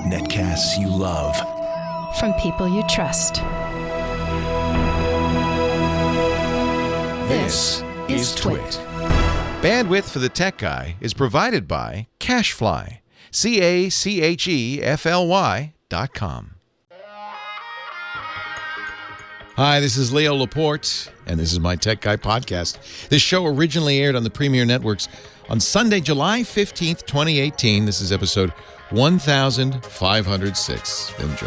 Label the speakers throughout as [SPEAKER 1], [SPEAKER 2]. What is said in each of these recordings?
[SPEAKER 1] Netcasts you love.
[SPEAKER 2] From people you trust.
[SPEAKER 1] This is Twit.
[SPEAKER 3] Bandwidth for the Tech Guy is provided by CacheFly. CacheFly.com. Hi, this is Leo Laporte, and this is my Tech Guy podcast. This show originally aired on the Premier Networks on Sunday, July 15th, 2018. This is episode 1506. Enjoy.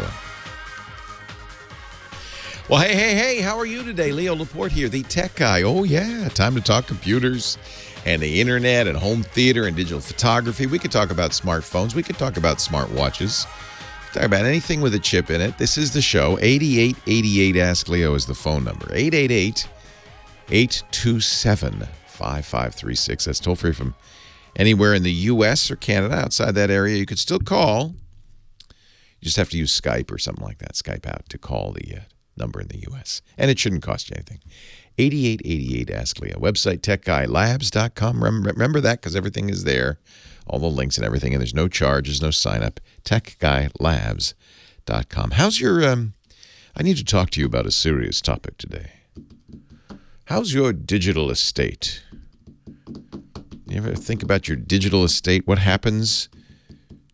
[SPEAKER 3] Well, hey, how are you today? Leo Laporte here, the Tech Guy. Oh, yeah, time to talk computers and the internet and home theater and digital photography. We could talk about smartphones. We could talk about smartwatches. Talk about anything with a chip in it. This is the show. 8888 Ask Leo is the phone number. 888-827-5536. That's toll free from anywhere in the U.S. or Canada. Outside that area, you could still call. You just have to use Skype or something like that. Skype out to call the number in the U.S. And it shouldn't cost you anything. 8888 Ask Leo. Website techguylabs.com. Remember that because everything is there. All the links and everything. And there's no charge. There's no sign up. techguylabs.com. How's your... I need to talk to you about a serious topic today. How's your digital estate? You ever think about your digital estate? What happens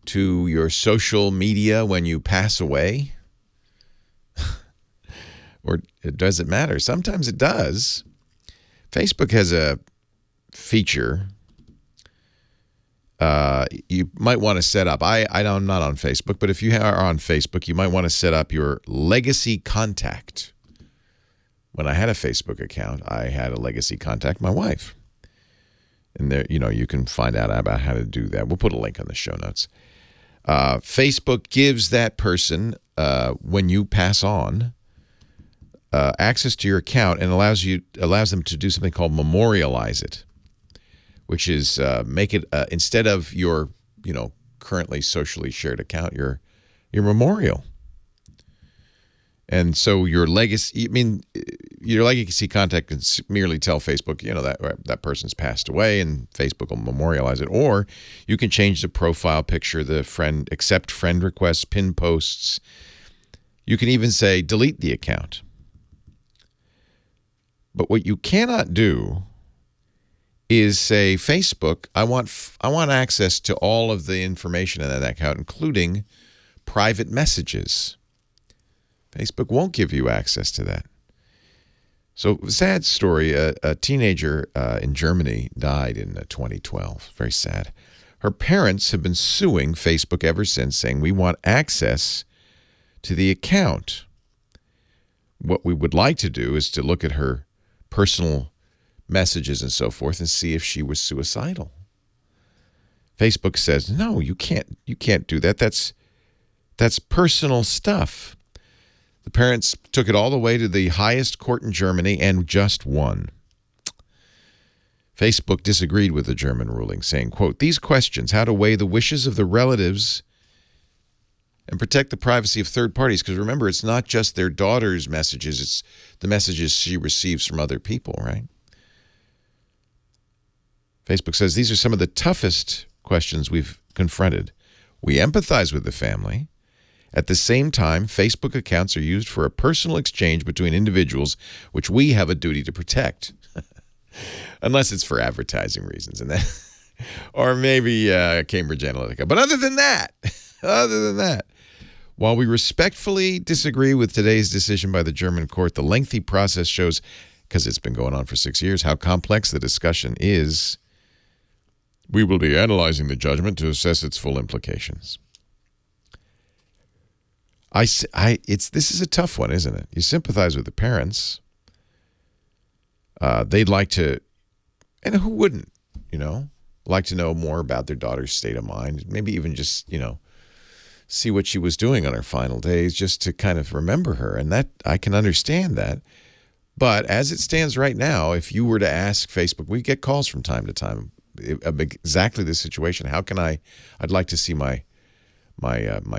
[SPEAKER 3] to your social media when you pass away? Or does it matter? Sometimes it does. Facebook has a feature you might want to set up. I'm not on Facebook, but if you are on Facebook, you might want to set up your legacy contact. When I had a Facebook account, I had a legacy contact, my wife. And there, you can find out about how to do that. We'll put a link on the show notes. Facebook gives that person, when you pass on, access to your account and allows them to do something called memorialize it, which is make it instead of your currently socially shared account, your memorial. And so your legacy contact can merely tell Facebook that person's passed away, and Facebook will memorialize it. Or you can change the profile picture, accept friend requests, pin posts. You can even say delete the account. But what you cannot do is say, Facebook, I want access to all of the information in that account, including private messages. Facebook won't give you access to that. So, sad story. A teenager in Germany died in 2012. Very sad. Her parents have been suing Facebook ever since, saying, we want access to the account. What we would like to do is to look at her personal messages and so forth and see if she was suicidal. Facebook says, no, you can't do that. That's personal stuff. The parents took it all the way to the highest court in Germany and just won. Facebook disagreed with the German ruling, saying, quote, these questions, how to weigh the wishes of the relatives and protect the privacy of third parties. Because remember, it's not just their daughter's messages, it's the messages she receives from other people, right? Facebook says these are some of the toughest questions we've confronted. We empathize with the family. At the same time, Facebook accounts are used for a personal exchange between individuals, which we have a duty to protect. Unless it's for advertising reasons, or maybe Cambridge Analytica. But other than that, while we respectfully disagree with today's decision by the German court, the lengthy process shows, because it's been going on for 6 years, how complex the discussion is. We will be analyzing the judgment to assess its full implications. This is a tough one, isn't it? You sympathize with the parents. They'd like to, and who wouldn't, like to know more about their daughter's state of mind. Maybe even just, see what she was doing on her final days, just to kind of remember her. And that, I can understand that. But as it stands right now, if you were to ask Facebook, we get calls from time to time of exactly this situation. How can I'd like to see my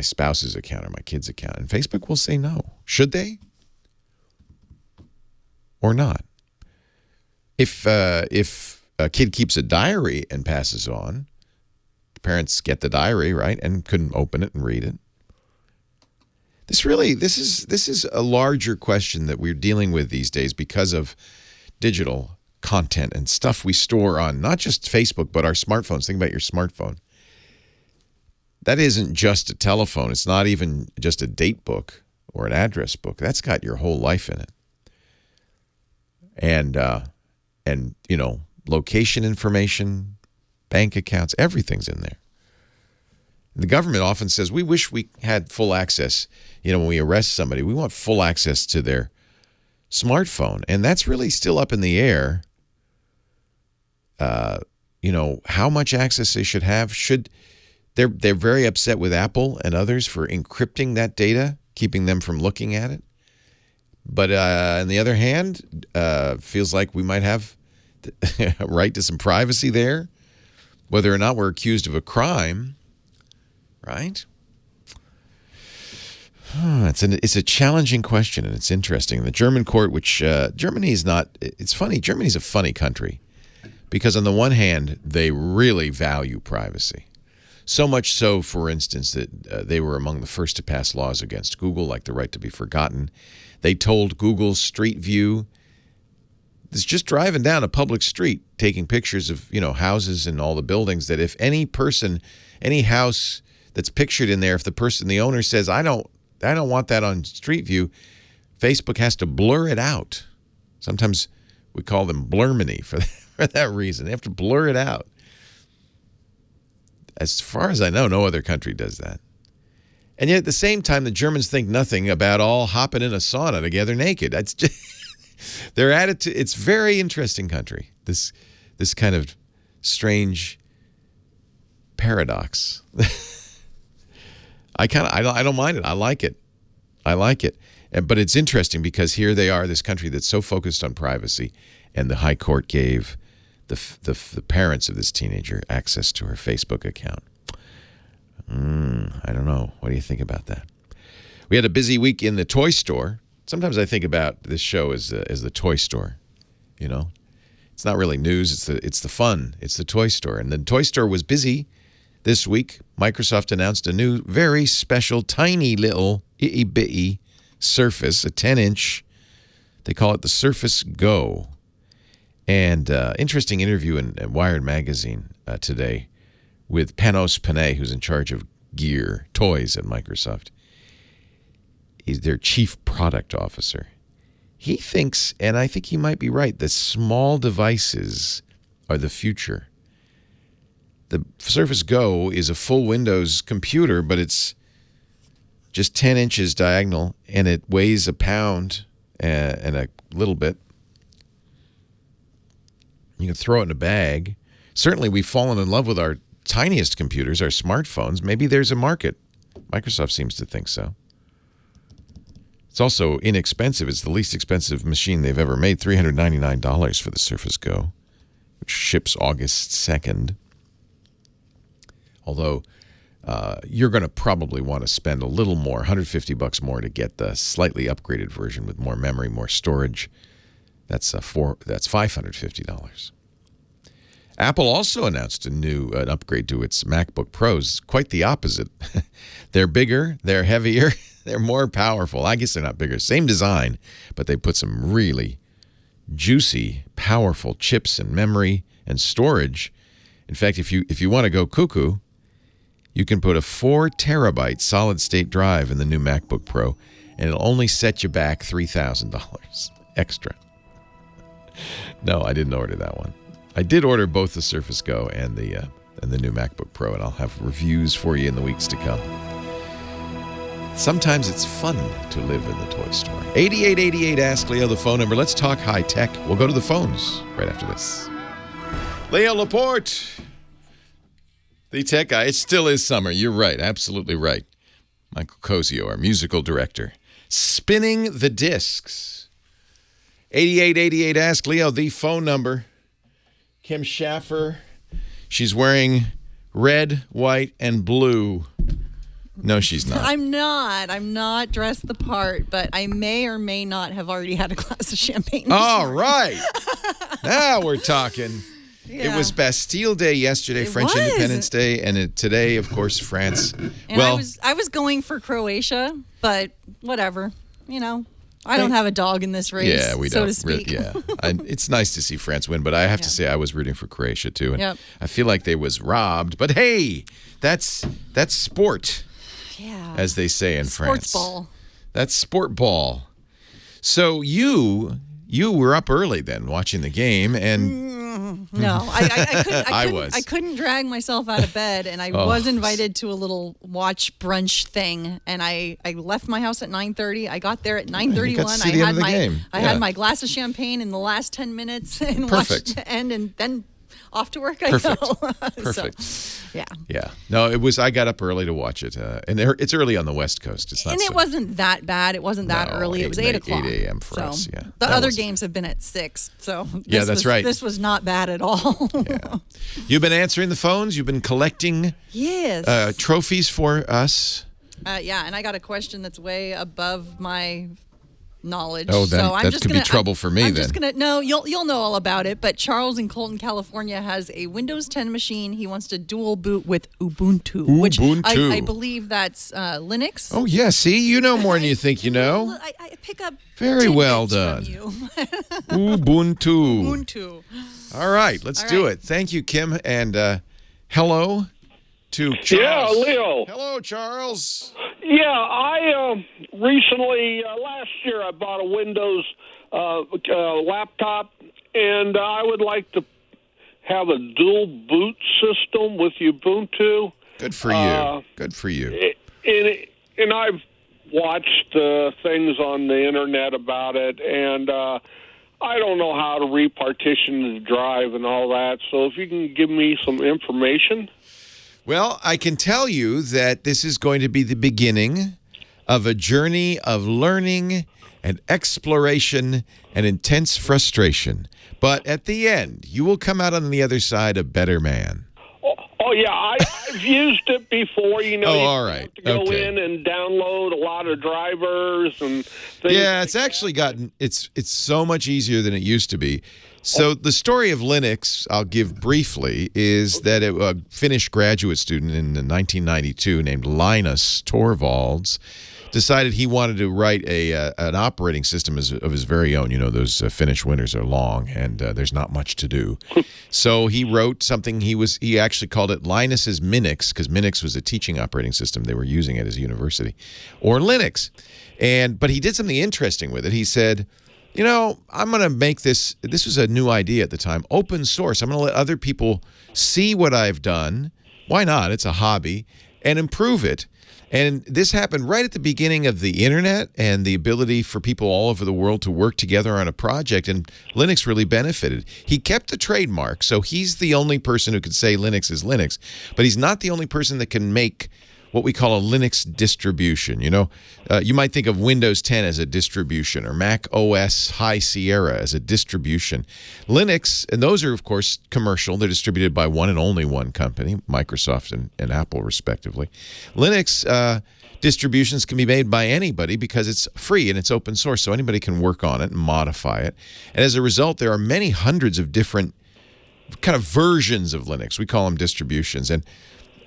[SPEAKER 3] spouse's account or my kid's account. And Facebook will say no. Should they? Or not? If a kid keeps a diary and passes on, parents get the diary, right, and couldn't open it and read it. This is a larger question that we're dealing with these days because of digital content and stuff we store on not just Facebook, but our smartphones. Think about your smartphone. That isn't just a telephone. It's not even just a date book or an address book. That's got your whole life in it. And you know, location information, bank accounts, everything's in there. The government often says, we wish we had full access. You know, when we arrest somebody, we want full access to their smartphone. And that's really still up in the air. You know, how much access they should have. They're very upset with Apple and others for encrypting that data, keeping them from looking at it. But on the other hand, feels like we might have a right to some privacy there, whether or not we're accused of a crime. Right? It's a challenging question, and it's interesting. The German court, which Germany is not, it's funny, Germany's a funny country because on the one hand, they really value privacy. So much so, for instance, that they were among the first to pass laws against Google, like the right to be forgotten. They told Google's Street View, it's just driving down a public street, taking pictures of, you know, houses and all the buildings, that if any person, any house that's pictured in there, if the owner says, I don't want that on Street View, Facebook has to blur it out. Sometimes we call them blurmany for that reason. They have to blur it out. As far as I know, no other country does that. And yet at the same time, the Germans think nothing about all hopping in a sauna together naked. That's just their attitude. It's a very interesting country. This kind of strange paradox. I don't mind it. I like it. But it's interesting because here they are, this country that's so focused on privacy, and the High Court gave the parents of this teenager access to her Facebook account. I don't know. What do you think about that? We had a busy week in the toy store. Sometimes I think about this show as the toy store. You know, it's not really news. It's the fun. It's the toy store, and the toy store was busy. This week, Microsoft announced a new, very special, tiny little itty-bitty Surface, a 10-inch. They call it the Surface Go. And interesting interview in Wired magazine today with Panos Panay, who's in charge of gear, toys at Microsoft. He's their chief product officer. He thinks, and I think he might be right, that small devices are the future. The Surface Go is a full Windows computer, but it's just 10 inches diagonal, and it weighs a pound and a little bit. You can throw it in a bag. Certainly, we've fallen in love with our tiniest computers, our smartphones. Maybe there's a market. Microsoft seems to think so. It's also inexpensive. It's the least expensive machine they've ever made, $399 for the Surface Go, which ships August 2nd. Although you're going to probably want to spend a little more, $150 more, to get the slightly upgraded version with more memory, more storage. That's $550. Apple also announced an upgrade to its MacBook Pros. Quite the opposite. They're bigger, they're heavier, they're more powerful. I guess they're not bigger. Same design, but they put some really juicy, powerful chips and memory and storage. In fact, if you want to go cuckoo, you can put a 4 terabyte solid-state drive in the new MacBook Pro, and it'll only set you back $3,000 extra. No, I didn't order that one. I did order both the Surface Go and the new MacBook Pro, and I'll have reviews for you in the weeks to come. Sometimes it's fun to live in the toy store. 8888 Ask Leo, the phone number. Let's talk high tech. We'll go to the phones right after this. Leo Laporte, the tech guy. It still is summer. You're right. Absolutely right. Michael Cozio, our musical director. Spinning the discs. 8888 Ask Leo, the phone number. Kim Schaffer. She's wearing red, white, and blue. No, she's not.
[SPEAKER 1] I'm not dressed the part, but I may or may not have already had a glass of champagne.
[SPEAKER 3] All right. Now we're talking. It was Bastille Day yesterday,
[SPEAKER 1] It
[SPEAKER 3] French
[SPEAKER 1] was.
[SPEAKER 3] Independence Day, and today, of course, France.
[SPEAKER 1] And I was going for Croatia, but whatever. I don't have a dog in this race,
[SPEAKER 3] yeah, we
[SPEAKER 1] so
[SPEAKER 3] don't.
[SPEAKER 1] to speak.
[SPEAKER 3] It's nice to see France win, but I have to say I was rooting for Croatia too, and I feel like they was robbed. But hey, that's sport, as they say in France.
[SPEAKER 1] Sports ball.
[SPEAKER 3] That's sport ball. So you were up early then watching the game, and
[SPEAKER 1] no,
[SPEAKER 3] I
[SPEAKER 1] couldn't drag myself out of bed, and I was invited to a little watch brunch thing, and I left my house at 9:30. I got there at 9:31. I had my glass of champagne in the last 10 minutes and watched the end, and then off to work I go.
[SPEAKER 3] Perfect.
[SPEAKER 1] So,
[SPEAKER 3] yeah. No, it was. I got up early to watch it, and it's early on the West Coast. It's not.
[SPEAKER 1] And it wasn't that bad. It wasn't that early. It was 8 o'clock.
[SPEAKER 3] 8 a.m. for us. Yeah.
[SPEAKER 1] The other games have been at 6. So
[SPEAKER 3] that's right.
[SPEAKER 1] This was not bad at all.
[SPEAKER 3] Yeah. You've been answering the phones. You've been collecting trophies for us.
[SPEAKER 1] And I got a question that's way above my knowledge.
[SPEAKER 3] Oh, then
[SPEAKER 1] so I'm
[SPEAKER 3] that
[SPEAKER 1] just
[SPEAKER 3] could
[SPEAKER 1] gonna,
[SPEAKER 3] be trouble for me.
[SPEAKER 1] You'll know all about it. But Charles in Colton, California, has a Windows 10 machine. He wants to dual boot with Ubuntu, which I believe that's Linux.
[SPEAKER 3] Oh yeah, see, you know more than you think you know.
[SPEAKER 1] I pick up
[SPEAKER 3] very well done.
[SPEAKER 1] From you.
[SPEAKER 3] Ubuntu. All right, let's do it. Thank you, Kim, and hello to Charles.
[SPEAKER 4] Yeah, Leo.
[SPEAKER 3] Hello, Charles.
[SPEAKER 4] Yeah, I recently, last year, I bought a Windows laptop, and I would like to have a dual boot system with Ubuntu.
[SPEAKER 3] Good for you. Good for you.
[SPEAKER 4] And I've watched things on the internet about it, and I don't know how to repartition the drive and all that. So if you can give me some information.
[SPEAKER 3] Well, I can tell you that this is going to be the beginning of a journey of learning and exploration and intense frustration. But at the end, you will come out on the other side a better man.
[SPEAKER 4] Oh yeah, I've used it before. You
[SPEAKER 3] have
[SPEAKER 4] to go in and download a lot of drivers and things.
[SPEAKER 3] Yeah, it's actually gotten it's so much easier than it used to be. So the story of Linux, I'll give briefly, is that a Finnish graduate student in 1992 named Linus Torvalds decided he wanted to write an operating system of his very own. You know, those Finnish winters are long, and there's not much to do. So he wrote something. He actually called it Linus's Minix, because Minix was a teaching operating system. They were using it as a university, or Linux. But he did something interesting with it. He said, I'm going to make this was a new idea at the time, open source. I'm going to let other people see what I've done. Why not? It's a hobby, and improve it. And this happened right at the beginning of the internet and the ability for people all over the world to work together on a project, and Linux really benefited. He kept the trademark, so he's the only person who could say Linux is Linux, but he's not the only person that can make what we call a Linux distribution. You might think of Windows 10 as a distribution, or Mac OS High Sierra as a distribution. Linux, and those are, of course, commercial. They're distributed by one and only one company, Microsoft and Apple, respectively. Linux distributions can be made by anybody because it's free and it's open source, so anybody can work on it and modify it. And as a result, there are many hundreds of different kind of versions of Linux. We call them distributions. And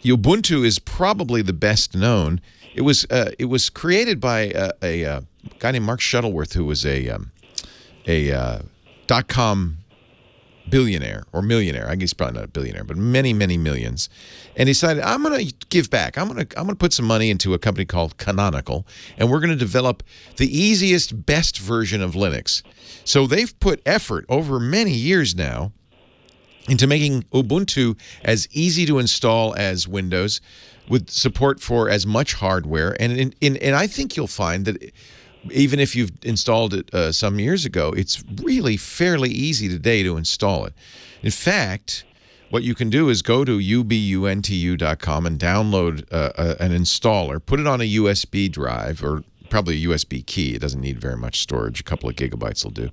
[SPEAKER 3] Ubuntu is probably the best known. It was created by a guy named Mark Shuttleworth, who was a .com billionaire or millionaire. I guess probably not a billionaire, but many, many millions. And he decided, I'm going to give back. I'm going to put some money into a company called Canonical, and we're going to develop the easiest, best version of Linux. So they've put effort over many years now into making Ubuntu as easy to install as Windows, with support for as much hardware. And I think you'll find that even if you've installed it some years ago, it's really fairly easy today to install it. In fact, what you can do is go to ubuntu.com and download an installer, put it on a USB drive, or probably a USB key. It doesn't need very much storage. A couple of gigabytes will do.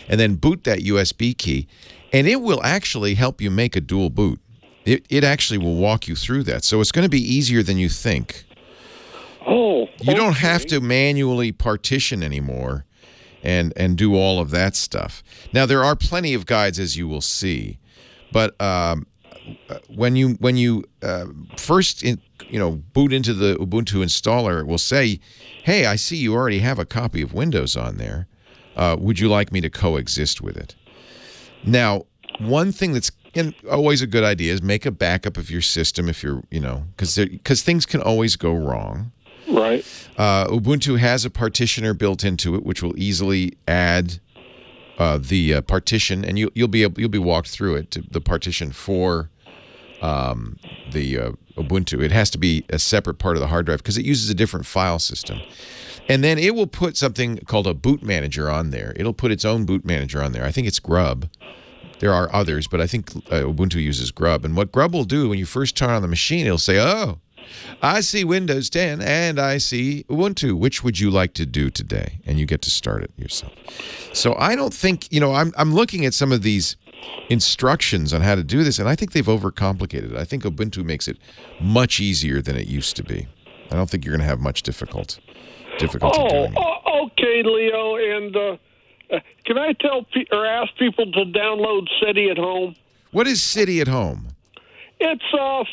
[SPEAKER 3] And then boot that USB key, and it will actually help you make a dual boot. It actually will walk you through that. So it's going to be easier than you think.
[SPEAKER 4] Oh,
[SPEAKER 3] you don't have to manually partition anymore and do all of that stuff. Now, there are plenty of guides, as you will see, But when you first boot into the Ubuntu installer, it will say, "Hey, I see you already have a copy of Windows on there. Would you like me to coexist with it?" Now, one thing that's always a good idea is make a backup of your system if you're, because things can always go wrong.
[SPEAKER 4] Right.
[SPEAKER 3] Ubuntu has a partitioner built into it, which will easily add the partition, and you'll be walked through it to the partition for the Ubuntu. It has to be a separate part of the hard drive because it uses a different file system. And then it will put something called a boot manager on there. It'll put its own boot manager on there. I think it's Grub. There are others, but I think Ubuntu uses Grub. And what Grub will do when you first turn on the machine, it'll say, "Oh, I see Windows 10 and I see Ubuntu. Which would you like to do today?" And you get to start it yourself. So I don't think, I'm looking at some of these instructions on how to do this, and I think they've overcomplicated it. I think Ubuntu makes it much easier than it used to be. I don't think you're going to have much difficulty doing it.
[SPEAKER 4] Okay, Leo. And can I ask people to download City at Home?
[SPEAKER 3] What is City at Home?
[SPEAKER 4] It's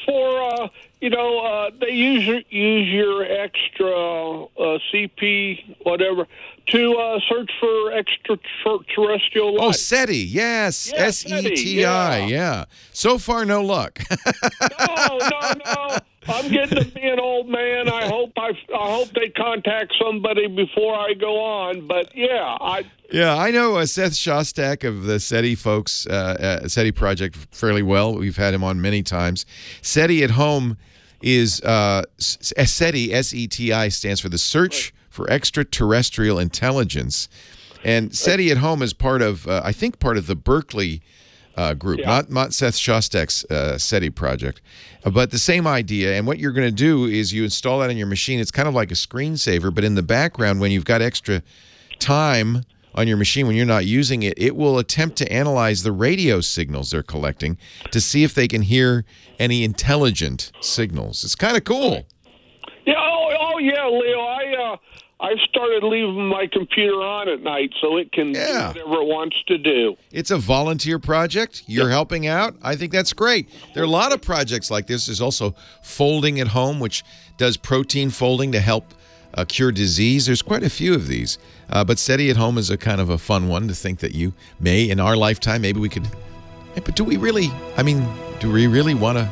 [SPEAKER 4] for they use your extra CP whatever to search for extraterrestrial life.
[SPEAKER 3] Oh, SETI, yes, SETI, yeah. So far, no luck.
[SPEAKER 4] No. I'm getting to be an old man. I hope they contact somebody before I go on. But
[SPEAKER 3] I know Seth Shostak of the SETI folks, SETI project fairly well. We've had him on many times. SETI at Home is SETI, SETI stands for the Search for Extraterrestrial Intelligence, and SETI at Home is part of the Berkeley group, not Seth Shostak's SETI project, but the same idea. And what you're going to do is you install that on your machine. It's kind of like a screensaver, but in the background, when you've got extra time on your machine when you're not using it, it will attempt to analyze the radio signals they're collecting to see if they can hear any intelligent signals. It's kind of cool.
[SPEAKER 4] Yeah. Oh yeah, Leo. I've started leaving my computer on at night so it can do whatever it wants to do.
[SPEAKER 3] It's a volunteer project. You're helping out. I think that's great. There are a lot of projects like this. There's also Folding at Home, which does protein folding to help cure disease. There's quite a few of these. But SETI at Home is a kind of a fun one to think that you may, in our lifetime, maybe we could. But do we really want to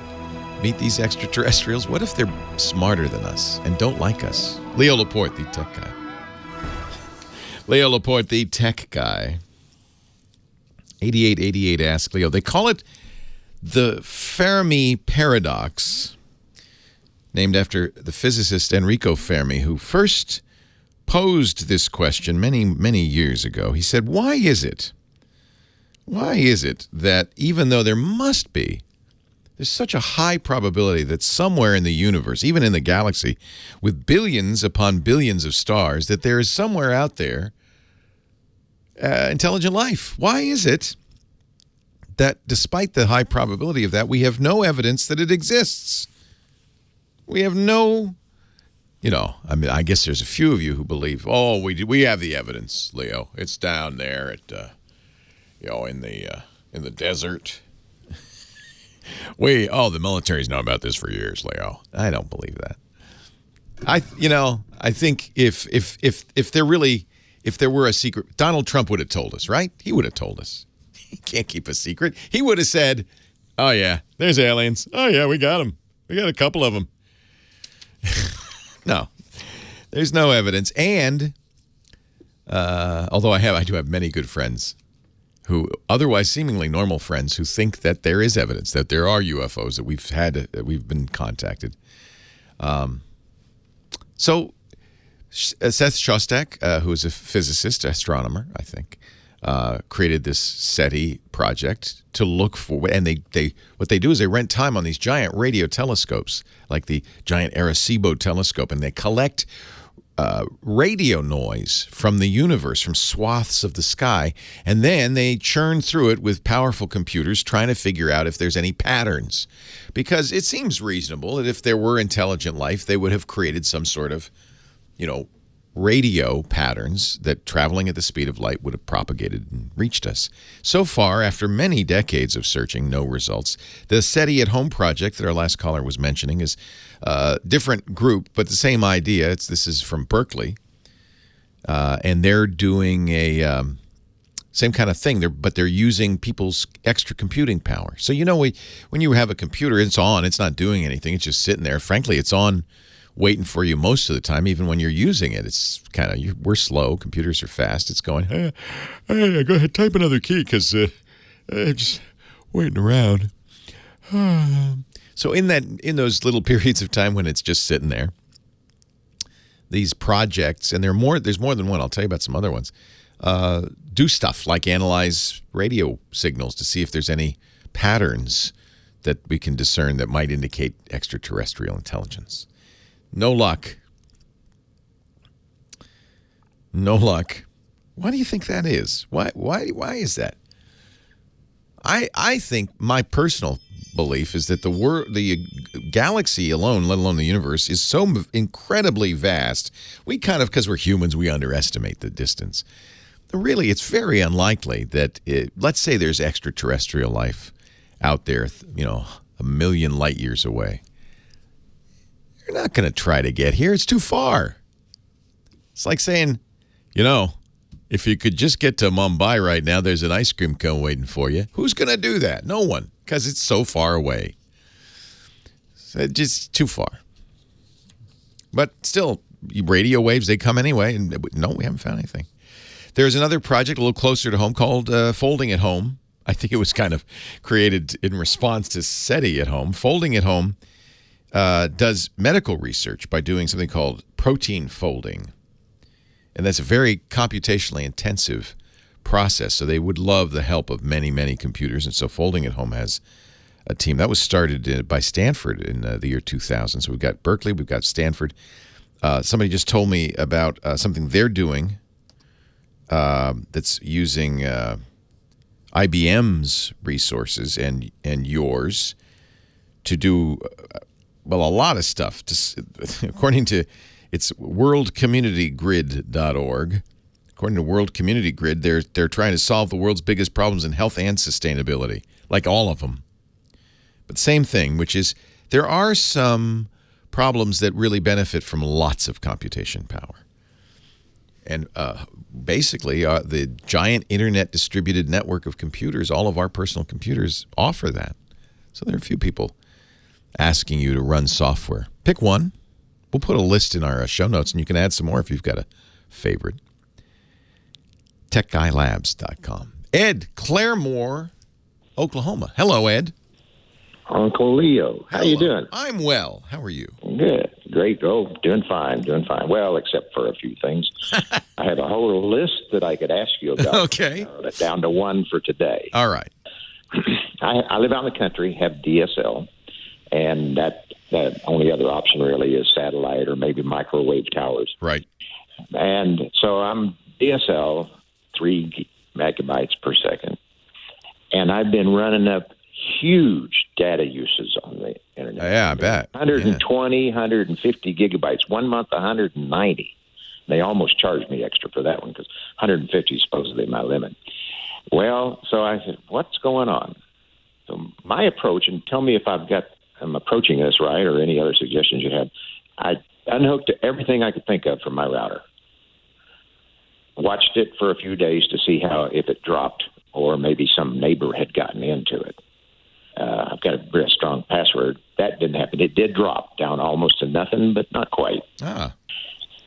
[SPEAKER 3] meet these extraterrestrials? What if they're smarter than us and don't like us? Leo Laporte, the tech guy. Leo Laporte, the tech guy. 8888 Ask Leo. They call it the Fermi paradox, named after the physicist Enrico Fermi, who first posed this question many, many years ago. He said, why is it that even though there's such a high probability that somewhere in the universe, even in the galaxy, with billions upon billions of stars, that there is somewhere out there intelligent life? Why is it that despite the high probability of that, we have no evidence that it exists? We have no, I guess there's a few of you who believe, we have the evidence, Leo. It's down there at, in the desert. The military's known about this for years, Leo. I don't believe that. I think if there were a secret, Donald Trump would have told us, right? He would have told us. He can't keep a secret. He would have said, "Oh yeah, there's aliens. Oh yeah, we got them. We got a couple of them." No, there's no evidence. And although I do have many good friends who otherwise seemingly normal friends who think that there is evidence that there are UFOs that we've been contacted. So Seth Shostak, who is a physicist, astronomer, I think, created this SETI project to look for, and what they do is they rent time on these giant radio telescopes, like the giant Arecibo telescope, and they collect radio noise from the universe, from swaths of the sky, and then they churn through it with powerful computers trying to figure out if there's any patterns. Because it seems reasonable that if there were intelligent life, they would have created some sort of, radio patterns that traveling at the speed of light would have propagated and reached us. So far, after many decades of searching, no results. The SETI at Home project that our last caller was mentioning is a different group, but the same idea. This is from Berkeley, and they're doing a same kind of thing. They're using people's extra computing power. So when you have a computer, it's on. It's not doing anything. It's just sitting there. Frankly, it's on, waiting for you most of the time, even when you're using it. It's kind of, we're slow. Computers are fast. It's going, hey, go ahead, type another key because I'm just waiting around. So in those little periods of time when it's just sitting there, these projects, and there's more than one. I'll tell you about some other ones, do stuff like analyze radio signals to see if there's any patterns that we can discern that might indicate extraterrestrial intelligence. No luck. No luck. Why do you think that is? Why is that? I think my personal belief is that the galaxy alone, let alone the universe, is so incredibly vast. We kind of, because we're humans, we underestimate the distance. Really, it's very unlikely that let's say there's extraterrestrial life out there, a million light years away. You're not going to try to get here. It's too far. It's like saying, if you could just get to Mumbai right now, there's an ice cream cone waiting for you. Who's going to do that? No one, because it's so far away. So just too far. But still, radio waves, they come anyway. And no, we haven't found anything. There's another project a little closer to home called Folding at Home. I think it was kind of created in response to SETI at Home. Folding at Home does medical research by doing something called protein folding. And that's a very computationally intensive process. So they would love the help of many, many computers. And so Folding at Home has a team. That was started by Stanford in the year 2000. So we've got Berkeley, we've got Stanford. Somebody just told me about something they're doing that's using IBM's resources and yours to do a lot of stuff. According to it's worldcommunitygrid.org. According to World Community Grid, they're trying to solve the world's biggest problems in health and sustainability, like all of them. But same thing, which is there are some problems that really benefit from lots of computation power. And basically, the giant internet distributed network of computers, all of our personal computers offer that. So there are a few people asking you to run software. Pick one. We'll put a list in our show notes, and you can add some more if you've got a favorite. TechGuyLabs.com. Ed, Claremore, Oklahoma. Hello, Ed.
[SPEAKER 5] Uncle Leo. How you doing?
[SPEAKER 3] I'm well. How are you?
[SPEAKER 5] Good. Great. Oh, doing fine. Well, except for a few things. I have a whole list that I could ask you about.
[SPEAKER 3] Okay.
[SPEAKER 5] Down to one for today.
[SPEAKER 3] All right.
[SPEAKER 5] I live out in the country, have DSL, and that only other option really is satellite or maybe microwave towers.
[SPEAKER 3] Right.
[SPEAKER 5] And so I'm DSL, 3 megabytes per second, and I've been running up huge data uses on the internet.
[SPEAKER 3] Yeah, I bet.
[SPEAKER 5] 120, 150 gigabytes. 1 month, 190. They almost charged me extra for that one because 150 is supposedly my limit. Well, so I said, what's going on? So my approach, and tell me if I'm approaching this right or any other suggestions you had, I unhooked everything I could think of from my router. Watched it for a few days to see if it dropped or maybe some neighbor had gotten into it. I've got a very strong password. That didn't happen. It did drop down almost to nothing, but not quite.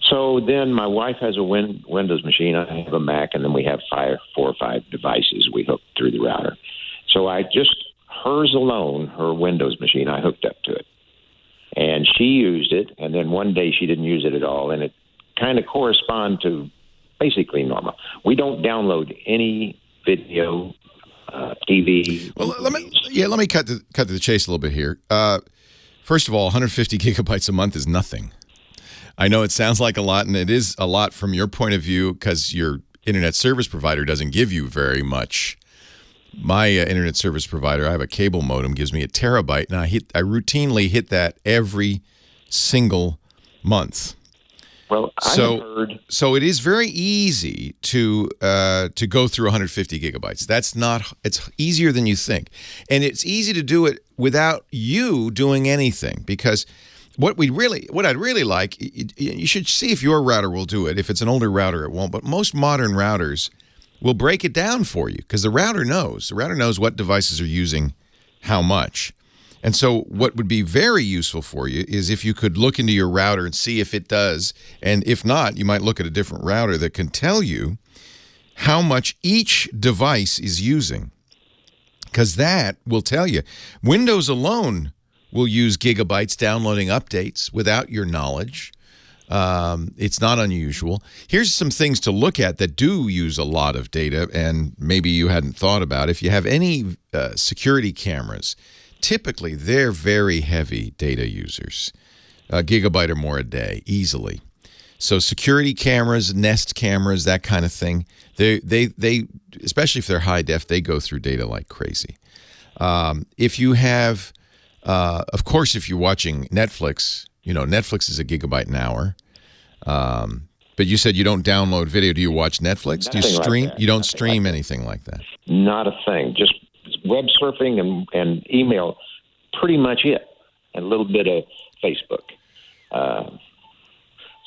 [SPEAKER 5] So then my wife has a Windows machine. I have a Mac, and then we have 4 or 5 devices we hooked through the router. So I just, hers alone, her Windows machine, I hooked up to it. And she used it, and then one day she didn't use it at all, and it kind of corresponded to basically normal. We don't download any video, TV.
[SPEAKER 3] Well, let me cut to the chase a little bit here. First of all, 150 gigabytes a month is nothing. I know it sounds like a lot, and it is a lot from your point of view because your internet service provider doesn't give you very much. My internet service provider, I have a cable modem, gives me a terabyte, and I routinely hit that every single month.
[SPEAKER 5] Well, I have heard.
[SPEAKER 3] So it is very easy to go through 150 gigabytes. It's easier than you think. And it's easy to do it without you doing anything, because what I'd really like, you should see if your router will do it. If it's an older router, it won't. But most modern routers will break it down for you, because the router knows. The router knows what devices are using how much. And so what would be very useful for you is if you could look into your router and see if it does. And if not, you might look at a different router that can tell you how much each device is using, because that will tell you. Windows alone will use gigabytes downloading updates without your knowledge. It's not unusual. Here's some things to look at that do use a lot of data and maybe you hadn't thought about. If you have any security cameras, typically they're very heavy data users, a gigabyte or more a day, easily. So security cameras, Nest cameras, that kind of thing, they especially if they're high def, they go through data like crazy. If you have, of course, if you're watching Netflix, Netflix is a gigabyte an hour. But you said you don't download video. Do you watch Netflix? Do you stream? Like you don't stream anything like that?
[SPEAKER 5] Not a thing. Just web surfing and email, pretty much it. And a little bit of Facebook.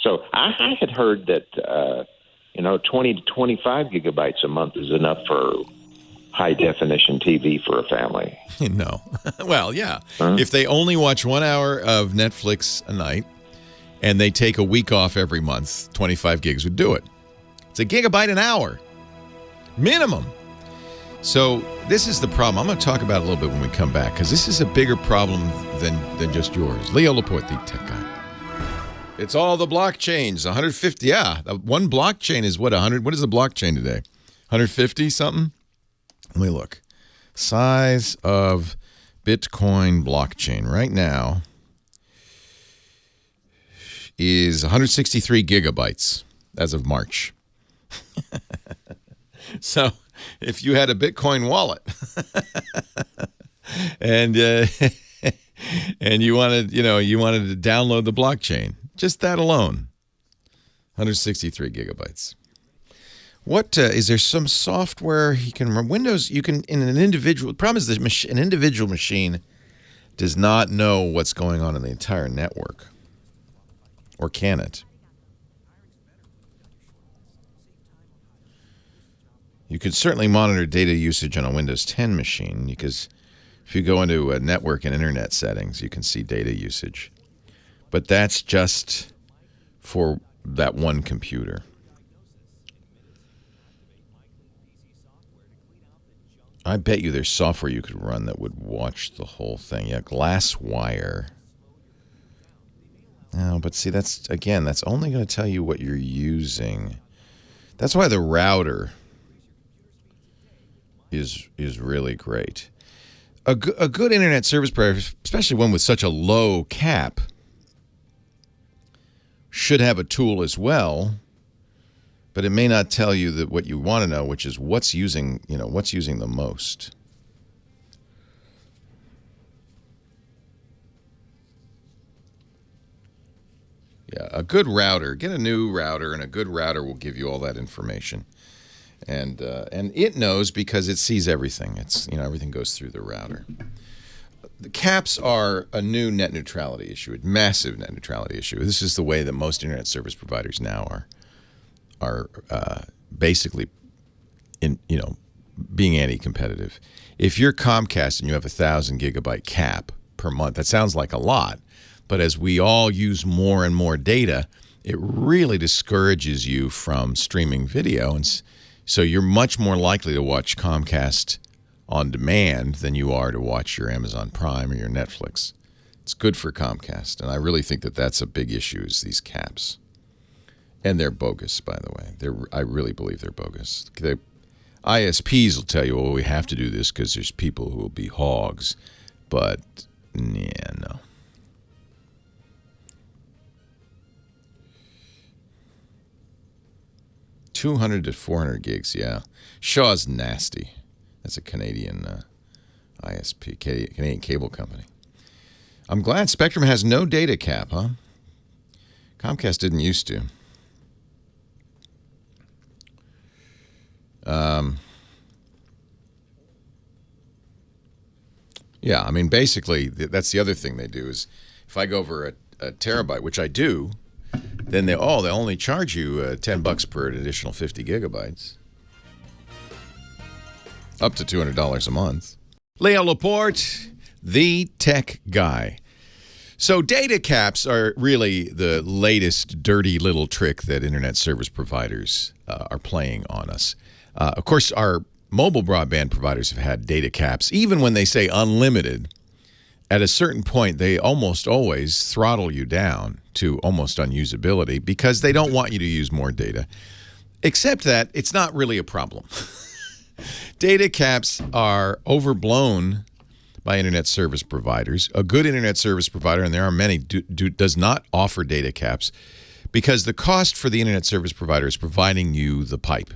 [SPEAKER 5] So I had heard that, 20 to 25 gigabytes a month is enough for high-definition TV for a family.
[SPEAKER 3] No. Well, yeah. Huh? If they only watch 1 hour of Netflix a night and they take a week off every month, 25 gigs would do it. It's a gigabyte an hour. Minimum. So this is the problem. I'm going to talk about it a little bit when we come back, because this is a bigger problem than just yours. Leo Laporte, the tech guy. It's all the blockchains. 150. Yeah. One blockchain is what, 100? What is the blockchain today? 150 something? Let me look. Size of Bitcoin blockchain right now is 163 gigabytes as of March. So if you had a Bitcoin wallet and you wanted to download the blockchain, just that alone, 163 gigabytes. What is there some software you can run? Windows, you can in an individual. The problem is that an individual machine does not know what's going on in the entire network, or can it? You could certainly monitor data usage on a Windows 10 machine, because if you go into network and internet settings, you can see data usage. But that's just for that one computer. I bet you there's software you could run that would watch the whole thing. Yeah, GlassWire. No, but see, that's only going to tell you what you're using. That's why the router is really great. A good internet service provider, especially one with such a low cap, should have a tool as well, but it may not tell you that what you want to know, which is what's using the most. Yeah, a good router. Get a new router, and a good router will give you all that information. And it knows because it sees everything. It's everything goes through the router. The caps are a new net neutrality issue, a massive net neutrality issue. This is the way that most internet service providers now are basically being anti-competitive. If you're Comcast and you have 1,000 gigabyte cap per month, that sounds like a lot, but as we all use more and more data, it really discourages you from streaming video, and so you're much more likely to watch Comcast on demand than you are to watch your Amazon Prime or your Netflix. It's good for Comcast, and I really think that that's a big issue, is these caps. And they're bogus, by the way. I really believe they're bogus. The ISPs will tell you, well, we have to do this because there's people who will be hogs. But, yeah, no. $200 to 400 gigs, yeah. Shaw's nasty. That's a Canadian ISP, Canadian cable company. I'm glad Spectrum has no data cap, huh? Comcast didn't used to. Yeah, I mean, basically, that's the other thing they do is if I go over a terabyte, which I do, then they only charge you $10 per additional 50 gigabytes. Up to $200 a month. Leo Laporte, the tech guy. So data caps are really the latest dirty little trick that internet service providers are playing on us. Of course, our mobile broadband providers have had data caps. Even when they say unlimited, at a certain point, they almost always throttle you down to almost unusability because they don't want you to use more data. Except that it's not really a problem. Data caps are overblown by internet service providers. A good internet service provider, and there are many, does not offer data caps because the cost for the internet service provider is providing you the pipe.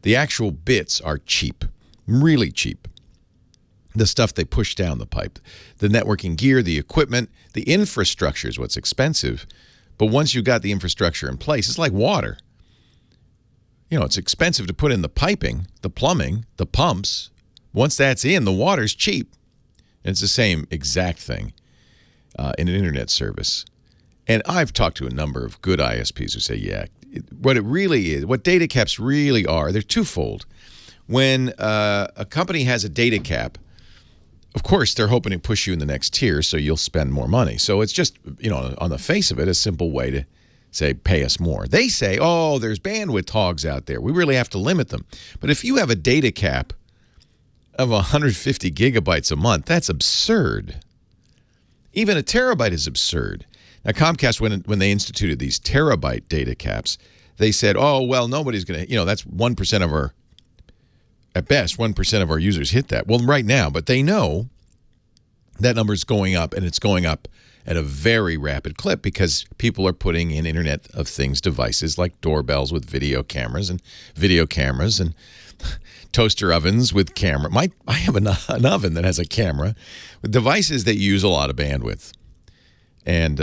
[SPEAKER 3] The actual bits are cheap, really cheap. The stuff they push down the pipe. The networking gear, the equipment, the infrastructure is what's expensive. But once you've got the infrastructure in place, it's like water. You know, it's expensive to put in the piping, the plumbing, the pumps. Once that's in, the water's cheap. And it's the same exact thing in an internet service. And I've talked to a number of good ISPs who say, yeah, what it really is, what data caps really are, they're twofold. When a company has a data cap, of course, they're hoping to push you in the next tier so you'll spend more money. So it's just, you know, on the face of it, a simple way to say, pay us more. They say, oh, there's bandwidth hogs out there. We really have to limit them. But if you have a data cap of 150 gigabytes a month, that's absurd. Even a terabyte is absurd. Now, Comcast, when they instituted these terabyte data caps, they said, oh, well, nobody's going to, you know, that's 1% of our, at best, 1% of our users hit that. Well, right now, but they know that number is going up, and it's going up at a very rapid clip because people are putting in Internet of Things devices like doorbells with video cameras and toaster ovens with camera. I have an oven that has a camera with devices that use a lot of bandwidth. And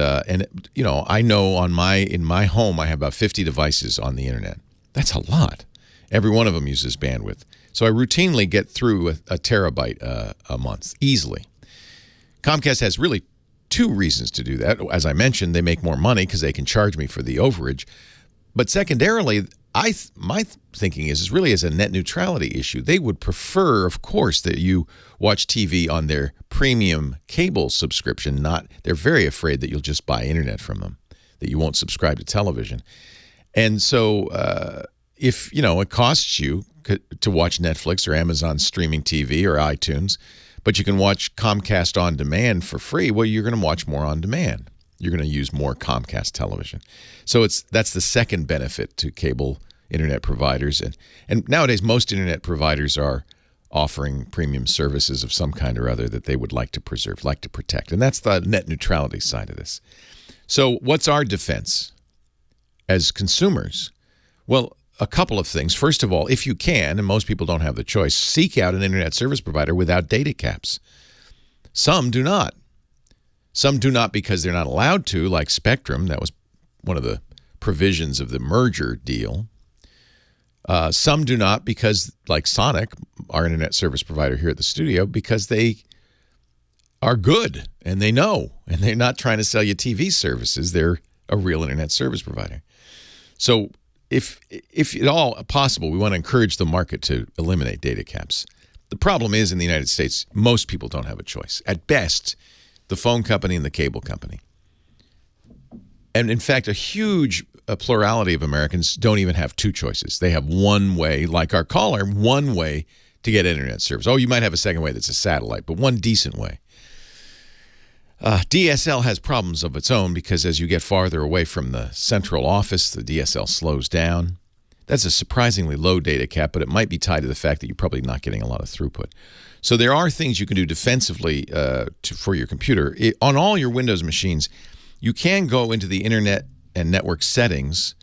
[SPEAKER 3] you know, I know in my home I have about 50 devices on the internet. That's a lot. Every one of them uses bandwidth. So I routinely get through a terabyte a month easily. Comcast has really two reasons to do that. As I mentioned, they make more money because they can charge me for the overage. But secondarily, my thinking is really as a net neutrality issue. They would prefer, of course, that you watch TV on their premium cable subscription. They're very afraid that you'll just buy internet from them, that you won't subscribe to television. And so if, you know, it costs you to watch Netflix or Amazon streaming TV or iTunes, but you can watch Comcast on demand for free, well, you're going to watch more on demand. You're going to use more Comcast television. So that's the second benefit to cable internet providers. And nowadays, most internet providers are offering premium services of some kind or other that they would like to preserve, like to protect. And that's the net neutrality side of this. So what's our defense as consumers? Well, a couple of things. First of all, if you can, and most people don't have the choice, seek out an internet service provider without data caps. Some do not. Some do not because they're not allowed to, like Spectrum. That was one of the provisions of the merger deal. Some do not because, like Sonic, our internet service provider here at the studio, because they are good and they know, and they're not trying to sell you TV services. They're a real internet service provider. So if at all possible, we want to encourage the market to eliminate data caps. The problem is in the United States, most people don't have a choice. At best, the phone company and the cable company. And in fact, a huge plurality of Americans don't even have two choices. They have one way, like our caller, one way to get internet service. Oh, you might have a second way that's a satellite, but one decent way. DSL has problems of its own because as you get farther away from the central office, the DSL slows down. That's a surprisingly low data cap, but it might be tied to the fact that you're probably not getting a lot of throughput. So there are things you can do defensively for your computer. On all your Windows machines, you can go into the Internet and Network settings,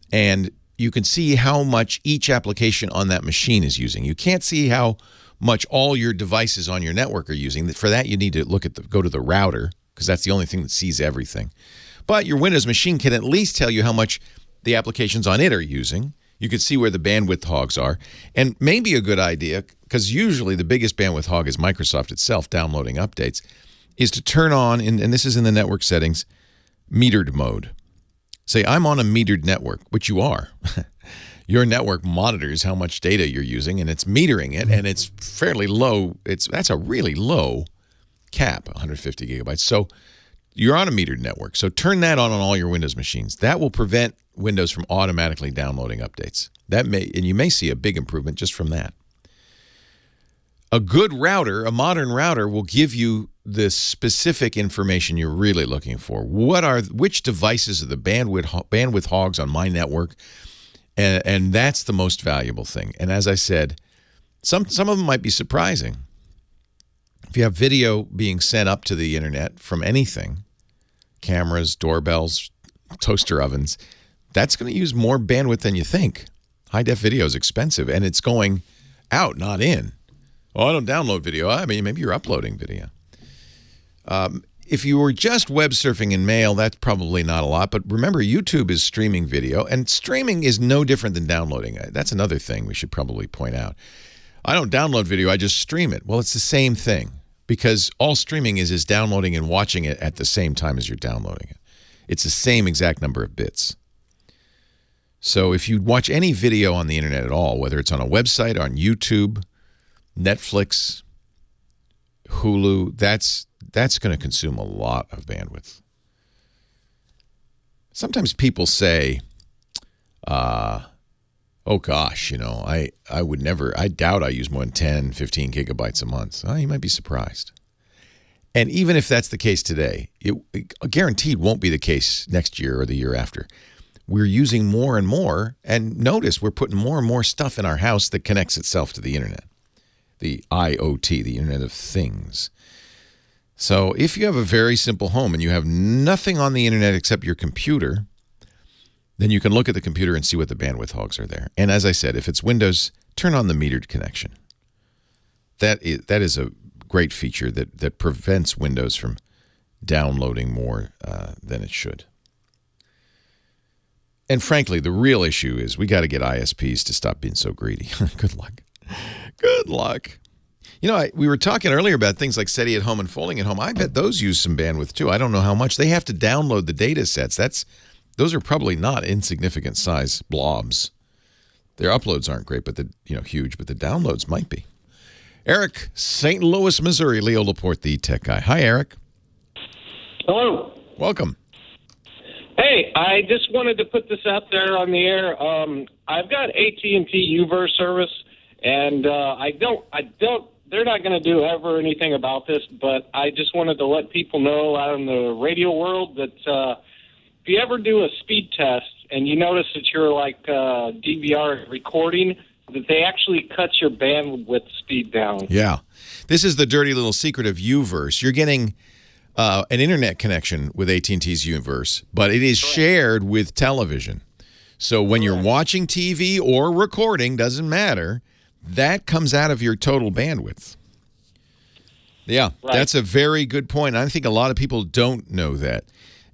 [SPEAKER 3] and you can see how much each application on that machine is using. You can't see how much all your devices on your network are using. For that, you need to go to the router because that's the only thing that sees everything. But your Windows machine can at least tell you how much the applications on it are using. You can see where the bandwidth hogs are. And maybe a good idea, because usually the biggest bandwidth hog is Microsoft itself downloading updates, is to turn on, and this is in the network settings, metered mode. Say, I'm on a metered network, which you are. Your network monitors how much data you're using, and it's metering it, and it's fairly low. That's a really low cap, 150 gigabytes. So you're on a metered network. So turn that on all your Windows machines. That will prevent Windows from automatically downloading updates. And you may see a big improvement just from that. A good router, a modern router, will give you the specific information you're really looking for. Which devices are the bandwidth hogs on my network? And that's the most valuable thing. And as I said, some of them might be surprising. If you have video being sent up to the internet from anything, cameras, doorbells, toaster ovens, that's going to use more bandwidth than you think. High-def video is expensive, and it's going out, not in. Oh, I don't download video. I mean, maybe you're uploading video. If you were just web surfing and mail, that's probably not a lot. But remember, YouTube is streaming video, and streaming is no different than downloading. That's another thing we should probably point out. I don't download video, I just stream it. Well, it's the same thing, because all streaming is downloading and watching it at the same time as you're downloading it. It's the same exact number of bits. So if you watch any video on the internet at all, whether it's on a website, on YouTube, Netflix, Hulu, that's going to consume a lot of bandwidth. Sometimes people say, oh gosh, I would never, I doubt I use more than 10, 15 gigabytes a month. You might be surprised. And even if that's the case today, it guaranteed won't be the case next year or the year after. We're using more and more, and notice we're putting more and more stuff in our house that connects itself to the internet. The IoT, the Internet of Things. So if you have a very simple home and you have nothing on the internet except your computer, then you can look at the computer and see what the bandwidth hogs are there. And as I said, if it's Windows, turn on the metered connection. That is a great feature that prevents Windows from downloading more than it should. And frankly, the real issue is we got to get ISPs to stop being so greedy. Good luck. Good luck. We were talking earlier about things like SETI at Home and Folding at Home. I bet those use some bandwidth too. I don't know how much. They have to download the data sets. Those are probably not insignificant size blobs. Their uploads aren't great, but huge, but the downloads might be. Eric, St. Louis, Missouri, Leo Laporte, the tech guy. Hi, Eric.
[SPEAKER 6] Hello.
[SPEAKER 3] Welcome.
[SPEAKER 6] Hey, I just wanted to put this out there on the air. I've got AT&T UVerse service, and they're not going to do ever anything about this, but I just wanted to let people know out in the radio world that if you ever do a speed test and you notice that you're DVR recording, that they actually cut your bandwidth speed down.
[SPEAKER 3] Yeah. This is the dirty little secret of UVerse. You're getting an internet connection with AT&T's UVerse, but it is shared with television. So when you're watching TV or recording, doesn't matter, that comes out of your total bandwidth. Yeah, That's a very good point. I think a lot of people don't know that.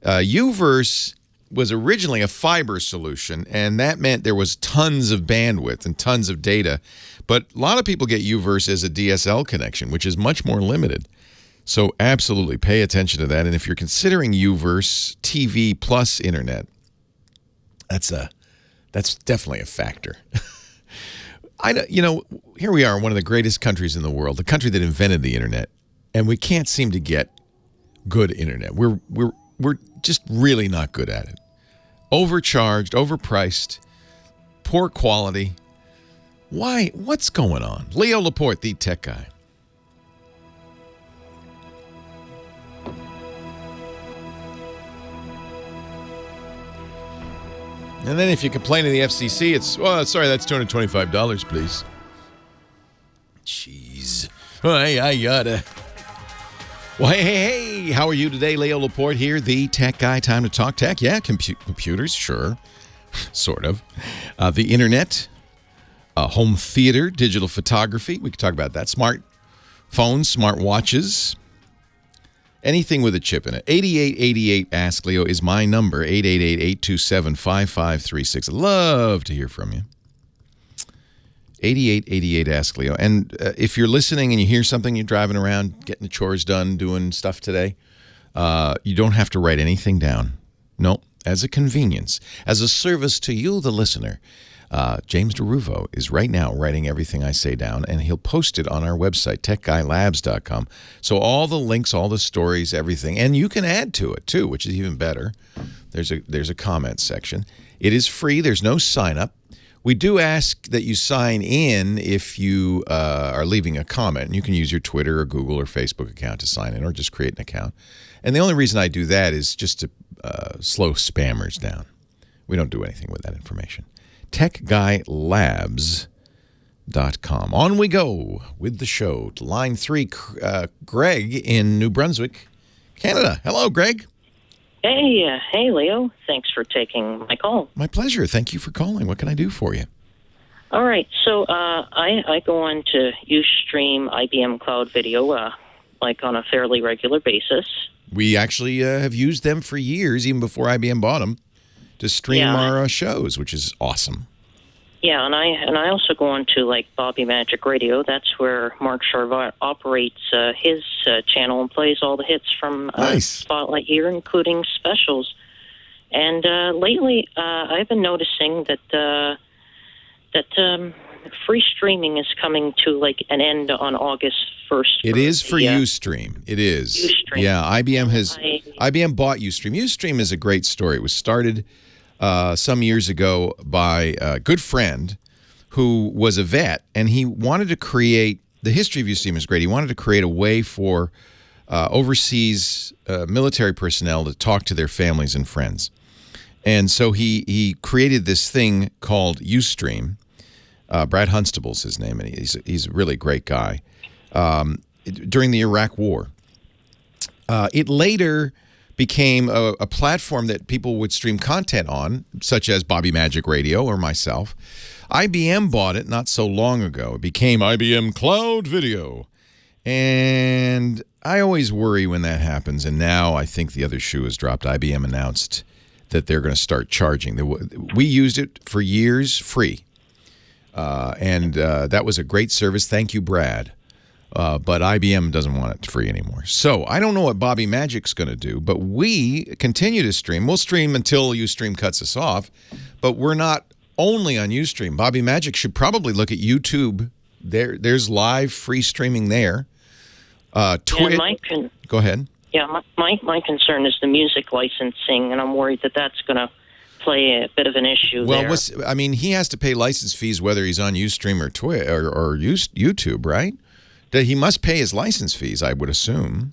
[SPEAKER 3] UVerse was originally a fiber solution, and that meant there was tons of bandwidth and tons of data. But a lot of people get UVerse as a DSL connection, which is much more limited. So absolutely pay attention to that. And if you're considering UVerse TV plus internet, that's definitely a factor. Here we are, one of the greatest countries in the world, the country that invented the internet, and we can't seem to get good internet. We're just really not good at it. Overcharged, overpriced, poor quality. Why? What's going on? Leo Laporte, the tech guy. And then if you complain to the FCC, it's, sorry, that's $225, please. Jeez. I gotta. Well, hey, how are you today? Leo Laporte here, the tech guy. Time to talk tech. Yeah, computers, sure. Sort of. The internet, home theater, digital photography. We could talk about that. Smartphones, smart watches. Anything with a chip in it. 8888 Ask Leo is my number. 888-827-5536. Love to hear from you. 8888 Ask Leo. And if you're listening and you hear something, you're driving around, getting the chores done, doing stuff today, you don't have to write anything down. No, as a convenience, as a service to you, the listener. James DeRuvo is right now writing everything I say down, and he'll post it on our website, techguylabs.com. So all the links, all the stories, everything, and you can add to it too, which is even better. There's a comment section. It is free. There's no sign up. We do ask that you sign in if you are leaving a comment. And you can use your Twitter or Google or Facebook account to sign in, or just create an account. And the only reason I do that is just to slow spammers down. We don't do anything with that information. TechGuyLabs.com. On we go with the show to line 3, Greg in New Brunswick, Canada. Hello, Greg.
[SPEAKER 7] Hey, Leo. Thanks for taking my call.
[SPEAKER 3] My pleasure. Thank you for calling. What can I do for you?
[SPEAKER 7] All right. So I go on to Ustream IBM Cloud Video like on a fairly regular basis.
[SPEAKER 3] We actually have used them for years, even before IBM bought them, to stream our shows, which is awesome.
[SPEAKER 7] Yeah, and I also go on to like Bobby Magic Radio. That's where Mark Charvat operates his channel and plays all the hits from Spotlight here, including specials. And lately, I've been noticing that free streaming is coming to like an end on August 1st.
[SPEAKER 3] It is for Ustream. It is.
[SPEAKER 7] Ustream.
[SPEAKER 3] Yeah, IBM bought Ustream. Ustream is a great story. It was started some years ago by a good friend who was a vet, and he wanted to create, the history of Ustream is great. He wanted to create a way for overseas military personnel to talk to their families and friends. And so he created this thing called Ustream. Brad Hunstable's his name, and he's a really great guy. During the Iraq War. It later became a platform that people would stream content on, such as Bobby Magic Radio or myself. IBM bought it not so long ago. It became IBM Cloud Video. And I always worry when that happens, and now I think the other shoe has dropped. IBM announced that they're going to start charging. We used it for years free, and that was a great service. Thank you, Brad. But IBM doesn't want it free anymore. So I don't know what Bobby Magic's going to do, but we continue to stream. We'll stream until Ustream cuts us off, but we're not only on Ustream. Bobby Magic should probably look at YouTube. There's live free streaming there. Twitch. Go ahead.
[SPEAKER 7] Yeah, my concern is the music licensing, and I'm worried that that's going to play a bit of an issue there.
[SPEAKER 3] Well, he has to pay license fees whether he's on Ustream or Twitch or YouTube, right? He must pay his license fees, I would assume.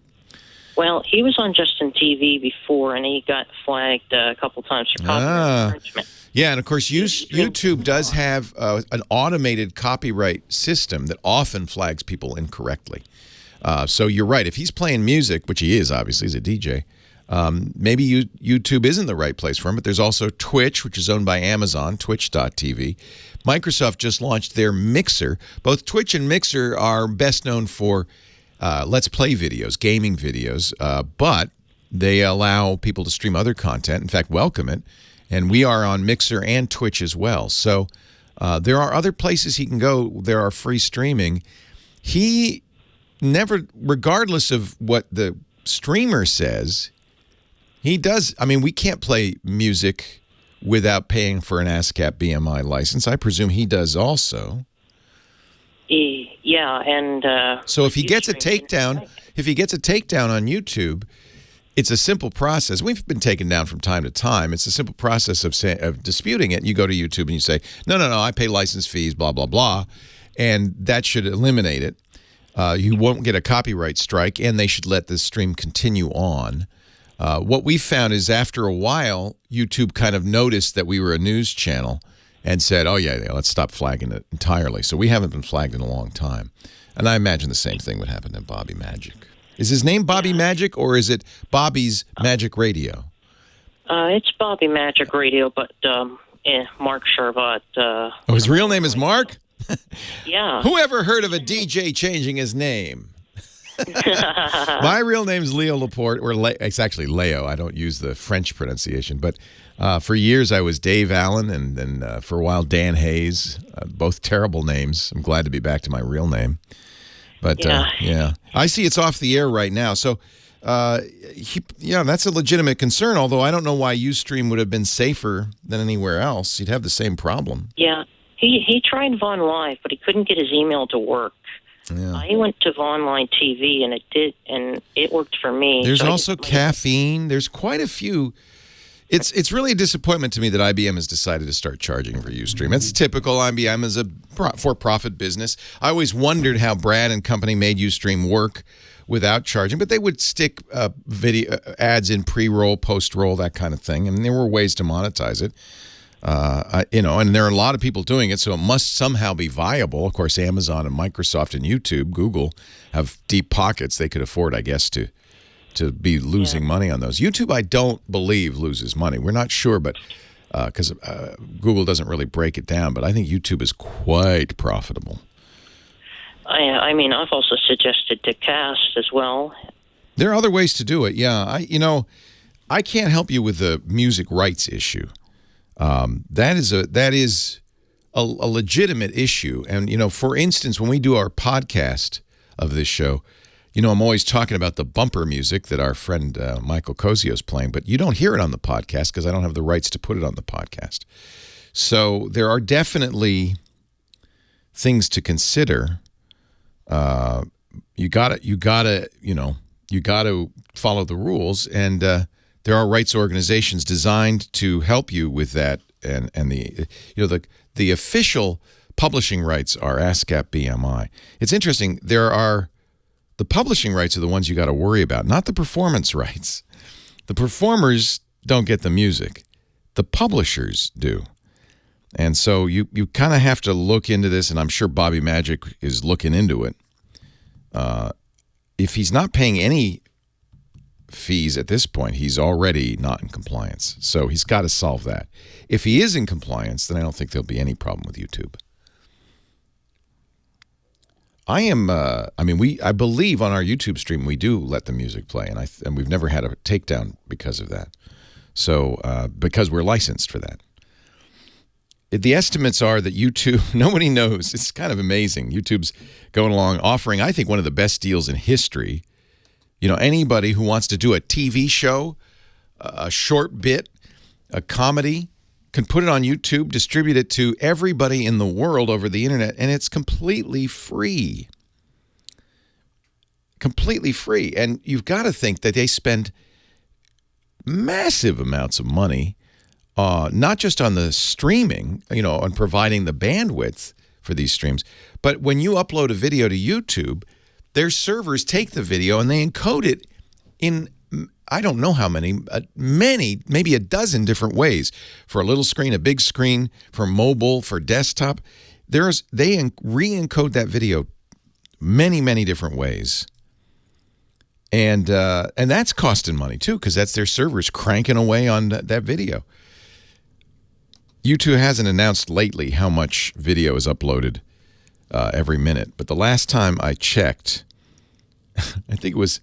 [SPEAKER 7] Well, he was on Justin TV before, and he got flagged a couple times for copyright infringement.
[SPEAKER 3] Yeah, and of course, YouTube does have an automated copyright system that often flags people incorrectly. So you're right. If he's playing music, which he is, obviously, he's a DJ, maybe YouTube isn't the right place for him, but there's also Twitch, which is owned by Amazon, twitch.tv. Microsoft just launched their Mixer. Both Twitch and Mixer are best known for Let's Play videos, gaming videos, but they allow people to stream other content, in fact, welcome it. And we are on Mixer and Twitch as well. So there are other places he can go. There are free streaming. He never, regardless of what the streamer says, he does. We can't play music without paying for an ASCAP BMI license. I presume he does also.
[SPEAKER 7] Yeah, and
[SPEAKER 3] so if he gets a takedown, on YouTube, it's a simple process. We've been taken down from time to time. It's a simple process of disputing it. You go to YouTube and you say, no, I pay license fees, blah, blah, blah, and that should eliminate it. You won't get a copyright strike, and they should let the stream continue on. What we found is after a while, YouTube kind of noticed that we were a news channel and said, oh, yeah, let's stop flagging it entirely. So we haven't been flagged in a long time. And I imagine the same thing would happen to Bobby Magic. Is his name Bobby Magic, or is it Bobby's Magic Radio?
[SPEAKER 7] It's Bobby Magic Radio, but Mark Charvat.
[SPEAKER 3] His real name is Mark?
[SPEAKER 7] Yeah.
[SPEAKER 3] Who ever heard of a DJ changing his name? My real name's Leo Laporte, or it's actually Leo. I don't use the French pronunciation. But for years, I was Dave Allen, and then for a while, Dan Hayes. Both terrible names. I'm glad to be back to my real name. But, yeah. I see it's off the air right now. So, that's a legitimate concern, although I don't know why Ustream would have been safer than anywhere else. You'd have the same problem.
[SPEAKER 7] Yeah. He tried Vaughn Live, but he couldn't get his email to work.
[SPEAKER 3] Yeah.
[SPEAKER 7] He went to Vonline TV, and it worked for me.
[SPEAKER 3] There's also caffeine. There's quite a few. It's really a disappointment to me that IBM has decided to start charging for Ustream. It's typical. IBM is a for-profit business. I always wondered how Brad and company made Ustream work without charging, but they would stick video ads in pre-roll, post-roll, that kind of thing, and there were ways to monetize it. And there are a lot of people doing it, so it must somehow be viable. Of course, Amazon and Microsoft and YouTube, Google have deep pockets. They could afford, I guess, to be losing money on those. YouTube, I don't believe, loses money. We're not sure, but because Google doesn't really break it down, but I think YouTube is quite profitable.
[SPEAKER 7] I mean, I've also suggested to Cast as well. There
[SPEAKER 3] are other ways to do it, yeah. I can't help you with the music rights issue. That is a legitimate issue. And, for instance, when we do our podcast of this show, I'm always talking about the bumper music that our friend Michael Cozio is playing, but you don't hear it on the podcast because I don't have the rights to put it on the podcast. So there are definitely things to consider. You gotta follow the rules, and there are rights organizations designed to help you with that, and the official publishing rights are ASCAP BMI. It's interesting. The publishing rights are the ones you got to worry about, not the performance rights. The performers don't get the music. The publishers do. And so you kind of have to look into this, and I'm sure Bobby Magic is looking into it. If he's not paying any fees at this point, he's already not in compliance. So he's got to solve that. If he is in compliance, then I don't think there'll be any problem with YouTube. I believe on our YouTube stream we do let the music play, and we've never had a takedown because of that. So because we're licensed for that. The estimates are that YouTube, nobody knows. It's kind of amazing. YouTube's going along offering, I think, one of the best deals in history. Anybody who wants to do a TV show, a short bit, a comedy, can put it on YouTube, distribute it to everybody in the world over the internet, and it's completely free. Completely free. And you've got to think that they spend massive amounts of money, not just on the streaming, on providing the bandwidth for these streams, but when you upload a video to YouTube, their servers take the video and they encode it in, I don't know how many, maybe a dozen different ways. For a little screen, a big screen, for mobile, for desktop. They re-encode that video many, many different ways. And that's costing money too, because that's their servers cranking away on that video. YouTube hasn't announced lately how much video is uploaded every minute, but the last time I checked, I think it was,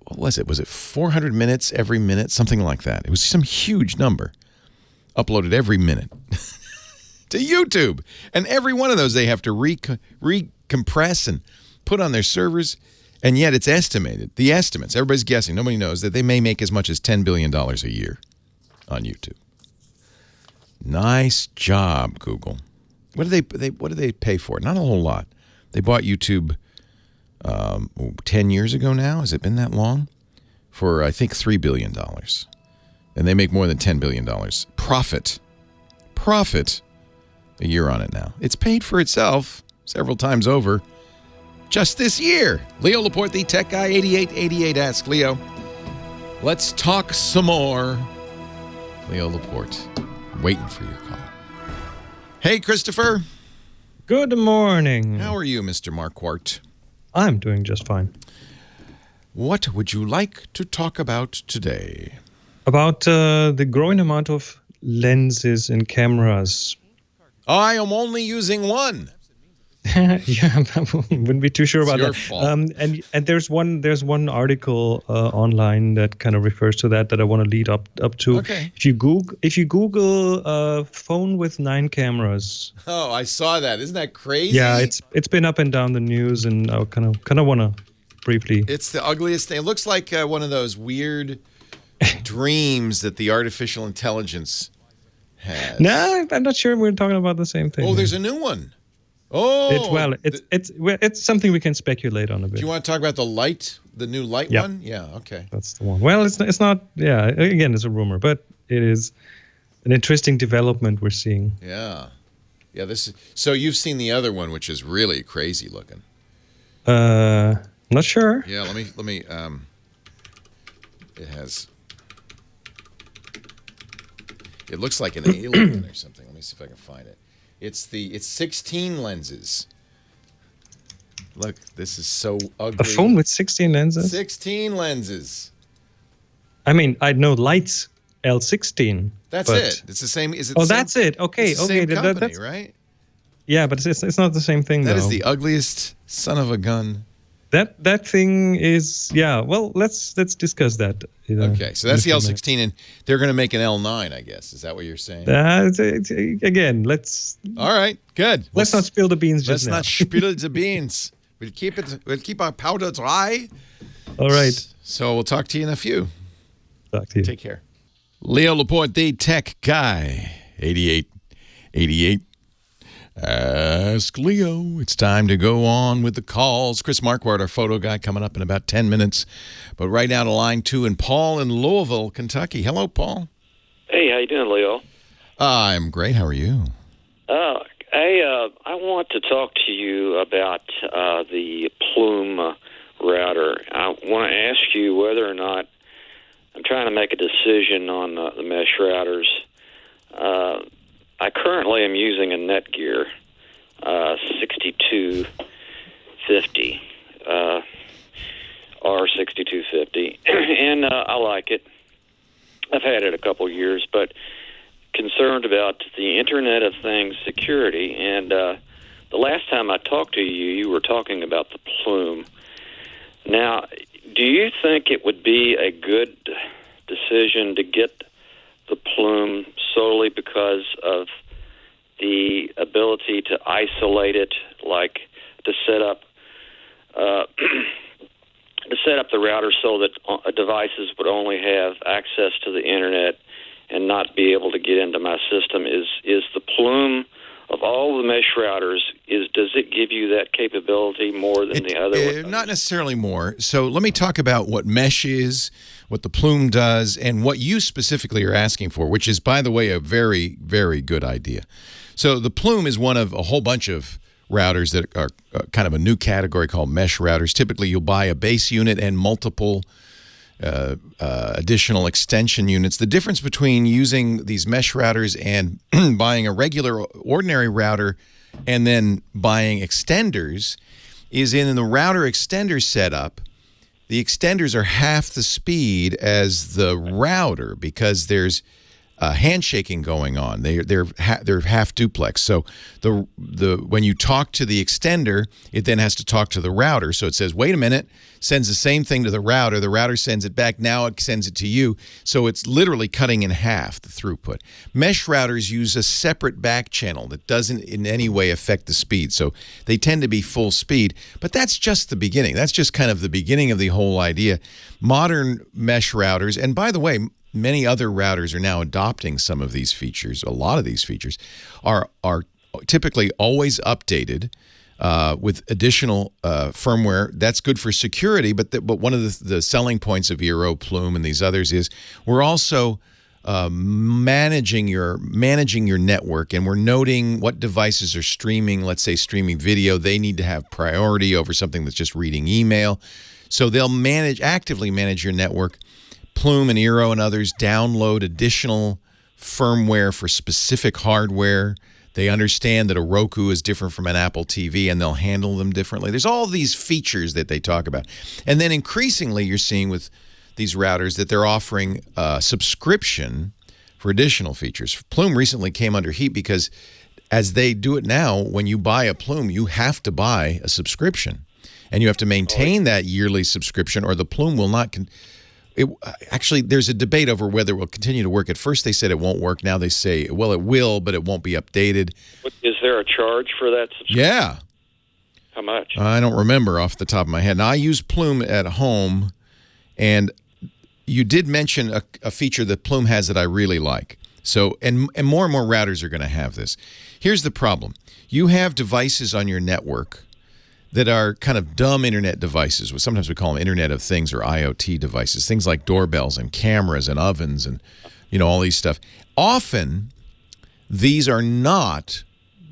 [SPEAKER 3] what was it? Was it 400 minutes every minute? Something like that. It was some huge number uploaded every minute to YouTube. And every one of those they have to recompress and put on their servers. And yet it's estimated. The estimates, everybody's guessing, nobody knows, that they may make as much as $10 billion a year on YouTube. Nice job, Google. What do they pay for it? Not a whole lot. They bought YouTube 10 years ago now. Has it been that long? For, I think, $3 billion. And they make more than $10 billion. Profit a year on it now. It's paid for itself several times over just this year. Leo Laporte, the tech guy, 8888 Ask Leo. Let's talk some more. Leo Laporte, waiting for your call. Hey, Christopher.
[SPEAKER 8] Good morning.
[SPEAKER 3] How are you, Mr. Marquardt?
[SPEAKER 8] I'm doing just fine.
[SPEAKER 3] What would you like to talk about today?
[SPEAKER 8] About the growing amount of lenses in cameras.
[SPEAKER 3] I am only using one.
[SPEAKER 8] Yeah, I wouldn't be too sure about
[SPEAKER 3] your
[SPEAKER 8] that.
[SPEAKER 3] fault.
[SPEAKER 8] And there's one article online that kind of refers to that I want to lead up to.
[SPEAKER 3] Okay.
[SPEAKER 8] If you Google phone with 9 cameras.
[SPEAKER 3] Oh, I saw that. Isn't that crazy?
[SPEAKER 8] Yeah, it's been up and down the news, and I kind of want to briefly.
[SPEAKER 3] It's the ugliest thing. It looks like one of those weird dreams that the artificial intelligence has.
[SPEAKER 8] No, I'm not sure we're talking about the same thing.
[SPEAKER 3] Oh, there's a new one. Oh,
[SPEAKER 8] it's something we can speculate on a bit.
[SPEAKER 3] Do you want to talk about the new light one? Yeah, okay.
[SPEAKER 8] That's the one. Well, it's not. Yeah, again, it's a rumor, but it is an interesting development we're seeing.
[SPEAKER 3] Yeah. This is, so you've seen the other one, which is really crazy looking.
[SPEAKER 8] Not sure.
[SPEAKER 3] Yeah, let me. It has. It looks like an alien or something. Let me see if I can find it. It's 16 lenses. Look, this is so ugly.
[SPEAKER 8] A phone with 16 lenses?
[SPEAKER 3] 16 lenses.
[SPEAKER 8] I mean, I know Light's L16.
[SPEAKER 3] That's it. It's the same. Is it?
[SPEAKER 8] That's it. Okay,
[SPEAKER 3] it's the same company, that's right?
[SPEAKER 8] Yeah, but it's not the same thing.
[SPEAKER 3] That
[SPEAKER 8] though.
[SPEAKER 3] is the ugliest son of a gun.
[SPEAKER 8] That thing is, yeah. Well, let's discuss that.
[SPEAKER 3] Okay, so that's the L16, and they're going to make an L9, I guess. Is that what you're saying?
[SPEAKER 8] Again, let's.
[SPEAKER 3] All right, good.
[SPEAKER 8] Let's not spill the beans.
[SPEAKER 3] Let's not spill the beans. We'll keep our powder dry.
[SPEAKER 8] All right.
[SPEAKER 3] So we'll talk to you in a few.
[SPEAKER 8] Talk to you.
[SPEAKER 3] Take care. Leo Laporte, the tech guy, 8888. Ask Leo. It's time to go on with the calls. Chris Marquardt, our photo guy, coming up in about 10 minutes. But right now to line 2 and Paul in Louisville, Kentucky. Hello, Paul.
[SPEAKER 9] Hey, how you doing, Leo?
[SPEAKER 3] I'm great. How are you?
[SPEAKER 9] I want to talk to you about the Plume router. I want to ask you whether or not I'm trying to make a decision on the mesh routers. I currently am using a Netgear 6250, R6250, and I like it. I've had it a couple years, but concerned about the Internet of Things security. And the last time I talked to you, you were talking about the Plume. Now, do you think it would be a good decision to get the Plume solely because of the ability to isolate it, like to set up the router so that devices would only have access to the internet and not be able to get into my system? Is the Plume, of all the mesh routers, does it give you that capability more than the other ones?
[SPEAKER 3] Not necessarily more. So let me talk about what mesh is, what the Plume does, and what you specifically are asking for, which is, by the way, a very, very good idea. So the Plume is one of a whole bunch of routers that are kind of a new category called mesh routers. Typically, you'll buy a base unit and multiple additional extension units. The difference between using these mesh routers and buying a regular, ordinary router and then buying extenders is in the router extender setup, the extenders are half the speed as the router because there's handshaking going on. They're half duplex. So when you talk to the extender, it then has to talk to the router. So it says, wait a minute, sends the same thing to the router. The router sends it back. Now it sends it to you. So it's literally cutting in half the throughput. Mesh routers use a separate back channel that doesn't in any way affect the speed. So they tend to be full speed. But that's just the beginning. That's just kind of the beginning of the whole idea. Modern mesh routers, and by the way, many other routers are now adopting some of these features. A lot of these features are typically always updated with additional firmware. That's good for security, but one of the selling points of Eero, Plume, and these others is we're also managing your network, and we're noting what devices are streaming. Let's say streaming video, they need to have priority over something that's just reading email. So they'll actively manage your network. Plume and Eero and others download additional firmware for specific hardware. They understand that a Roku is different from an Apple TV, and they'll handle them differently. There's all these features that they talk about. And then increasingly, you're seeing with these routers that they're offering a subscription for additional features. Plume recently came under heat because as they do it now, when you buy a Plume, you have to buy a subscription. And you have to maintain that yearly subscription, or the Plume will not. Actually, there's a debate over whether it will continue to work. At first, they said it won't work. Now they say, well, it will, but it won't be updated.
[SPEAKER 9] Is there a charge for that subscription?
[SPEAKER 3] Yeah.
[SPEAKER 9] How much?
[SPEAKER 3] I don't remember off the top of my head. Now, I use Plume at home, and you did mention a feature that Plume has that I really like. So, and more routers are going to have this. Here's the problem. You have devices on your network that are kind of dumb internet devices. Sometimes we call them Internet of Things or IoT devices, things like doorbells and cameras and ovens and, all these stuff. Often, these are not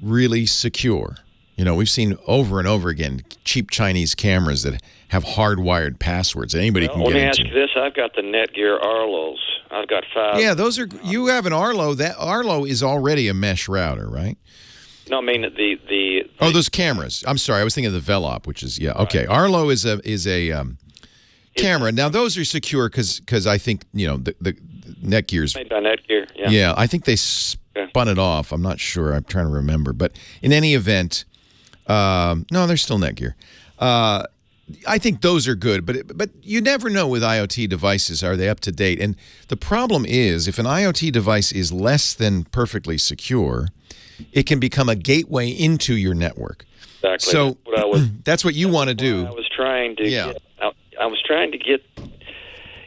[SPEAKER 3] really secure. We've seen over and over again cheap Chinese cameras that have hardwired passwords that anybody can get into.
[SPEAKER 9] Let me ask you this. I've got the Netgear Arlos. I've got 5.
[SPEAKER 3] Yeah, those are. You have an Arlo. That Arlo is already a mesh router, right?
[SPEAKER 9] No, I mean the
[SPEAKER 3] those cameras. I'm sorry, I was thinking of the Velop, which is okay. Arlo is a camera. Now those are secure because I think the Netgear's
[SPEAKER 9] made by Netgear. Yeah.
[SPEAKER 3] Yeah, I think they spun it off. I'm not sure. I'm trying to remember, but in any event, no, they're still Netgear. I think those are good, but you never know with IoT devices, are they up to date? And the problem is, if an IoT device is less than perfectly secure, it can become a gateway into your network.
[SPEAKER 9] Exactly.
[SPEAKER 3] So that's what you want to do.
[SPEAKER 9] I was trying to get.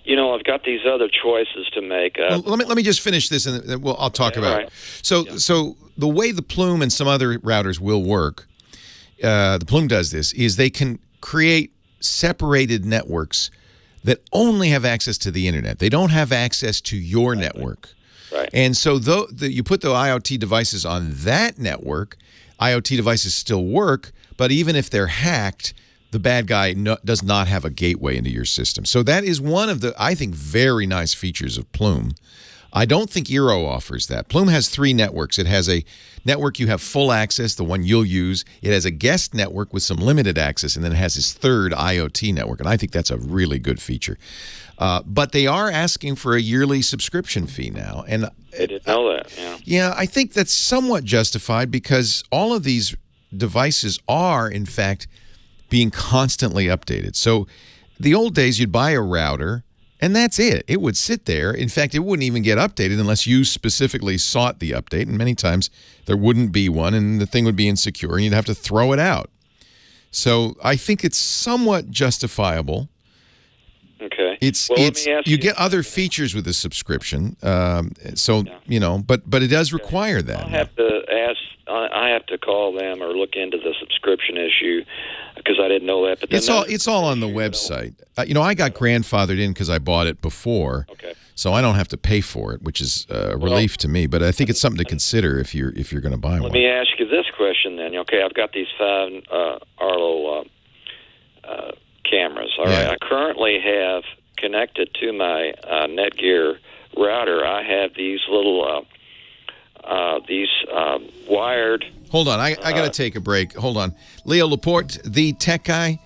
[SPEAKER 9] I've got these other choices to make.
[SPEAKER 3] Well, let me just finish this, and then I'll talk about it.
[SPEAKER 9] Right.
[SPEAKER 3] So the way the Plume and some other routers will work, the Plume does this, is they can create separated networks that only have access to the internet. They don't have access to your network.
[SPEAKER 9] Right.
[SPEAKER 3] And so you put the IoT devices on that network, IoT devices still work, but even if they're hacked, the bad guy does not have a gateway into your system. So that is one of the, I think, very nice features of Plume. I don't think Eero offers that. Plume has 3 networks. It has a network you have full access, the one you'll use. It has a guest network with some limited access, and then it has this third IoT network, and I think that's a really good feature. But they are asking for a yearly subscription fee now. And
[SPEAKER 9] I didn't know that, yeah.
[SPEAKER 3] Yeah, I think that's somewhat justified because all of these devices are, in fact, being constantly updated. So the old days, you'd buy a router, and that's it. It would sit there. In fact, it wouldn't even get updated unless you specifically sought the update. And many times there wouldn't be one, and the thing would be insecure, and you'd have to throw it out. So I think it's somewhat justifiable.
[SPEAKER 9] Okay.
[SPEAKER 3] You get other features with the subscription. But it does require that.
[SPEAKER 9] I have to call them or look into the subscription issue because I didn't know that. But
[SPEAKER 3] it's all on the website. I got grandfathered in because I bought it before.
[SPEAKER 9] Okay.
[SPEAKER 3] So I don't have to pay for it, which is a relief to me. But I think it's something to consider if you're going to buy one.
[SPEAKER 9] Let me ask you this question then. Okay, I've got these 5 Arlo cameras. All right. I currently have connected to my Netgear router. I have these little wired.
[SPEAKER 3] Hold on, I got to take a break. Hold on, Leo Laporte, the tech guy.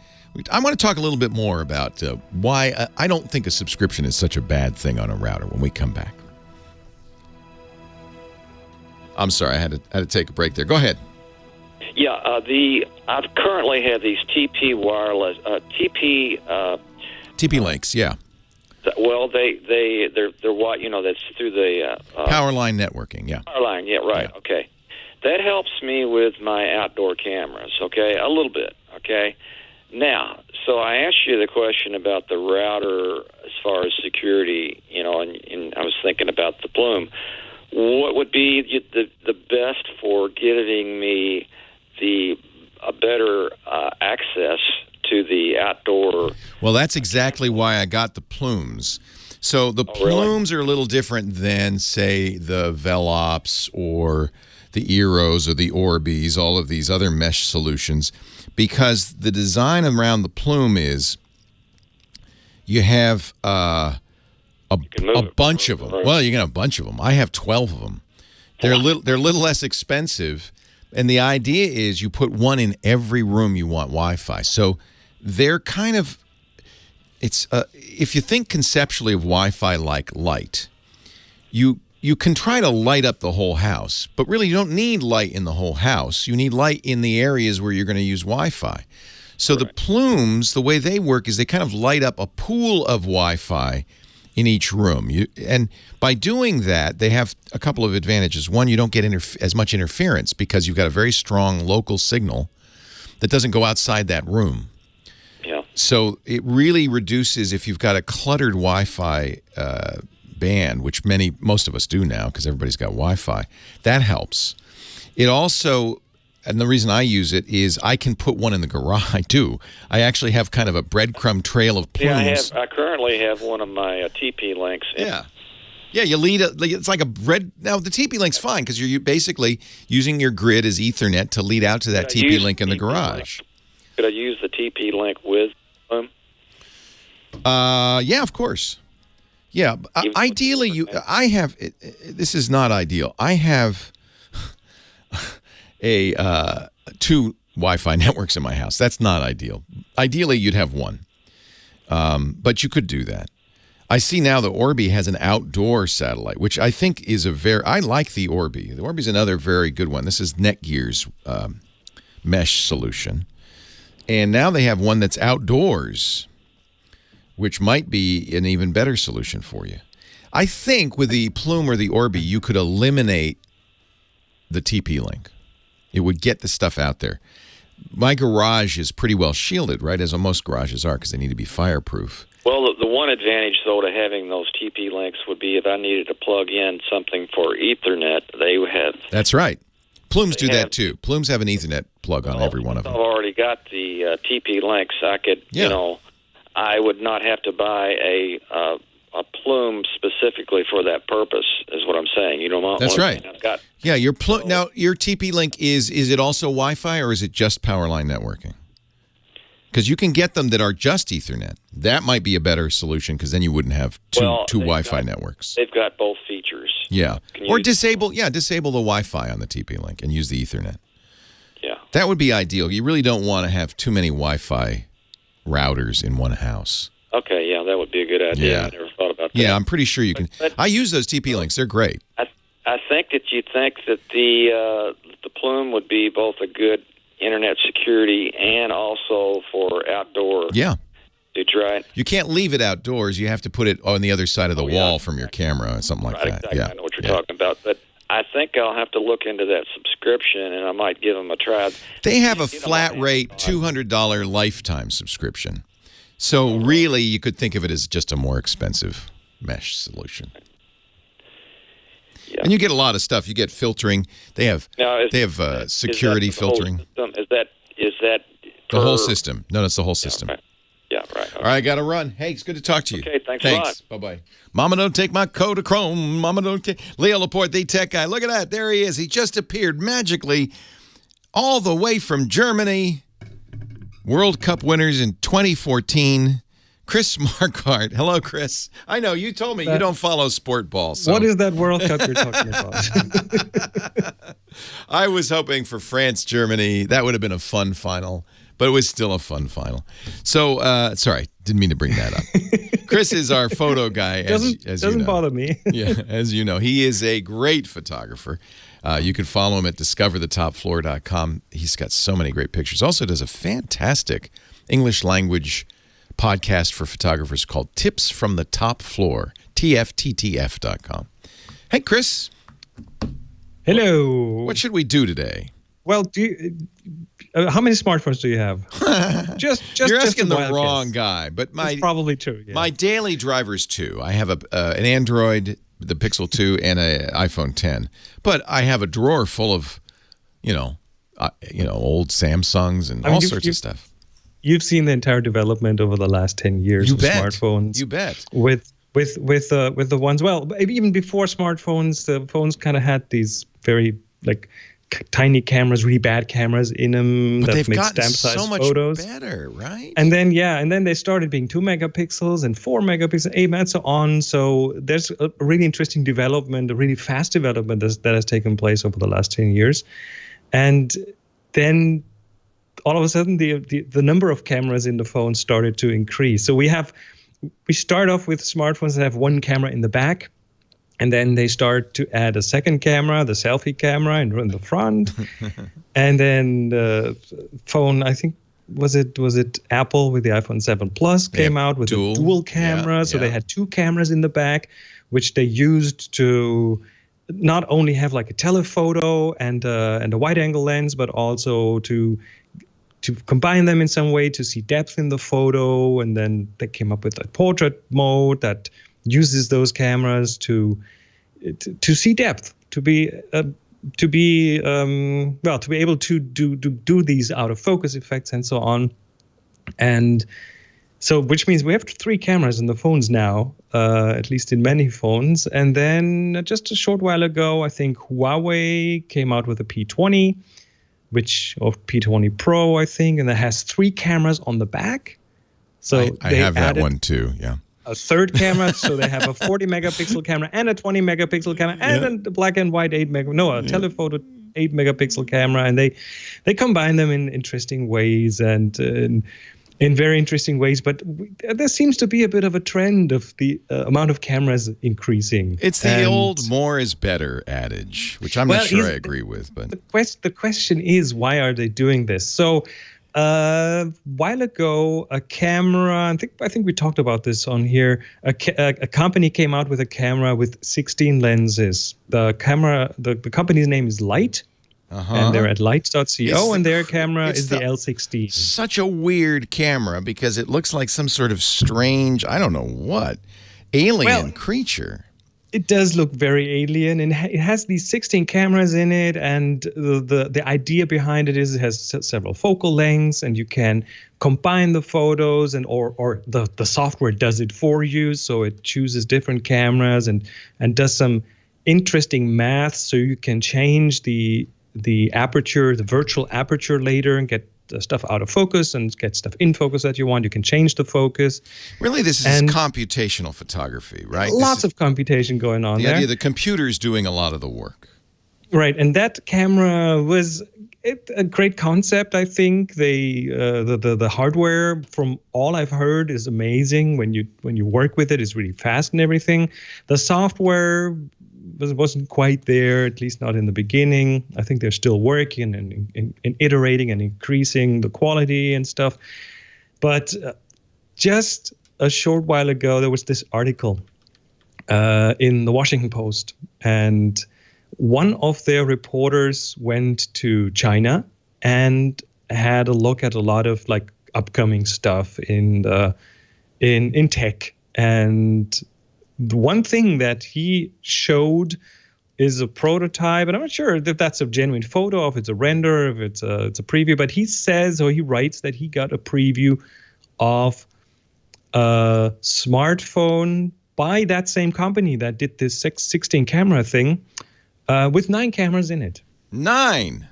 [SPEAKER 3] I want to talk a little bit more about why I don't think a subscription is such a bad thing on a router when we come back. I'm sorry, I had to take a break there. Go ahead.
[SPEAKER 9] Yeah, I currently have these TP wireless
[SPEAKER 3] TP links. Yeah.
[SPEAKER 9] Well, they're what that's through the
[SPEAKER 3] power line networking. Yeah.
[SPEAKER 9] Power line. Yeah. Right. Yeah. Okay. That helps me with my outdoor cameras. Okay, a little bit. Okay. Now, so I asked you the question about the router as far as security. And I was thinking about the Plume. What would be the best for getting me a better access to the outdoor?
[SPEAKER 3] Well, that's exactly why I got the Plumes. So the Plumes are a little different than, say, the Velops or the Eeros or the Orbeez, all of these other mesh solutions, because the design around the Plume is you have a bunch of them. Well, you can have a bunch of them. I have 12 of them. They're a little less expensive. And the idea is you put one in every room you want Wi-Fi. So they're kind of, if you think conceptually of Wi-Fi like light, you you can try to light up the whole house, but really you don't need light in the whole house. You need light in the areas where you're going to use Wi-Fi. So the plumes, the way they work is they kind of light up a pool of Wi-Fi in each room. And by doing that, they have a couple of advantages. One, you don't get as much interference because you've got a very strong local signal that doesn't go outside that room.
[SPEAKER 9] Yeah.
[SPEAKER 3] So it really reduces, if you've got a cluttered Wi-Fi band, which most of us do now because everybody's got Wi-Fi, that helps. It also, and the reason I use it is I can put one in the garage. I do. I actually have kind of a breadcrumb trail of plumes.
[SPEAKER 9] Yeah, I currently have one of my TP-Links.
[SPEAKER 3] Yeah. Yeah, it's like a bread. Now, the TP-Link's fine because you're basically using your grid as Ethernet to lead out to that TP-Link in the garage.
[SPEAKER 9] Could I use the TP-Link with them?
[SPEAKER 3] Yeah, of course. Yeah, ideally, this is not ideal. I have two Wi-Fi networks in my house. That's not ideal. Ideally, you'd have one, but you could do that. I see now the Orbi has an outdoor satellite, which I think is I like the Orbi. The Orbi is another very good one. This is Netgear's mesh solution. And now they have one that's outdoors, which might be an even better solution for you. I think with the Plume or the Orbi, you could eliminate the TP-Link. It would get the stuff out there. My garage is pretty well shielded, right, as most garages are, because they need to be fireproof.
[SPEAKER 9] Well, the one advantage, though, to having those TP-Links would be if I needed to plug in something for Ethernet, they have...
[SPEAKER 3] That's right. Plumes do that, too. Plumes have an Ethernet plug on every one of them.
[SPEAKER 9] I've already got the TP-Links. I could, I would not have to buy a Plume specifically for that purpose, is what I'm saying. You know,
[SPEAKER 3] that's right. Yeah, now your TP-Link is it also Wi-Fi or is it just Powerline networking? Because you can get them that are just Ethernet. That might be a better solution because then you wouldn't have two Wi-Fi networks.
[SPEAKER 9] They've got both features.
[SPEAKER 3] Yeah, or disable the Wi-Fi on the TP-Link and use the Ethernet.
[SPEAKER 9] Yeah,
[SPEAKER 3] that would be ideal. You really don't want to have too many Wi-Fi routers in one house.
[SPEAKER 9] Okay, yeah, that would be a good idea. Yeah. I never thought about that.
[SPEAKER 3] Yeah, I'm pretty sure you can. I use those TP-Links. They're great.
[SPEAKER 9] I think that you think that the Plume would be both a good internet security and also for outdoor.
[SPEAKER 3] Yeah.
[SPEAKER 9] Did you right?
[SPEAKER 3] You can't leave it outdoors. You have to put it on the other side of the wall from your camera or something like that.
[SPEAKER 9] Exactly.
[SPEAKER 3] Yeah.
[SPEAKER 9] I know what you're talking about. But I think I'll have to look into that subscription, and I might give them a try.
[SPEAKER 3] They have a flat rate $200 lifetime subscription. So really, you could think of it as just a more expensive mesh solution. Yeah. And you get a lot of stuff. You get filtering. They have security filtering.
[SPEAKER 9] Is that
[SPEAKER 3] the whole system? No, that's the whole system.
[SPEAKER 9] Yeah, right. Okay.
[SPEAKER 3] All right, got to run. Hey, it's good to talk to you.
[SPEAKER 9] Okay, thanks a lot.
[SPEAKER 3] Bye-bye. Mama, don't take my Kodachrome. Mama, don't take... Leo Laporte, the tech guy. Look at that. There he is. He just appeared magically all the way from Germany. World Cup winners in 2014. Chris Marquardt. Hello, Chris. I know, you told me you don't follow sport ball. So.
[SPEAKER 8] What is that World Cup you're talking about?
[SPEAKER 3] I was hoping for France, Germany. That would have been a fun final, but it was still a fun final. So, sorry, didn't mean to bring that up. Chris is our photo guy,
[SPEAKER 8] doesn't bother me.
[SPEAKER 3] Yeah, as you know. He is a great photographer. You can follow him at discoverthetopfloor.com. He's got so many great pictures. Also does a fantastic English language podcast for photographers called Tips from the Top Floor, tfttf.com. Hey, Chris.
[SPEAKER 8] Hello.
[SPEAKER 3] What should we do today?
[SPEAKER 8] Well, how many smartphones do you have?
[SPEAKER 3] You're asking the wrong guy, but
[SPEAKER 8] it's probably true. Yeah.
[SPEAKER 3] My daily driver's two. I have an Android, the Pixel 2, and an iPhone 10. But I have a drawer full of, old Samsungs and all sorts of stuff.
[SPEAKER 8] You've seen the entire development over the last 10 years of smartphones.
[SPEAKER 3] You bet.
[SPEAKER 8] With the ones, well, even before smartphones, the phones kind of had these very tiny cameras, really bad cameras in them that made stamp-sized
[SPEAKER 3] so much
[SPEAKER 8] photos.
[SPEAKER 3] Better, right?
[SPEAKER 8] And then they started being 2 megapixels and 4 megapixels, 8 and so on. So there's a really interesting development, a really fast development that has taken place over the last 10 years. And then all of a sudden, the number of cameras in the phone started to increase. So we start off with smartphones that have one camera in the back, And then they start to add a second camera, the selfie camera in the front. And then the phone, I think, was it Apple with the iPhone 7 Plus came out with a dual camera. So they had two cameras in the back, which they used to not only have like a telephoto and a wide angle lens, but also to combine them in some way to see depth in the photo. And then they came up with a portrait mode that uses those cameras to see depth, to be able to do these out of focus effects and so on. And so, which means we have 3 cameras in the phones now, at least in many phones. And then just a short while ago, I think Huawei came out with a P20, or P20 Pro, I think, and that has 3 cameras on the back. So
[SPEAKER 3] I have that one too, yeah.
[SPEAKER 8] A third camera, so they have a 40 megapixel camera and a 20 megapixel camera and a black and white telephoto 8 megapixel camera, and they combine them in interesting ways and in very interesting ways. But there seems to be a bit of a trend of the amount of cameras increasing.
[SPEAKER 3] It's the old "more is better" adage, which I'm not sure I agree with. But
[SPEAKER 8] the question is, why are they doing this? So. A while ago, a camera, I think we talked about this on here, a company came out with a camera with 16 lenses. The company's name is Light, and they're at light.co, and their camera is the L16.
[SPEAKER 3] Such a weird camera because it looks like some sort of strange, I don't know what, alien creature.
[SPEAKER 8] It does look very alien, and it has these 16 cameras in it, and the idea behind it is it has several focal lengths, and you can combine the photos, and or the software does it for you, so it chooses different cameras and does some interesting math, so you can change the aperture, the virtual aperture later, and get stuff out of focus and get stuff in focus that you want. You can change the focus.
[SPEAKER 3] Really, this is computational photography, right?
[SPEAKER 8] Lots of computation going on there.
[SPEAKER 3] The idea the computer's doing a lot of the work.
[SPEAKER 8] Right, and that camera was a great concept, I think. The hardware, from all I've heard, is amazing. When you work with it, it's really fast and everything. The software wasn't quite there, at least not in the beginning. I think they're still working and iterating and increasing the quality and stuff. But just a short while ago, there was this article in the Washington Post, and one of their reporters went to China and had a look at a lot of like upcoming stuff in tech. And the one thing that he showed is a prototype, and I'm not sure if that's a genuine photo, if it's a render, if it's a preview, but he says, or he writes that he got a preview of a smartphone by that same company that did this 16 camera thing with 9 cameras in it.
[SPEAKER 3] 9?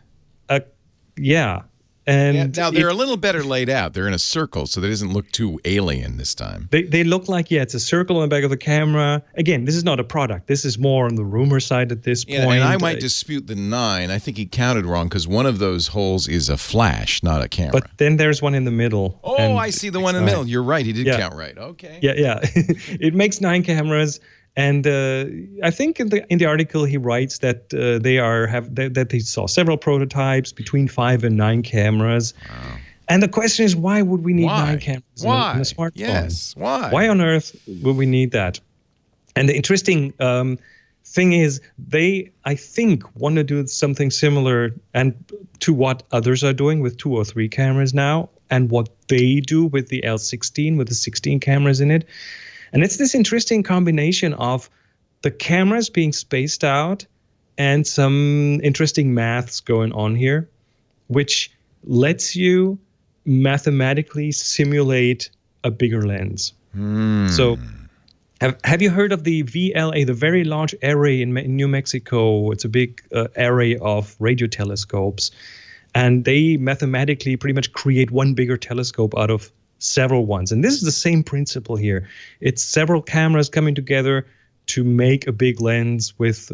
[SPEAKER 8] Yeah. And
[SPEAKER 3] now they're a little better laid out. They're in a circle, so they doesn't look too alien this time.
[SPEAKER 8] They look like, it's a circle on the back of the camera. Again, this is not a product. This is more on the rumor side at this point.
[SPEAKER 3] And I might dispute the 9. I think he counted wrong because one of those holes is a flash, not a camera.
[SPEAKER 8] But then there's one in the middle.
[SPEAKER 3] Oh, I see the one in the middle. You're right. He did count right. Okay.
[SPEAKER 8] Yeah. It makes 9 cameras. And I think in the article he writes that that they saw several prototypes between 5 and 9 cameras. Wow. And the question is, why would we need 9 cameras in a smartphone?
[SPEAKER 3] Yes, why?
[SPEAKER 8] Why on earth would we need that? And the interesting thing is, they, I think, want to do something similar and to what others are doing with 2 or 3 cameras now, and what they do with the L16 with the 16 cameras in it. And it's this interesting combination of the cameras being spaced out and some interesting maths going on here, which lets you mathematically simulate a bigger lens. So have you heard of the VLA, the Very Large Array in New Mexico? It's a big array of radio telescopes. And they mathematically pretty much create one bigger telescope out of several ones. And this is the same principle here. It's several cameras coming together to make a big lens with,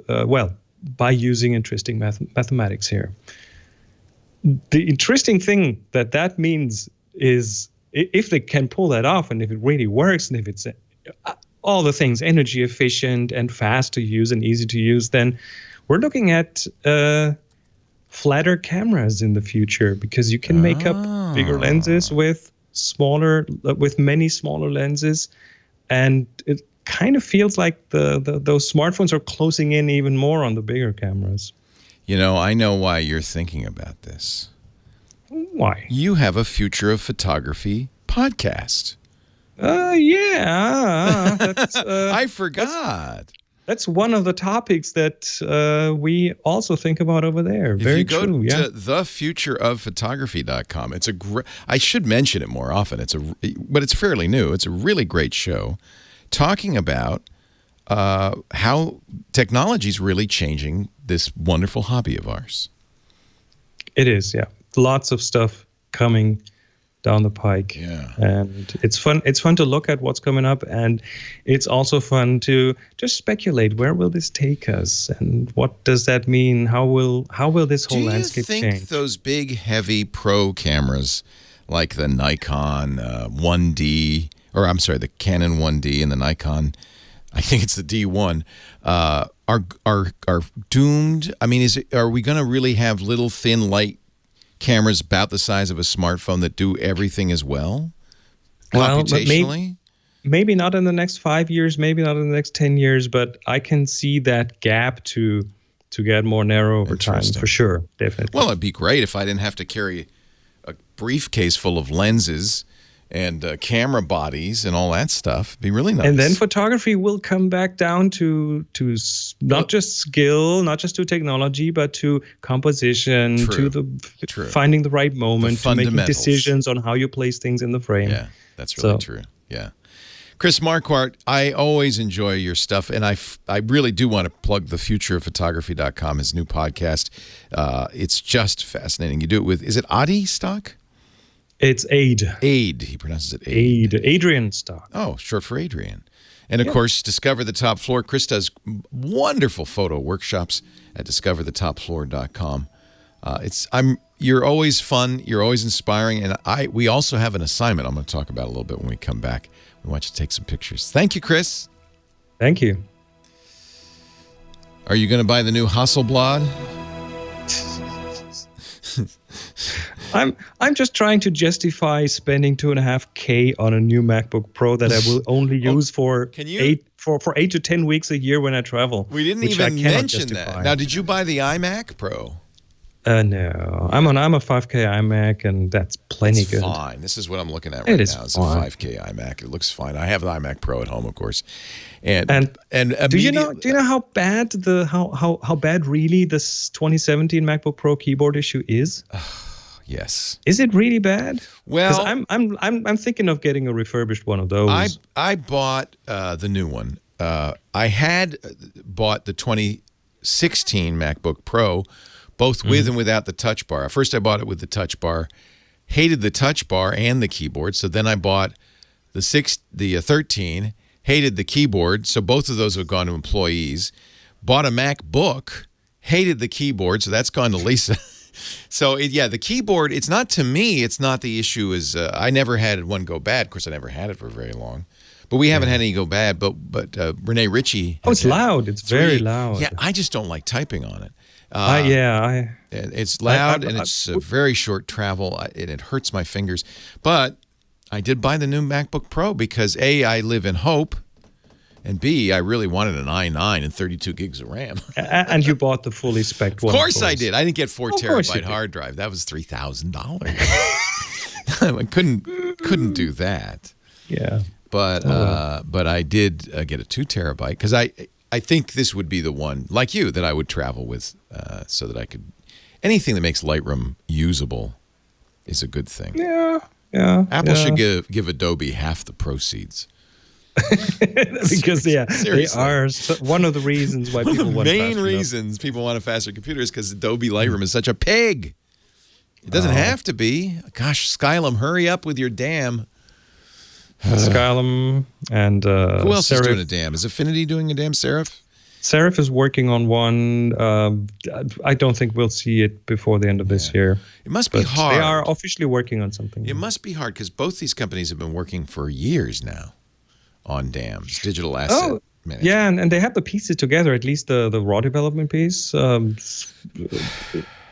[SPEAKER 8] by using interesting mathematics here. The interesting thing that means is if they can pull that off, and if it really works, and if it's all the things energy efficient and fast to use and easy to use, then we're looking at flatter cameras in the future, because you can make up bigger lenses with many smaller lenses, and it kind of feels like those smartphones are closing in even more on the bigger cameras.
[SPEAKER 3] You know, I know why you're thinking about this.
[SPEAKER 8] Why?
[SPEAKER 3] You have a Future of Photography podcast.
[SPEAKER 8] Yeah. That's,
[SPEAKER 3] I forgot.
[SPEAKER 8] That's one of the topics that we also think about over there. Very true.
[SPEAKER 3] If you go to thefutureofphotography.com, it's I should mention it more often. But it's fairly new. It's a really great show talking about how technology is really changing this wonderful hobby of ours.
[SPEAKER 8] It is, yeah. Lots of stuff coming down the pike.
[SPEAKER 3] Yeah.
[SPEAKER 8] And it's fun. It's fun to look at what's coming up, and it's also fun to just speculate, where will this take us, and what does that mean? How will this whole landscape change?
[SPEAKER 3] Do you think those big, heavy pro cameras like the Nikon 1D, or I'm sorry, the Canon 1D and the Nikon, I think it's the D1, are doomed? I mean, are we going to really have little, thin, light cameras about the size of a smartphone that do everything as well, computationally?
[SPEAKER 8] Maybe not in the next 5 years, maybe not in the next 10 years, but I can see that gap to get more narrow over time, for sure, definitely.
[SPEAKER 3] Well, it'd be great if I didn't have to carry a briefcase full of lenses and camera bodies and all that stuff. It'd be really nice.
[SPEAKER 8] And then photography will come back down to not just skill, not just to technology, but to composition, to finding the right moment, to making decisions on how you place things in the frame.
[SPEAKER 3] Yeah, that's really true. Yeah. Chris Marquardt, I always enjoy your stuff, and I really do want to plug thefutureofphotography.com, his new podcast. It's just fascinating. You do it with, is it Adi Stock?
[SPEAKER 8] It's Aid.
[SPEAKER 3] Aid. He pronounces it Aid.
[SPEAKER 8] Adrian Stock.
[SPEAKER 3] Oh, short for Adrian. And, of course, Discover the Top Floor. Chris does wonderful photo workshops at discoverthetopfloor.com. You're always fun. You're always inspiring. And we also have an assignment I'm going to talk about a little bit when we come back. We want you to take some pictures. Thank you, Chris.
[SPEAKER 8] Thank you.
[SPEAKER 3] Are you going to buy the new Hasselblad?
[SPEAKER 8] I'm just trying to justify spending $2.5K on a new MacBook Pro that I will only use for 8 to 10 weeks a year when I travel.
[SPEAKER 3] We didn't even mention that. Now, did you buy the iMac Pro?
[SPEAKER 8] No, I'm a 5K iMac, and that's plenty good.
[SPEAKER 3] Fine. This is what I'm looking at right now. It's a 5K iMac. It looks fine. I have an iMac Pro at home, of course. And
[SPEAKER 8] do you know how bad how bad really this 2017 MacBook Pro keyboard issue is?
[SPEAKER 3] Yes.
[SPEAKER 8] Is it really bad?
[SPEAKER 3] Well,
[SPEAKER 8] I'm thinking of getting a refurbished one of those.
[SPEAKER 3] I bought the new one. I had bought the 2016 MacBook Pro, both with and without the touch bar. First, I bought it with the touch bar. Hated the touch bar and the keyboard, so then I bought the 13. Hated the keyboard, so both of those have gone to employees. Bought a MacBook. Hated the keyboard, so that's gone to Lisa. So, the keyboard, it's not to me, it's not the issue is I never had one go bad. Of course, I never had it for very long. But we haven't had any go bad. But Renee Ritchie.
[SPEAKER 8] It's loud. It's very loud.
[SPEAKER 3] Yeah, I just don't like typing on it. It's loud and it's a very short travel, and it hurts my fingers. But I did buy the new MacBook Pro because A, I live in hope, and B, I really wanted an i9 and 32 gigs of RAM.
[SPEAKER 8] And you bought the fully spec'd one.
[SPEAKER 3] Of course I did. I didn't get 4 terabyte hard drive. That was $3,000. I couldn't do that.
[SPEAKER 8] Yeah.
[SPEAKER 3] But I did get a 2 terabyte because I think this would be the one, like you, that I would travel with so that I could, anything that makes Lightroom usable is a good thing.
[SPEAKER 8] Yeah.
[SPEAKER 3] Apple should give Adobe half the proceeds.
[SPEAKER 8] Because they are one of the reasons why people want
[SPEAKER 3] main reasons people want a faster computer is because Adobe Lightroom is such a pig. It doesn't have to be. Gosh, Skylum, hurry up with your dam.
[SPEAKER 8] Skylum and
[SPEAKER 3] who else
[SPEAKER 8] Serif.
[SPEAKER 3] is doing a dam? Is Affinity doing a dam? Serif
[SPEAKER 8] is working on one. I don't think we'll see it before the end of this year.
[SPEAKER 3] It must be hard.
[SPEAKER 8] They are officially working on something.
[SPEAKER 3] It must be hard because both these companies have been working for years now on dams, digital asset management.
[SPEAKER 8] Yeah, and they have the pieces together, at least the raw development piece.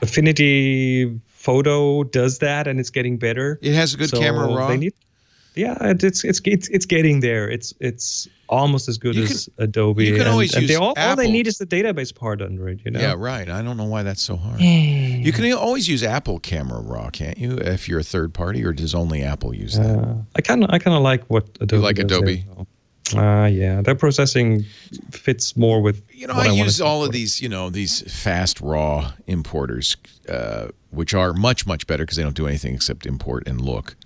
[SPEAKER 8] Affinity Photo does that, and it's getting better.
[SPEAKER 3] It has a good camera raw.
[SPEAKER 8] It's getting there. It's almost as good as Adobe.
[SPEAKER 3] You can always use
[SPEAKER 8] all they
[SPEAKER 3] Apple.
[SPEAKER 8] need is the database part under it.
[SPEAKER 3] Yeah, right. I don't know why that's so hard. You can always use Apple camera raw, can't you? If you're a third party, or does only Apple use that?
[SPEAKER 8] I kind of like what Adobe.
[SPEAKER 3] You like
[SPEAKER 8] does
[SPEAKER 3] Adobe?
[SPEAKER 8] Yeah, their processing fits more with.
[SPEAKER 3] I use all of these, these fast raw importers, which are much, much better because they don't do anything except import and look.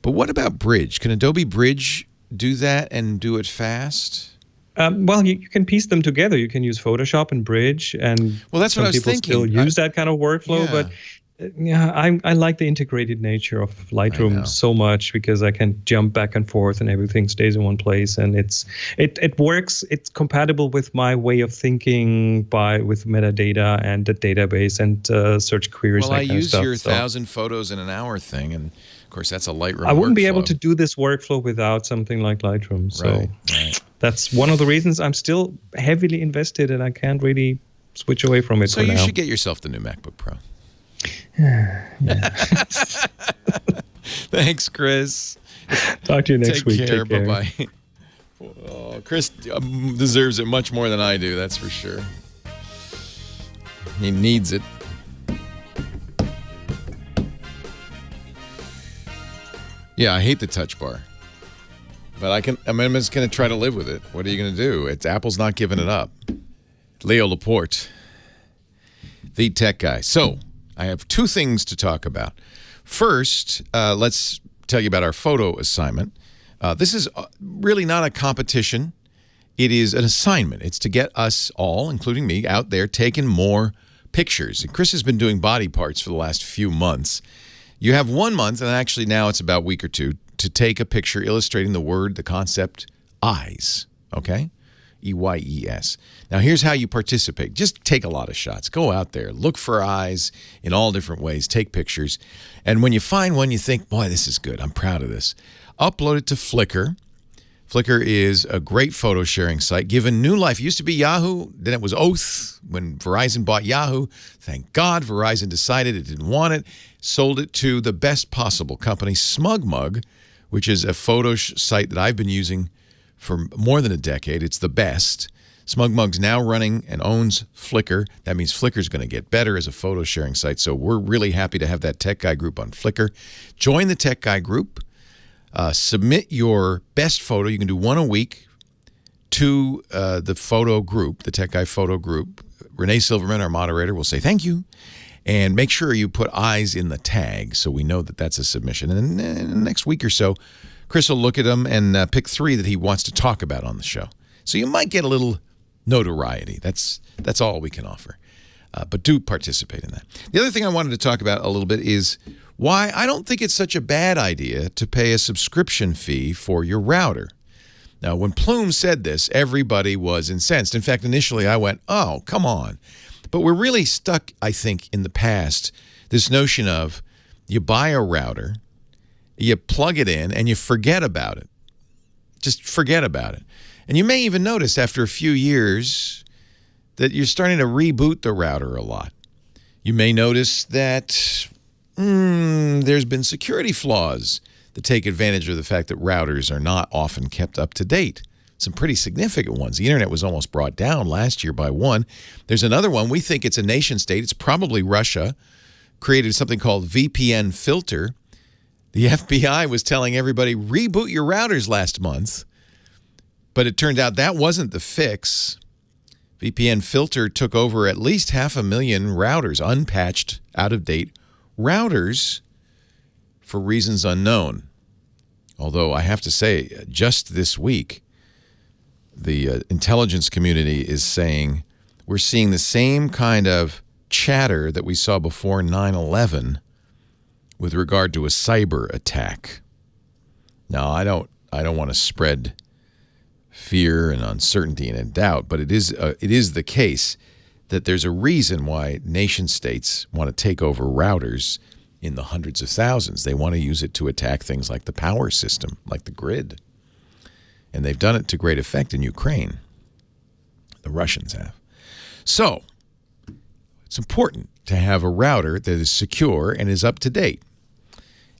[SPEAKER 3] But what about Bridge? Can Adobe Bridge do that and do it fast?
[SPEAKER 8] Well, you can piece them together. You can use Photoshop and Bridge, and
[SPEAKER 3] that's what I was thinking.
[SPEAKER 8] Some people still use that kind of workflow, but. I like the integrated nature of Lightroom so much because I can jump back and forth and everything stays in one place, and it works. It's compatible with my way of thinking with metadata and the database and search queries.
[SPEAKER 3] Well, I use your 1,000 photos in an hour thing, and of course that's a Lightroom.
[SPEAKER 8] I wouldn't
[SPEAKER 3] be
[SPEAKER 8] able to do this workflow without something like Lightroom. So
[SPEAKER 3] right.
[SPEAKER 8] That's one of the reasons I'm still heavily invested, and I can't really switch away from it.
[SPEAKER 3] So you should get yourself the new MacBook Pro. Thanks, Chris.
[SPEAKER 8] Talk to you next week.
[SPEAKER 3] Take care. Bye-bye. Oh, Chris deserves it much more than I do, that's for sure. He needs it. Yeah, I hate the touch bar. But I'm just going to try to live with it. What are you going to do? Apple's not giving it up. Leo Laporte, the tech guy. So, I have two things to talk about. First, let's tell you about our photo assignment. This is really not a competition. It is an assignment. It's to get us all, including me, out there taking more pictures. And Chris has been doing body parts for the last few months. You have 1 month, and actually now it's about a week or two, to take a picture illustrating the concept, eyes. Okay? E-Y-E-S. Now, here's how you participate. Just take a lot of shots. Go out there. Look for eyes in all different ways. Take pictures. And when you find one, you think, boy, this is good. I'm proud of this. Upload it to Flickr. Flickr is a great photo sharing site. Given new life. It used to be Yahoo. Then it was Oath when Verizon bought Yahoo. Thank God Verizon decided it didn't want it. Sold it to the best possible company, SmugMug, which is a photo site that I've been using for more than a decade. It's the best. SmugMug's now running and owns Flickr. That means Flickr's going to get better as a photo sharing site. So we're really happy to have that Tech Guy group on Flickr. Join the Tech Guy group. Submit your best photo. You can do one a week to the photo group, the Tech Guy photo group. Renee Silverman, our moderator, will say thank you. And make sure you put eyes in the tag so we know that that's a submission. And in the next week or so, Chris will look at them and pick 3 that he wants to talk about on the show. So you might get a little notoriety. That's all we can offer. But do participate in that. The other thing I wanted to talk about a little bit is why I don't think it's such a bad idea to pay a subscription fee for your router. Now, when Plume said this, everybody was incensed. In fact, initially I went, oh, come on. But we're really stuck, I think, in the past, this notion of you buy a router, you plug it in, and you forget about it. Just forget about it. And you may even notice after a few years that you're starting to reboot the router a lot. You may notice that there's been security flaws that take advantage of the fact that routers are not often kept up to date. Some pretty significant ones. The internet was almost brought down last year by one. There's another one. We think it's a nation state. It's probably Russia. Created something called VPN filter. The FBI was telling everybody, reboot your routers last month. But it turned out that wasn't the fix. VPN filter took over at least 500,000 routers, unpatched, out-of-date routers for reasons unknown. Although I have to say, just this week, the intelligence community is saying we're seeing the same kind of chatter that we saw before 9/11 with regard to a cyber attack. Now, I don't want to spread fear and uncertainty and doubt, but it is the case that there's a reason why nation states want to take over routers in the hundreds of thousands. They want to use it to attack things like the power system, like the grid. And they've done it to great effect in Ukraine. The Russians have. So it's important to have a router that is secure and is up to date.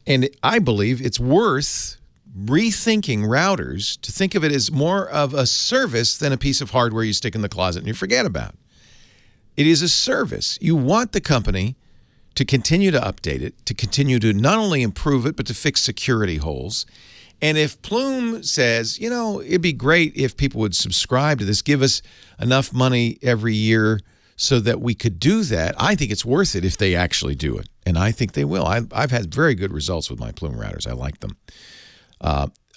[SPEAKER 3] And I believe it's worth rethinking routers to think of it as more of a service than a piece of hardware you stick in the closet and you forget about. It is a service. You want the company to continue to update it, to continue to not only improve it, but to fix security holes. And if Plume says, it'd be great if people would subscribe to this, give us enough money every year so that we could do that, I think it's worth it if they actually do it. And I think they will. I've had very good results with my Plume routers. I like them.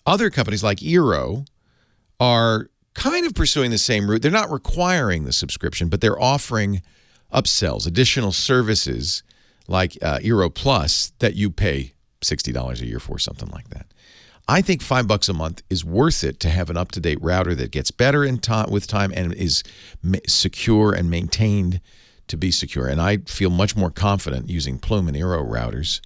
[SPEAKER 3] Other companies like Eero are kind of pursuing the same route. They're not requiring the subscription, but they're offering upsells, additional services like Eero Plus that you pay $60 a year for, something like that. I think $5 a month is worth it to have an up-to-date router that gets better with time and is secure and maintained to be secure. And I feel much more confident using Plume and Eero routers.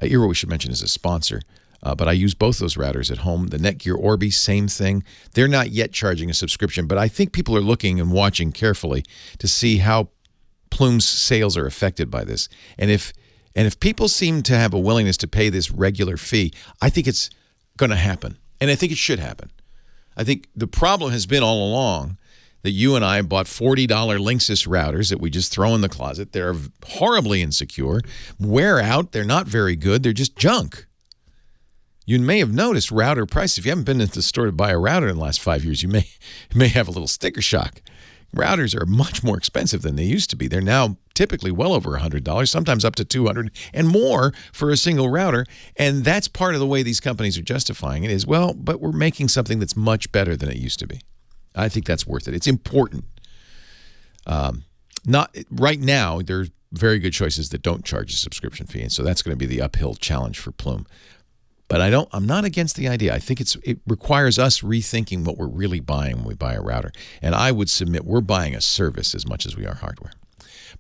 [SPEAKER 3] Eero, we should mention, is a sponsor. But I use both those routers at home. The Netgear Orbi, same thing. They're not yet charging a subscription, but I think people are looking and watching carefully to see how Plume's sales are affected by this. And if people seem to have a willingness to pay this regular fee, I think it's going to happen. And I think it should happen. I think the problem has been all along that you and I bought $40 Linksys routers that we just throw in the closet. They're horribly insecure, wear out, they're not very good, they're just junk. You may have noticed router prices. If you haven't been into the store to buy a router in the last 5 years, you may have a little sticker shock. Routers are much more expensive than they used to be. They're now typically well over $100, sometimes up to $200 and more for a single router. And that's part of the way these companies are justifying it is, but we're making something that's much better than it used to be. I think that's worth it. It's important. Not right now, there are very good choices that don't charge a subscription fee. And so that's going to be the uphill challenge for Plume. But I'm not against the idea. I think it requires us rethinking what we're really buying when we buy a router. And I would submit we're buying a service as much as we are hardware.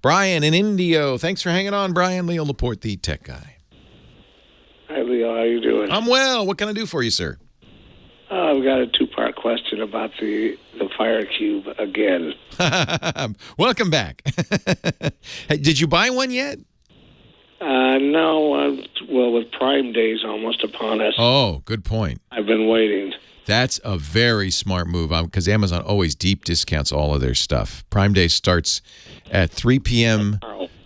[SPEAKER 3] Brian in Indio. Thanks for hanging on, Brian. Leo Laporte, the tech guy.
[SPEAKER 10] Hi, Leo. How you doing?
[SPEAKER 3] I'm well. What can I do for you, sir?
[SPEAKER 10] I've got a two-part question about the Fire Cube again.
[SPEAKER 3] Welcome back. Hey, did you buy one yet?
[SPEAKER 10] No. Well, with Prime Days almost upon us.
[SPEAKER 3] Oh, good point.
[SPEAKER 10] I've been waiting.
[SPEAKER 3] That's a very smart move because Amazon always deep discounts all of their stuff. Prime Day starts at 3 p.m.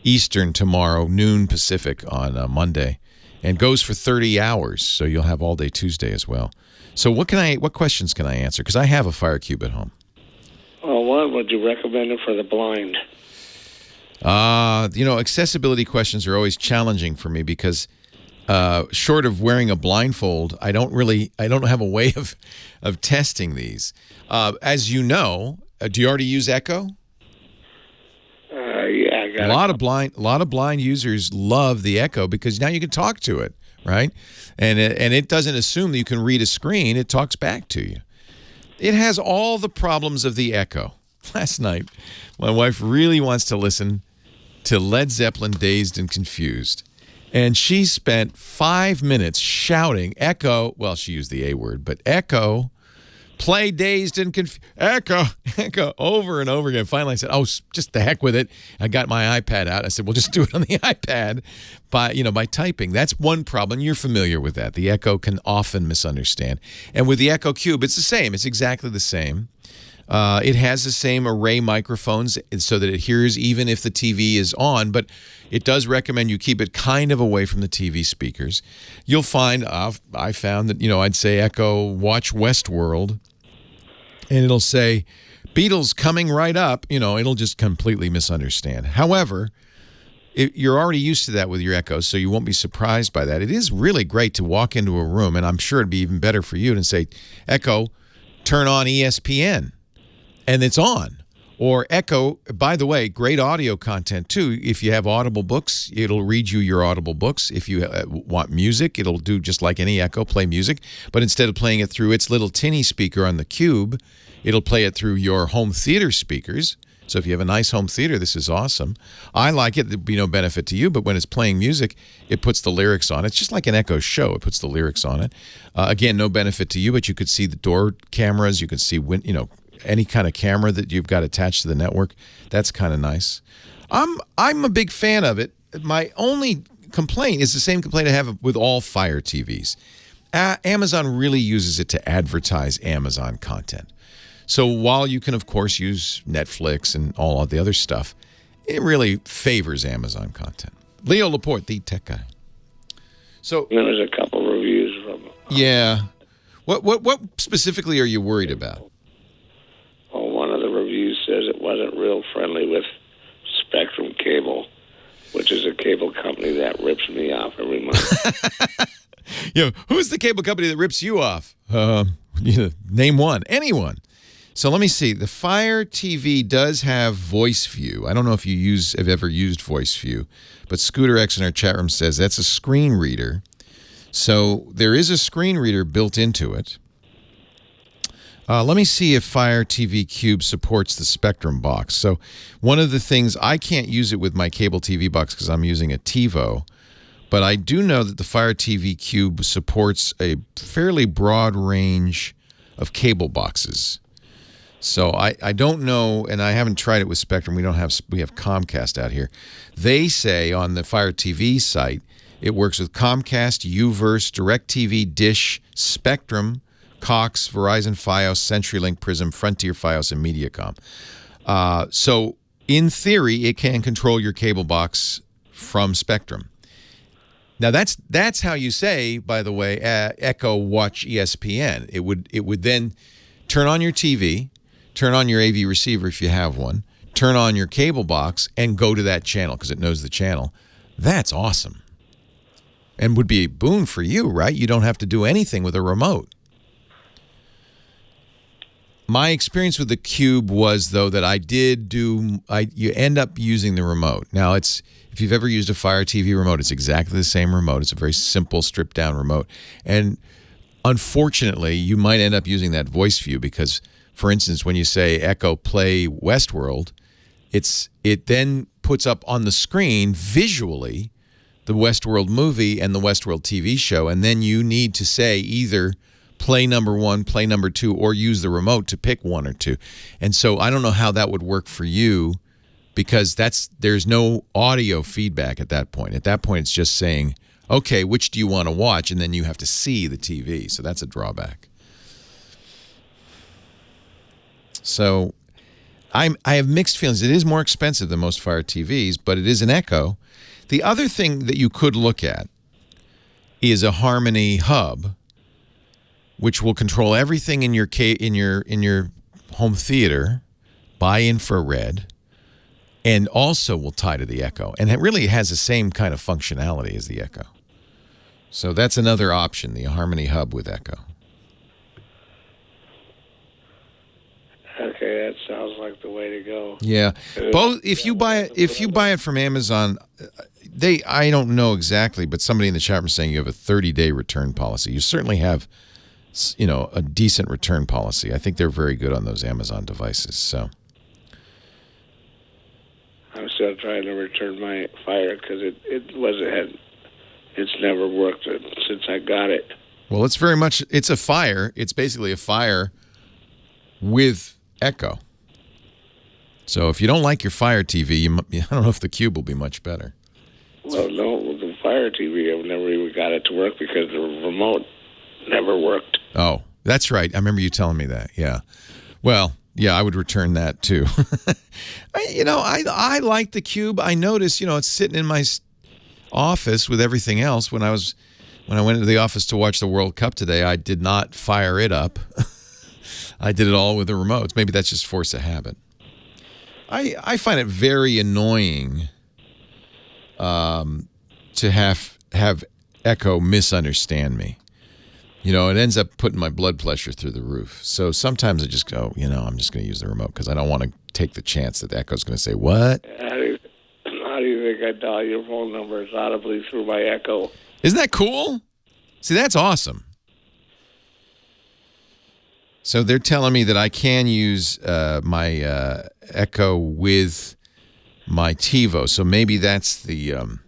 [SPEAKER 3] Eastern tomorrow, noon Pacific on Monday, and goes for 30 hours. So you'll have all day Tuesday as well. So what questions can I answer? Because I have a Fire Cube at home.
[SPEAKER 10] Well, what would you recommend it for the blind?
[SPEAKER 3] Accessibility questions are always challenging for me because short of wearing a blindfold, I don't have a way of testing these. As you know, do you already use Echo?
[SPEAKER 10] Yeah, I got
[SPEAKER 3] a lot of blind users love the Echo because now you can talk to it, right? And it doesn't assume that you can read a screen; it talks back to you. It has all the problems of the Echo. Last night, my wife really wants to listen to Led Zeppelin, Dazed and Confused. And she spent 5 minutes shouting, Echo, well, she used the A word, but Echo, play Dazed and Confused, Echo, over and over again. Finally, I said, just the heck with it. I got my iPad out. I said, well, just do it on the iPad by typing. That's one problem. You're familiar with that. The Echo can often misunderstand. And with the Echo Cube, it's the same. It's exactly the same. It has the same array microphones so that it hears even if the TV is on, but it does recommend you keep it kind of away from the TV speakers. You'll find, I found that, I'd say Echo, watch Westworld, and it'll say, Beatles coming right up, it'll just completely misunderstand. However, you're already used to that with your Echo, so you won't be surprised by that. It is really great to walk into a room, and I'm sure it'd be even better for you to say, Echo, turn on ESPN. And it's on. Or Echo, by the way, great audio content too. If you have Audible books, it'll read you your Audible books. If you want music, it'll do just like any Echo, play music. But instead of playing it through its little tinny speaker on the Cube, it'll play it through your home theater speakers. So if you have a nice home theater, this is awesome. I like it. There'd be no benefit to you, but when it's playing music, it puts the lyrics on. It's just like an Echo Show. It puts the lyrics on it. Again, no benefit to you, but you could see the door cameras. You could see any kind of camera that you've got attached to the network. That's kind of nice. I'm a big fan of it. My only complaint is the same complaint I have with all Fire TVs. Amazon really uses it to advertise Amazon content. So while you can, of course, use Netflix and all of the other stuff, it really favors Amazon content. Leo Laporte, the tech guy. So
[SPEAKER 10] there's a couple reviews from.
[SPEAKER 3] Yeah. What specifically are you worried about?
[SPEAKER 10] Well, one of the reviews says it wasn't real friendly with Spectrum Cable, which is a cable company that rips me off every month.
[SPEAKER 3] Who's the cable company that rips you off? Name one. Anyone. So let me see. The Fire TV does have Voice View. I don't know if you have ever used Voice View, but Scooter X in our chat room says that's a screen reader. So there is a screen reader built into it. Let me see if Fire TV Cube supports the Spectrum box. So one of the things, I can't use it with my cable TV box because I'm using a TiVo, but I do know that the Fire TV Cube supports a fairly broad range of boxes. So I don't know, and I haven't tried it with Spectrum. We have Comcast out here. They say on the Fire TV site, it works with Comcast, UVerse, DirecTV, Dish, Spectrum, Cox, Verizon Fios, CenturyLink, Prism, Frontier Fios, and Mediacom. So in theory, it can control your cable box from Spectrum. Now that's how you say, by the way, Echo Watch ESPN. It would then turn on your TV, turn on your AV receiver if you have one, turn on your cable box, and go to that channel because it knows the channel. That's awesome. And would be a boon for you, right? You don't have to do anything with a remote. My experience with the Cube was, though, that you end up using the remote. Now, if you've ever used a Fire TV remote, it's exactly the same remote. It's a very simple, stripped-down remote. And unfortunately, you might end up using that Voice View because, for instance, when you say Echo Play Westworld, it then puts up on the screen visually the Westworld movie and the Westworld TV show, and then you need to say either play number 1, play number 2, or use the remote to pick 1 or 2. And so I don't know how that would work for you because there's no audio feedback at that point. At that point, it's just saying, okay, which do you want to watch? And then you have to see the TV. So that's a drawback. So I have mixed feelings. It is more expensive than most Fire TVs, but it is an Echo. The other thing that you could look at is a Harmony hub, which will control everything in your home theater by infrared, and also will tie to the Echo. And it really has the same kind of functionality as the Echo. So that's another option, the Harmony hub with Echo.
[SPEAKER 10] Okay, that sounds like the way to go.
[SPEAKER 3] Yeah, both. If you buy it from Amazon, I don't know exactly, but somebody in the chat room saying you have a 30-day return policy. You certainly have, a decent return policy. I think they're very good on those Amazon devices. So
[SPEAKER 10] I'm still trying to return my Fire because it's never worked since I got it.
[SPEAKER 3] Well, it's a Fire. It's basically a Fire with Echo. So if you don't like your Fire TV, I don't know if the Cube will be much better.
[SPEAKER 10] Well, no, the Fire TV, I've never even got it to work because the remote never worked.
[SPEAKER 3] Oh, that's right. I remember you telling me that. Yeah. Well, yeah, I would return that too. I like the Cube. I noticed, it's sitting in my office with everything else. When I went into the office to watch the World Cup today, I did not fire it up. I did it all with the remotes. Maybe that's just force of habit. I find it very annoying to have Echo misunderstand me. It ends up putting my blood pressure through the roof. So sometimes I just go, I'm just going to use the remote because I don't want to take the chance that Echo's going to say, what?
[SPEAKER 10] How do you think I dial your phone numbers audibly through my Echo?
[SPEAKER 3] Isn't that cool? See, that's awesome. So they're telling me that I can use my Echo with my TiVo. So maybe that's the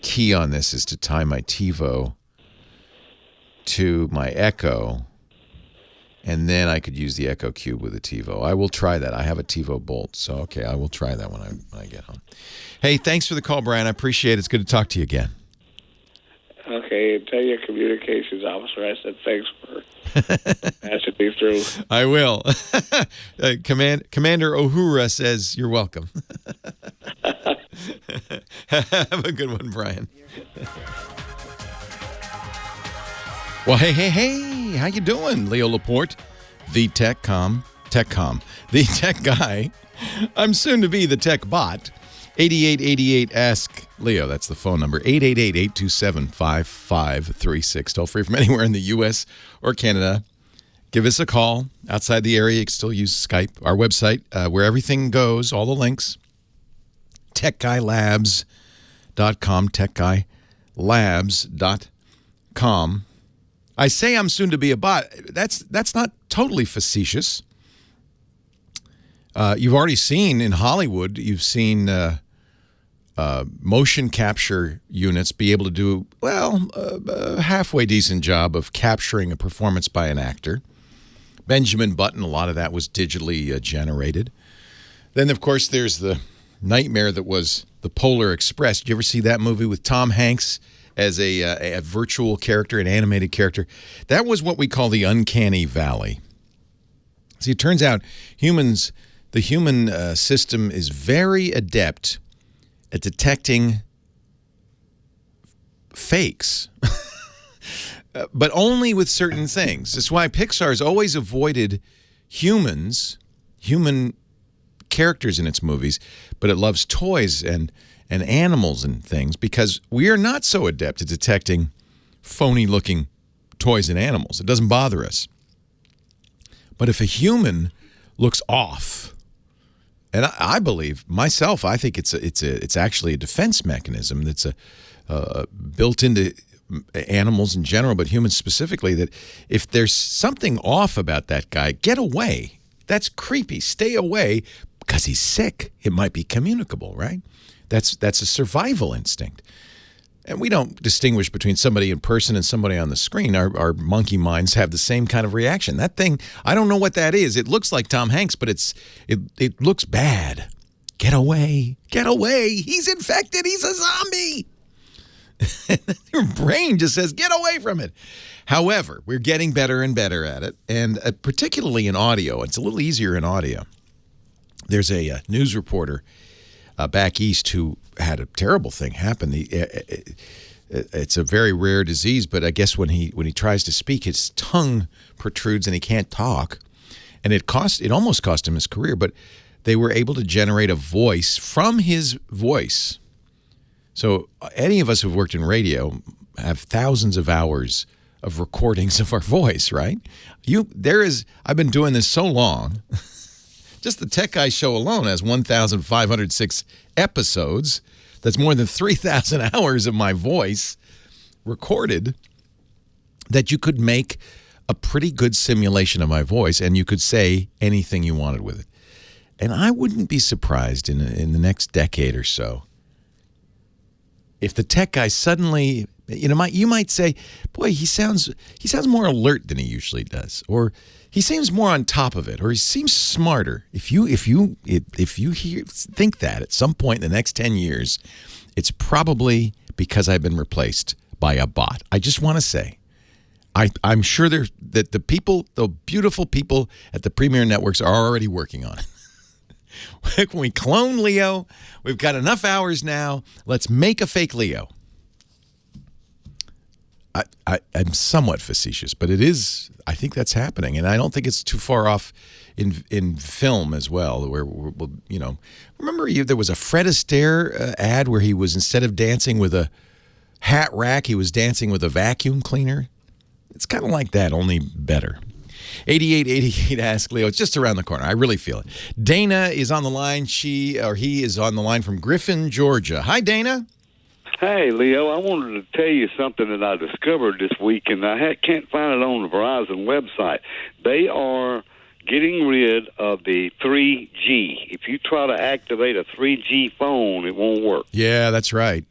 [SPEAKER 3] key on this, is to tie my TiVo to my Echo, and then I could use the Echo Cube with the TiVo. I will try that. I have a TiVo Bolt, so okay, I will try that when I get home. Hey, thanks for the call, Brian. I appreciate it. It's good to talk to you again.
[SPEAKER 10] Okay, tell your communications officer I said thanks for passing me through.
[SPEAKER 3] I will. Commander Uhura says you're welcome. Have a good one, Brian. Well, hey, how you doing, Leo Laporte, the tech guy. I'm soon to be the tech bot. 8888 Ask Leo. That's the phone number. 888-827-5536. Toll free from anywhere in the U.S. or Canada. Give us a call. Outside the area, you can still use Skype. Our website, where everything goes, all the links, techguylabs.com, techguylabs.com. I say I'm soon to be a bot. That's not totally facetious. You've already seen in Hollywood, you've seen motion capture units be able to do, a halfway decent job of capturing a performance by an actor. Benjamin Button, a lot of that was digitally generated. Then, of course, there's the nightmare that was the Polar Express. Did you ever see that movie with Tom Hanks as a virtual character, an animated character? That was what we call the uncanny valley. See, it turns out the human system is very adept at detecting fakes, but only with certain things. That's why Pixar's always avoided human characters in its movies, but it loves toys and animals and things, because we are not so adept at detecting phony-looking toys and animals. It doesn't bother us. But if a human looks off, and I believe myself, I think it's actually a defense mechanism that's built into animals in general, but humans specifically, that if there's something off about that guy, get away. That's creepy. Stay away, because he's sick. It might be communicable, right? That's a survival instinct. And we don't distinguish between somebody in person and somebody on the screen. Our monkey minds have the same kind of reaction. That thing, I don't know what that is. It looks like Tom Hanks, but it looks bad. Get away. Get away. He's infected. He's a zombie. Your brain just says, get away from it. However, we're getting better and better at it, and particularly in audio. It's a little easier in audio. There's a news reporter back east who had a terrible thing happen. It's a very rare disease, but I guess when he tries to speak, his tongue protrudes and he can't talk, and it almost cost him his career. But they were able to generate a voice from his voice. So any of us who've worked in radio have thousands of hours of recordings of our voice, right? I've been doing this so long. Just the Tech Guy show alone has 1,506 episodes. That's more than 3,000 hours of my voice recorded, that you could make a pretty good simulation of my voice, and you could say anything you wanted with it. And I wouldn't be surprised in the next decade or so if the Tech Guy suddenly, you might say, boy, he sounds more alert than he usually does, or he seems more on top of it, or he seems smarter. If you think that at some point in the next 10 years, it's probably because I've been replaced by a bot. I just want to say, I'm sure that the beautiful people at the premier networks are already working on it. When we clone Leo, we've got enough hours now. Let's make a fake Leo. I'm somewhat facetious, but it is. I think that's happening, and I don't think it's too far off in film as well. Where remember there was a Fred Astaire ad where he was, instead of dancing with a hat rack, he was dancing with a vacuum cleaner. It's kind of like that, only better. 8888 Ask Leo. It's just around the corner. I really feel it. Dana is on the line. He is on the line from Griffin, Georgia. Hi, Dana.
[SPEAKER 11] Hey, Leo, I wanted to tell you something that I discovered this week, and I can't find it on the Verizon website. They are getting rid of the 3G. If you try to activate a 3G phone, it won't work.
[SPEAKER 3] Yeah, that's right.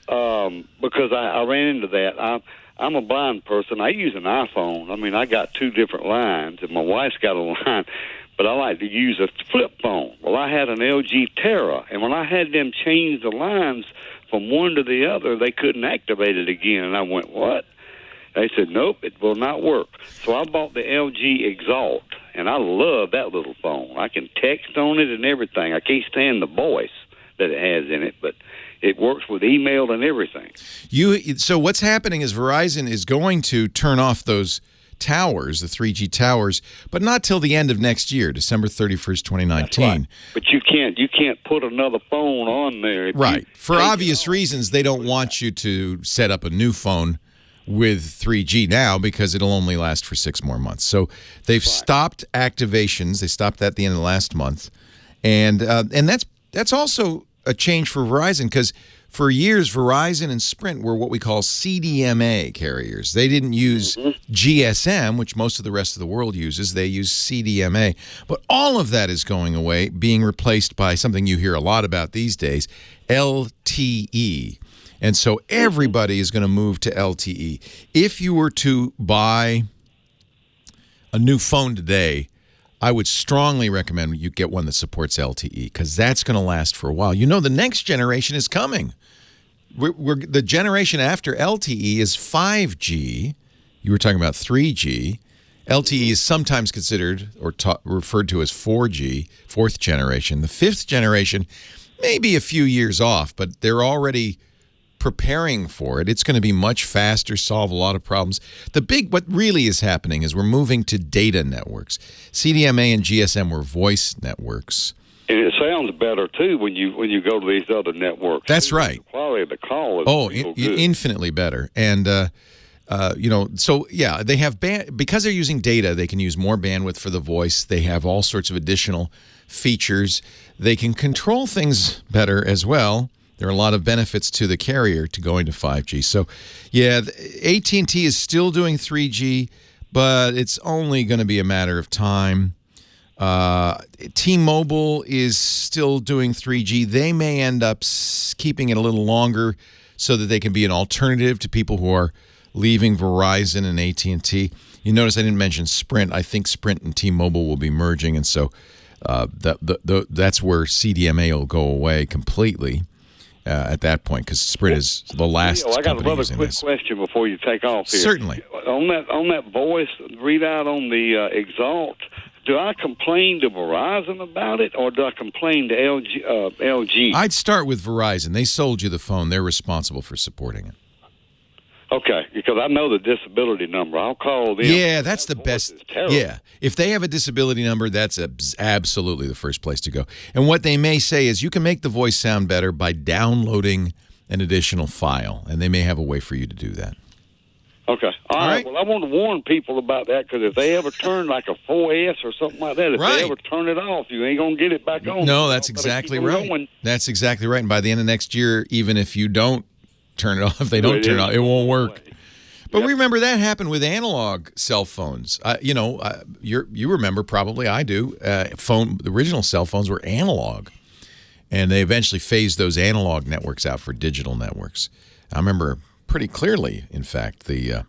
[SPEAKER 11] Because I ran into that. I'm a blind person. I use an iPhone. I mean, I got 2 different lines, and my wife's got a line, but I like to use a flip phone. Well, I had an LG Terra, and when I had them change the lines from one to the other, they couldn't activate it again. And I went, what? They said, nope, it will not work. So I bought the LG Exalt, and I love that little phone. I can text on it and everything. I can't stand the voice that it has in it, but it works with email and everything.
[SPEAKER 3] So what's happening is Verizon is going to turn off those towers, the 3G towers, but not till the end of next year, December 31st, 2019.
[SPEAKER 11] Right. But you can't put another phone on there.
[SPEAKER 3] Right. For obvious reasons, they don't want you to set up a new phone with 3G now because it'll only last for 6 more months. So they've stopped activations. They stopped that at the end of the last month. And that's also a change for Verizon because for years, Verizon and Sprint were what we call CDMA carriers. They didn't use GSM, which most of the rest of the world uses. They use CDMA. But all of that is going away, being replaced by something you hear a lot about these days, LTE. And so everybody is going to move to LTE. If you were to buy a new phone today, I would strongly recommend you get one that supports LTE because that's going to last for a while. You know, the next generation is coming. The generation after LTE is 5G. You were talking about 3G. LTE is sometimes considered or referred to as 4G, 4th generation. The 5th generation may be a few years off, but they're already preparing for it. It's going to be much faster, solve a lot of problems. What really is happening is we're moving to data networks. CDMA and GSM were voice networks.
[SPEAKER 11] And it sounds better too when you go to these other networks.
[SPEAKER 3] That's right.
[SPEAKER 11] The quality of the call is
[SPEAKER 3] infinitely better. And so yeah, they have because they're using data, they can use more bandwidth for the voice. They have all sorts of additional features. They can control things better as well. There are a lot of benefits to the carrier to going to 5G. So, yeah, AT&T is still doing 3G, but it's only going to be a matter of time. T-Mobile is still doing 3G. They may end up keeping it a little longer so that they can be an alternative to people who are leaving Verizon and AT&T. You notice I didn't mention Sprint. I think Sprint and T-Mobile will be merging, and so that's where CDMA will go away completely. At that point, because Sprint is the last.
[SPEAKER 11] I got another quick question before you take off here.
[SPEAKER 3] Certainly.
[SPEAKER 11] On that voice readout on the Exalt, do I complain to Verizon about it, or do I complain to LG?
[SPEAKER 3] I'd start with Verizon. They sold you the phone. They're responsible for supporting it.
[SPEAKER 11] Okay, because I know the disability number. I'll call them.
[SPEAKER 3] Yeah, that's the best. Yeah, if they have a disability number, that's absolutely the first place to go. And what they may say is you can make the voice sound better by downloading an additional file, and they may have a way for you to do that.
[SPEAKER 11] Okay. All right. Well, I want to warn people about that because if they ever turn like a 4S or something like that, if they ever turn it off, you ain't going to get it back on.
[SPEAKER 3] No, that's exactly right. That's exactly right. And by the end of next year, even if you don't turn it off, if they don't turn it off, it won't work. But remember that happened with analog cell phones. You remember probably, I do. The original cell phones were analog, and they eventually phased those analog networks out for digital networks. I remember pretty clearly, in fact, the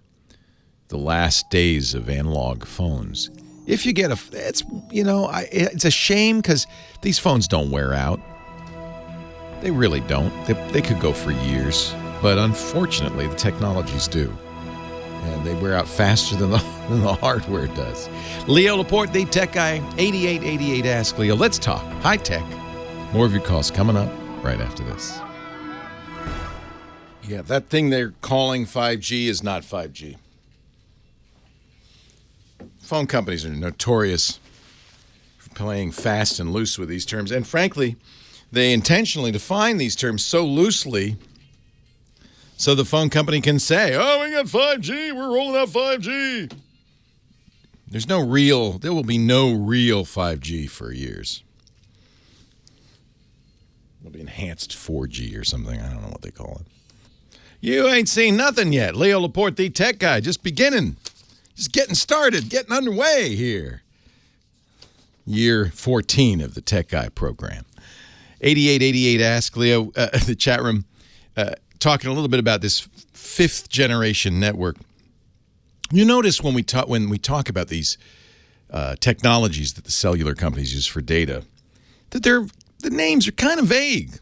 [SPEAKER 3] last days of analog phones. If you get it's a shame because these phones don't wear out. They really don't. They could go for years. But unfortunately, the technologies do. And they wear out faster than the hardware does. Leo Laporte, the tech guy, 8888 Ask Leo. Let's talk high tech. More of your calls coming up right after this. Yeah, that thing they're calling 5G is not 5G. Phone companies are notorious for playing fast and loose with these terms. And frankly, they intentionally define these terms so loosely so the phone company can say, oh, we got 5G, we're rolling out 5G. There will be no real 5G for years. It'll be enhanced 4G or something. I don't know what they call it. You ain't seen nothing yet. Leo Laporte, the tech guy, just beginning. Just getting started, getting underway here. Year 14 of the Tech Guy program. 8888 Ask Leo, the chat room, talking a little bit about this 5th generation network. You notice when we talk about these technologies that the cellular companies use for data, that the names are kind of vague.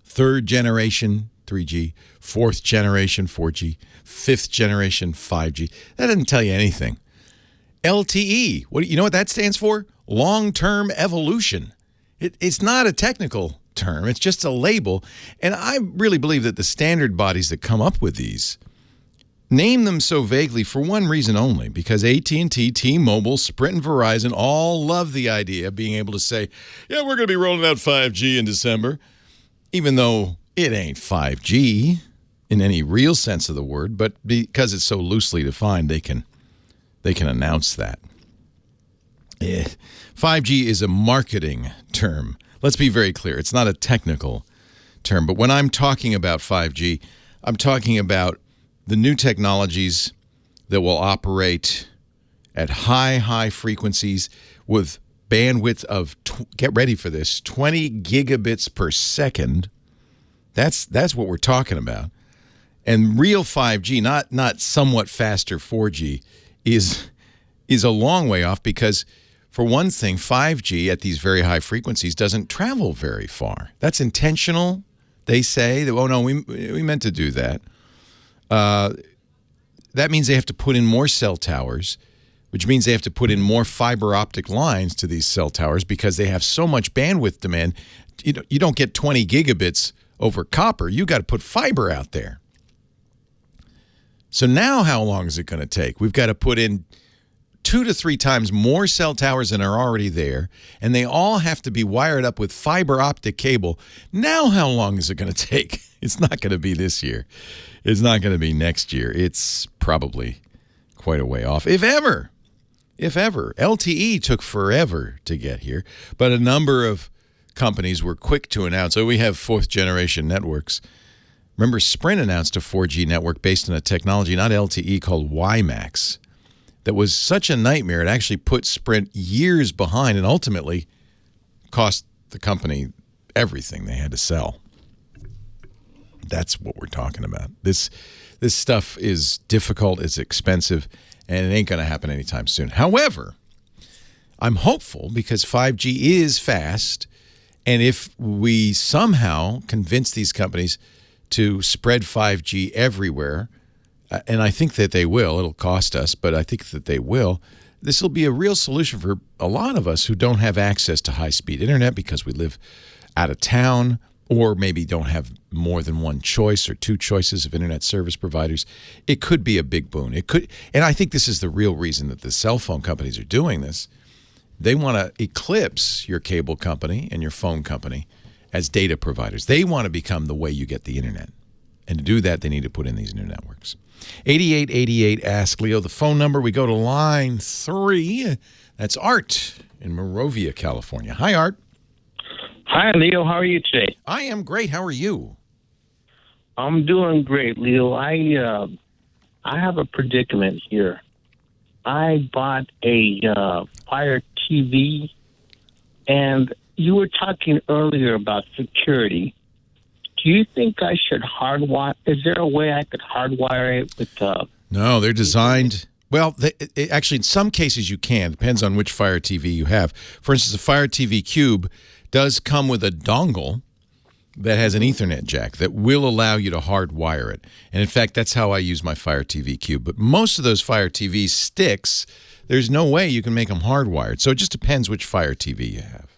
[SPEAKER 3] 3rd generation 3G, 4th generation 4G, 5th generation 5G. That doesn't tell you anything. LTE, you know what that stands for? Long-term evolution. It's not a technical term. It's just a label. And I really believe that the standard bodies that come up with these name them so vaguely for one reason only, because AT&T, T-Mobile, Sprint, and Verizon all love the idea of being able to say, yeah, we're going to be rolling out 5G in December, even though it ain't 5G in any real sense of the word, but because it's so loosely defined, they can announce that. 5G is a marketing term. Let's be very clear. It's not a technical term. But when I'm talking about 5G, I'm talking about the new technologies that will operate at high frequencies with bandwidth of, get ready for this, 20 gigabits per second. That's what we're talking about. And real 5G, not somewhat faster 4G, is a long way off because, for one thing, 5G at these very high frequencies doesn't travel very far. That's intentional. They say that, oh, no, we meant to do that. That means they have to put in more cell towers, which means they have to put in more fiber optic lines to these cell towers because they have so much bandwidth demand. You don't get 20 gigabits over copper. You got to put fiber out there. So now how long is it going to take? We've got to put in 2 to 3 times more cell towers than are already there, and they all have to be wired up with fiber optic cable. Now how long is it going to take? It's not going to be this year. It's not going to be next year. It's probably quite a way off, if ever. If ever. LTE took forever to get here, but a number of companies were quick to announce, we have 4th generation networks. Remember, Sprint announced a 4G network based on a technology, not LTE, called WiMAX. That was such a nightmare. It actually put Sprint years behind and ultimately cost the company everything they had to sell. That's what we're talking about. This stuff is difficult, it's expensive, and it ain't going to happen anytime soon. However, I'm hopeful because 5G is fast, and if we somehow convince these companies to spread 5G everywhere, and I think that they will. It'll cost us, but I think that they will. This will be a real solution for a lot of us who don't have access to high-speed internet because we live out of town or maybe don't have more than one choice or 2 choices of internet service providers. It could be a big boon. It could, and I think this is the real reason that the cell phone companies are doing this. They want to eclipse your cable company and your phone company as data providers. They want to become the way you get the internet. And to do that, they need to put in these new networks. 8888 Ask Leo, the phone number. We go to line 3. That's Art in Morovia, California. Hi, Art.
[SPEAKER 12] Hi, Leo. How are you today?
[SPEAKER 3] I am great. How are you?
[SPEAKER 12] I'm doing great, Leo. I have a predicament here. I bought a Fire TV, and you were talking earlier about security. Do you think I should hardwire? Is there a way I could hardwire it with?
[SPEAKER 3] No, they're designed. Well, actually, in some cases you can. Depends on which Fire TV you have. For instance, the Fire TV Cube does come with a dongle that has an Ethernet jack that will allow you to hardwire it. And in fact, that's how I use my Fire TV Cube. But most of those Fire TV sticks, there's no way you can make them hardwired. So it just depends which Fire TV you have.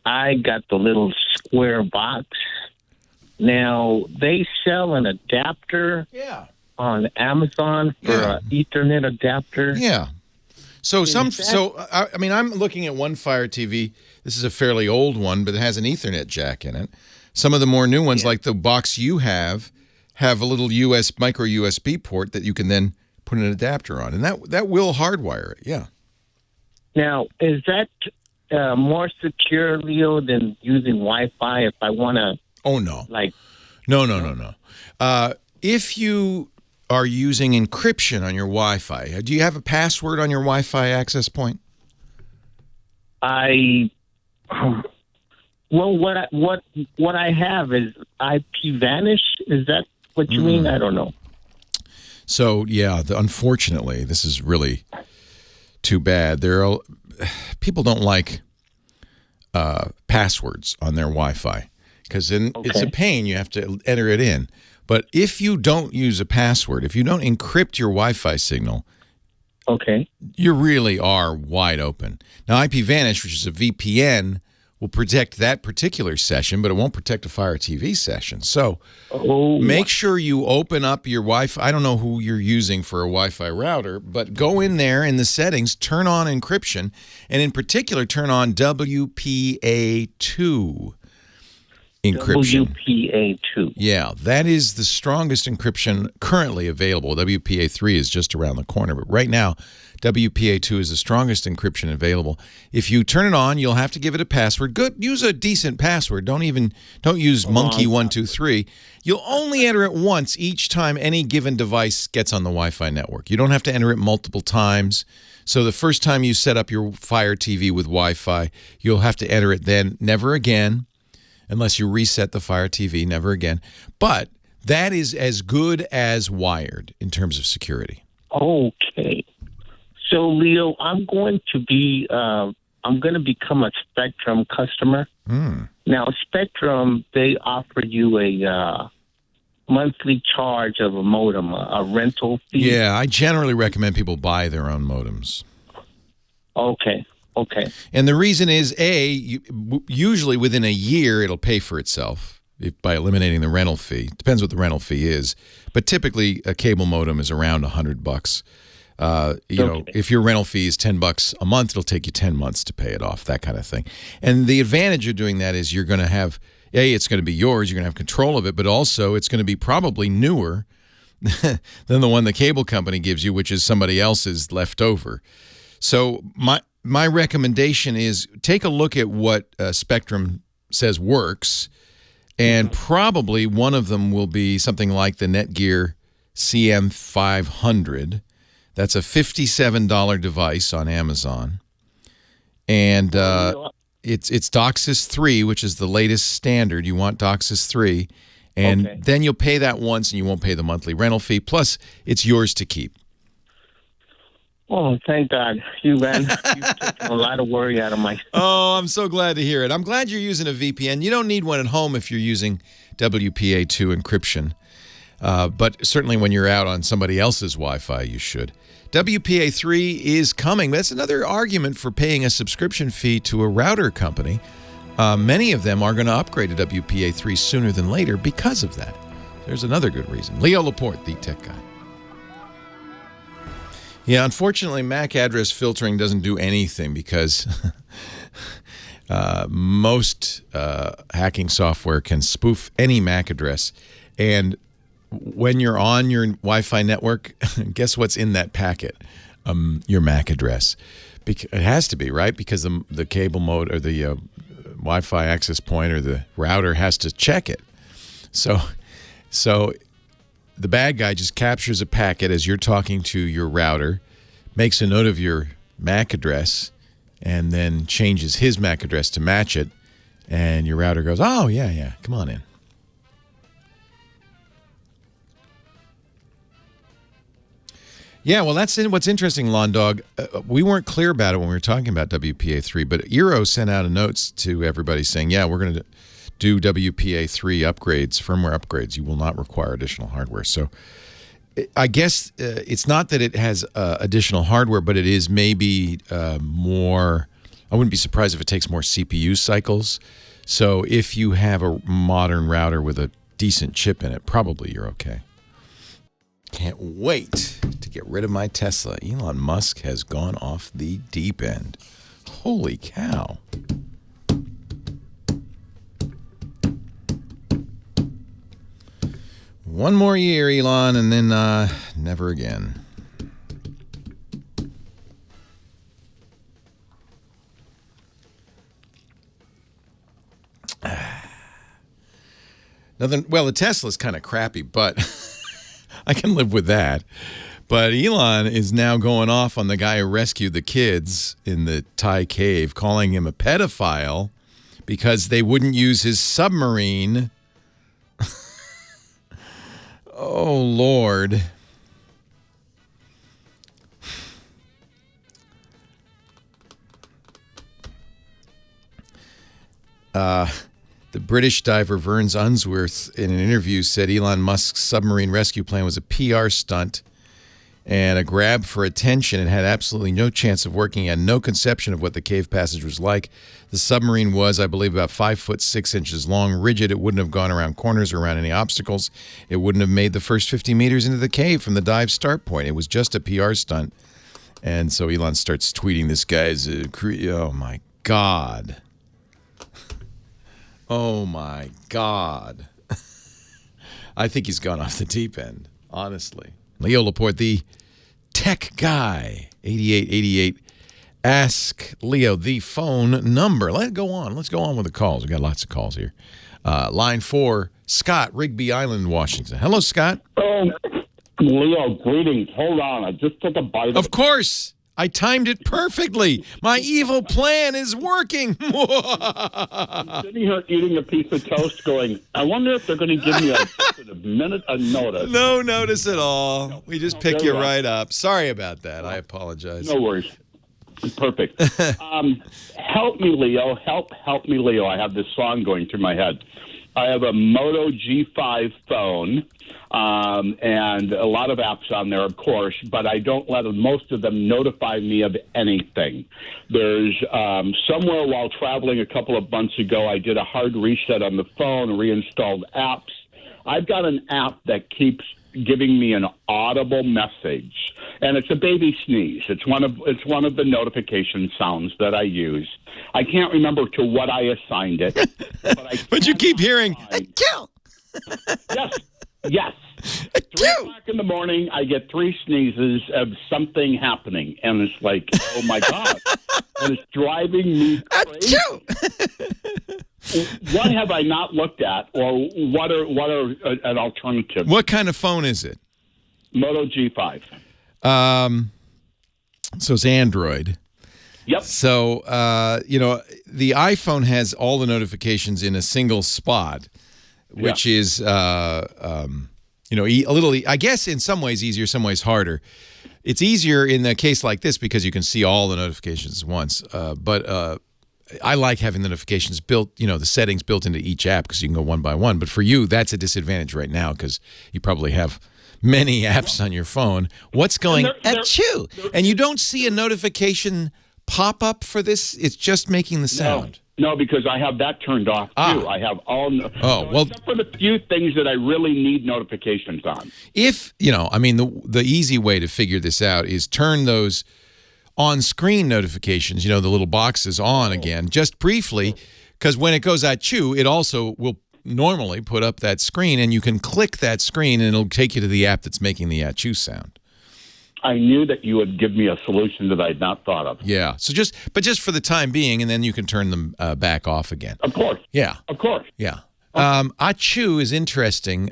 [SPEAKER 12] I got the little square box. Now, they sell an adapter on Amazon for an Ethernet adapter.
[SPEAKER 3] Yeah. So I'm looking at one Fire TV. This is a fairly old one, but it has an Ethernet jack in it. Some of the more new ones, like the box you have a little micro USB port that you can then put an adapter on, and that will hardwire it. Yeah.
[SPEAKER 12] Now, is that more secure, Leo, than using Wi-Fi if I want to?
[SPEAKER 3] Oh, no.
[SPEAKER 12] No.
[SPEAKER 3] If you are using encryption on your Wi-Fi, do you have a password on your Wi-Fi access point?
[SPEAKER 12] Well, what I have is IP vanish. Is that what you mean? I don't know.
[SPEAKER 3] So, yeah, unfortunately, this is really too bad. People don't like passwords on their Wi-Fi because then it's a pain. You have to enter it in. But if you don't use a password, if you don't encrypt your Wi-Fi signal, you really are wide open. Now, IP vanish, which is a VPN, will protect that particular session, but it won't protect a Fire TV session. So make sure you open up your Wi-Fi. I don't know who you're using for a Wi-Fi router, but go in there in the settings, turn on encryption, and in particular, turn on WPA2 encryption.
[SPEAKER 12] WPA2.
[SPEAKER 3] Yeah, that is the strongest encryption currently available. WPA3 is just around the corner, but right now, WPA2 is the strongest encryption available. If you turn it on, you'll have to give it a password. Good, use a decent password. Don't use monkey123. You'll only enter it once each time any given device gets on the Wi-Fi network. You don't have to enter it multiple times. So the first time you set up your Fire TV with Wi-Fi, you'll have to enter it then, never again, unless you reset the Fire TV, never again. But that is as good as wired in terms of security.
[SPEAKER 12] Okay. So, Leo, I'm going to become a Spectrum customer. Now, Spectrum, they offer you a monthly charge of a modem, a rental fee.
[SPEAKER 3] Yeah, I generally recommend people buy their own modems.
[SPEAKER 12] Okay.
[SPEAKER 3] And the reason is, usually within a year, it'll pay for itself by eliminating the rental fee. Depends what the rental fee is. But typically, a cable modem is around $100. know, if your rental fee is $10 a month, it'll take you 10 months to pay it off, that kind of thing. And the advantage of doing that is you're going to have, it's going to be yours, you're going to have control of it, but also it's going to be probably newer than the one the cable company gives you, which is somebody else's left over. So my recommendation is take a look at what Spectrum says works, and probably one of them will be something like the Netgear CM500. That's a $57 device on Amazon. And it's DOCSIS 3, which is the latest standard. You want DOCSIS 3. And then you'll pay that once and you won't pay the monthly rental fee. Plus, it's yours to keep.
[SPEAKER 12] Oh, thank God. You've taken a lot of worry out of my...
[SPEAKER 3] Oh, I'm so glad to hear it. I'm glad you're using a VPN. You don't need one at home if you're using WPA2 encryption. But certainly when you're out on somebody else's Wi-Fi, you should. WPA3 is coming. That's another argument for paying a subscription fee to a router company. Many of them are going to upgrade to WPA3 sooner than later because of that. There's another good reason. Leo Laporte, the tech guy. Yeah, unfortunately, MAC address filtering doesn't do anything because most hacking software can spoof any MAC address. And when you're on your Wi-Fi network, guess what's in that packet? Your MAC address. It has to be, right? Because the cable mode or the Wi-Fi access point or the router has to check it. So the bad guy just captures a packet as you're talking to your router, makes a note of your MAC address, and then changes his MAC address to match it. And your router goes, oh, yeah, come on in. Yeah, well, that's what's interesting, Lawn Dog. We weren't clear about it when we were talking about WPA3, but Eero sent out a note to everybody saying, yeah, we're going to do WPA3 upgrades, firmware upgrades. You will not require additional hardware. So I guess it's not that it has additional hardware, but it is maybe more, I wouldn't be surprised if it takes more CPU cycles. So if you have a modern router with a decent chip in it, probably you're okay. Can't wait to get rid of my Tesla. Elon Musk has gone off the deep end. Holy cow. One more year, Elon, and then never again. Well, the Tesla's kind of crappy, but I can live with that. But Elon is now going off on the guy who rescued the kids in the Thai cave, calling him a pedophile because they wouldn't use his submarine. Oh, Lord. The British diver Vern Unsworth, in an interview, said Elon Musk's submarine rescue plan was a PR stunt and a grab for attention. It had absolutely no chance of working. He had no conception of what the cave passage was like. The submarine was, I believe, about 5 foot 6 inches long, rigid. It wouldn't have gone around corners or around any obstacles. It wouldn't have made the first 50 meters into the cave from the dive start point. It was just a PR stunt. And so Elon starts tweeting, this guy's oh my God. Oh, my God. I think he's gone off the deep end, honestly. Leo Laporte, the tech guy, 8888. Ask Leo the phone number. Let's go on with the calls. We've got lots of calls here. Line 4, Scott, Rigby Island, Washington. Hello, Scott.
[SPEAKER 13] Leo, greetings. Hold on. I just took a bite.
[SPEAKER 3] Of course. I timed it perfectly. My evil plan is working.
[SPEAKER 13] I'm sitting here eating a piece of toast going, I wonder if they're going to give me a minute of notice.
[SPEAKER 3] No notice at all. We just pick you right up. Sorry about that. I apologize.
[SPEAKER 13] No worries. Perfect. Help me, Leo. Help me, Leo. I have this song going through my head. I have a Moto G5 phone, and a lot of apps on there, of course, but I don't let most of them notify me of anything. There's somewhere while traveling a couple of months ago, I did a hard reset on the phone, reinstalled apps. I've got an app that keeps giving me an audible message, and it's a baby sneeze. It's one of the notification sounds that I use. I can't remember to what I assigned it, but
[SPEAKER 3] you keep hearing
[SPEAKER 13] "kill." Yes. 3 o'clock in the morning, I get 3 sneezes of something happening, and it's like, oh my God, and it's driving me crazy. What have I not looked at, or what are an alternative?
[SPEAKER 3] What kind of phone is it?
[SPEAKER 13] Moto G5.
[SPEAKER 3] So it's Android.
[SPEAKER 13] Yep.
[SPEAKER 3] So, the iPhone has all the notifications in a single spot, which is, a little, I guess in some ways easier, some ways harder. It's easier in a case like this because you can see all the notifications at once. But I like having the notifications built, the settings built into each app because you can go one by one. But for you, that's a disadvantage right now because you probably have many apps on your phone. What's going achoo? And you don't see a notification pop up for this? It's just making the sound.
[SPEAKER 13] No, because I have that turned off too. I have all. Except for the few things that I really need notifications on.
[SPEAKER 3] If the easy way to figure this out is turn those on-screen notifications, the little boxes on again, just briefly, because when it goes achoo, it also will normally put up that screen, and you can click that screen, and it'll take you to the app that's making the achoo sound.
[SPEAKER 13] I knew that you would give me a solution that I'd not thought of.
[SPEAKER 3] Yeah. So just for the time being, and then you can turn them back off again.
[SPEAKER 13] Of course.
[SPEAKER 3] Yeah.
[SPEAKER 13] Of course.
[SPEAKER 3] Yeah. Achoo is interesting.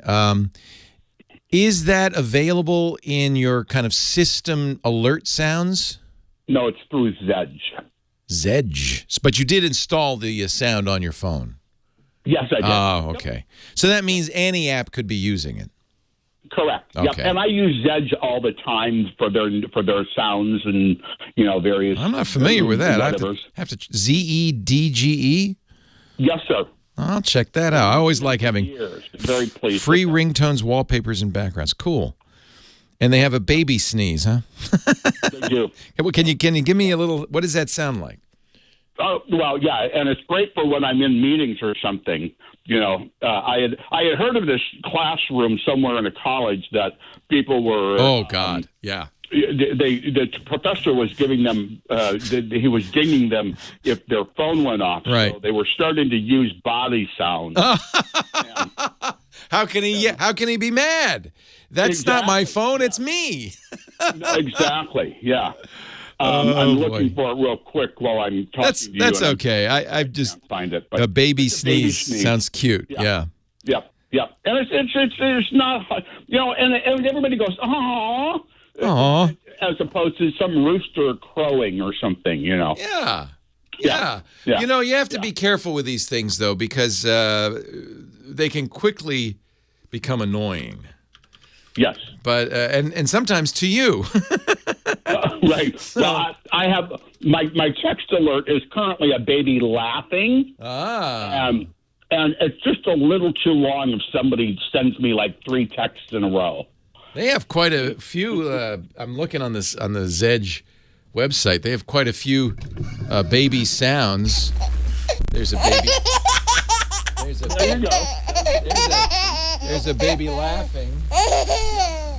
[SPEAKER 3] Is that available in your kind of system alert sounds?
[SPEAKER 13] No, it's through Zedge.
[SPEAKER 3] Zedge. But you did install the sound on your phone?
[SPEAKER 13] Yes, I did.
[SPEAKER 3] Oh, okay. So that means any app could be using it.
[SPEAKER 13] Correct.
[SPEAKER 3] Okay.
[SPEAKER 13] Yep. And I use Zedge all the time for their sounds and various.
[SPEAKER 3] I'm not familiar with that. I have to ZEDGE.
[SPEAKER 13] Yes, sir.
[SPEAKER 3] I'll check that out. I always like having
[SPEAKER 13] very pleased
[SPEAKER 3] free ringtones, wallpapers, and backgrounds. Cool. And they have a baby sneeze, huh?
[SPEAKER 13] They do.
[SPEAKER 3] Can you give me a little? What does that sound like?
[SPEAKER 13] Oh, well, yeah, and it's great for when I'm in meetings or something. I had heard of this classroom somewhere in a college that people were.
[SPEAKER 3] Oh God, yeah.
[SPEAKER 13] The professor was giving them. He was dinging them if their phone went off.
[SPEAKER 3] Right.
[SPEAKER 13] So they were starting to use body sound.
[SPEAKER 3] How can he be mad? That's not my phone. It's me.
[SPEAKER 13] Exactly. Yeah. I'm looking for it real quick while I'm talking to you.
[SPEAKER 3] That's okay. I just
[SPEAKER 13] find it.
[SPEAKER 3] But a baby sneeze sounds cute. Yeah.
[SPEAKER 13] Yep. Yeah, and it's not, and everybody goes, "Aww," as opposed to some rooster crowing or something,
[SPEAKER 3] Yeah. You have to be careful with these things, though, because they can quickly become annoying.
[SPEAKER 13] Yes.
[SPEAKER 3] But and sometimes to you.
[SPEAKER 13] Right. So, well, I have my text alert is currently a baby laughing. And it's just a little too long if somebody sends me like 3 texts in a row.
[SPEAKER 3] They have quite a few. I'm looking on the Zedge website. They have quite a few baby sounds. There's a baby. There you go. There's a baby laughing.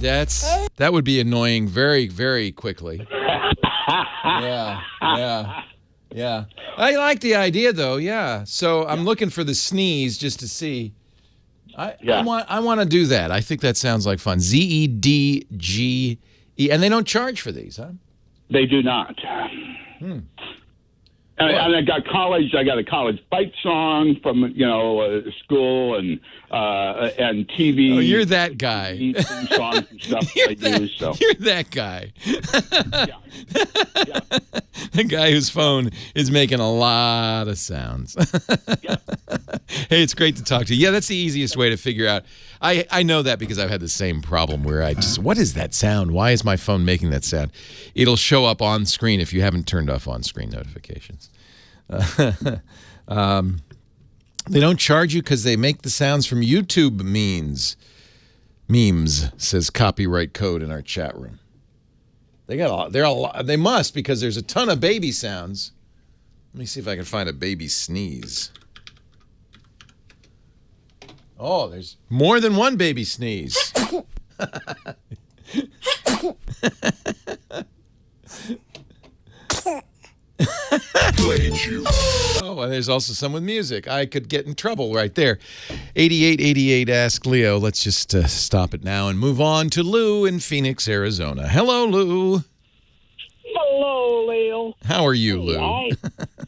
[SPEAKER 3] That would be annoying very, very quickly. Yeah. I like the idea, though. Yeah. So I'm looking for the sneeze just to see. I want to do that. I think that sounds like fun. ZEDGE, and they don't charge for these, huh?
[SPEAKER 13] They do not. And I got a college fight song from school and TV.
[SPEAKER 3] Oh, you're that guy.
[SPEAKER 13] Songs and stuff I use. So
[SPEAKER 3] you're that guy. The guy whose phone is making a lot of sounds. Hey, it's great to talk to you. Yeah, that's the easiest way to figure out. I know that because I've had the same problem where what is that sound? Why is my phone making that sound? It'll show up on screen if you haven't turned off on-screen notifications. They don't charge you because they make the sounds from YouTube memes, says Copyright Code in our chat room. They must, because there's a ton of baby sounds. Let me see if I can find a baby sneeze. Oh, there's more than one baby sneeze. Oh, and there's also some with music. I could get in trouble right there. 8888 Ask Leo. Let's just stop it now and move on to Lou in Phoenix, Arizona. Hello, Lou.
[SPEAKER 14] Hello, Leo.
[SPEAKER 3] How are you, Lou?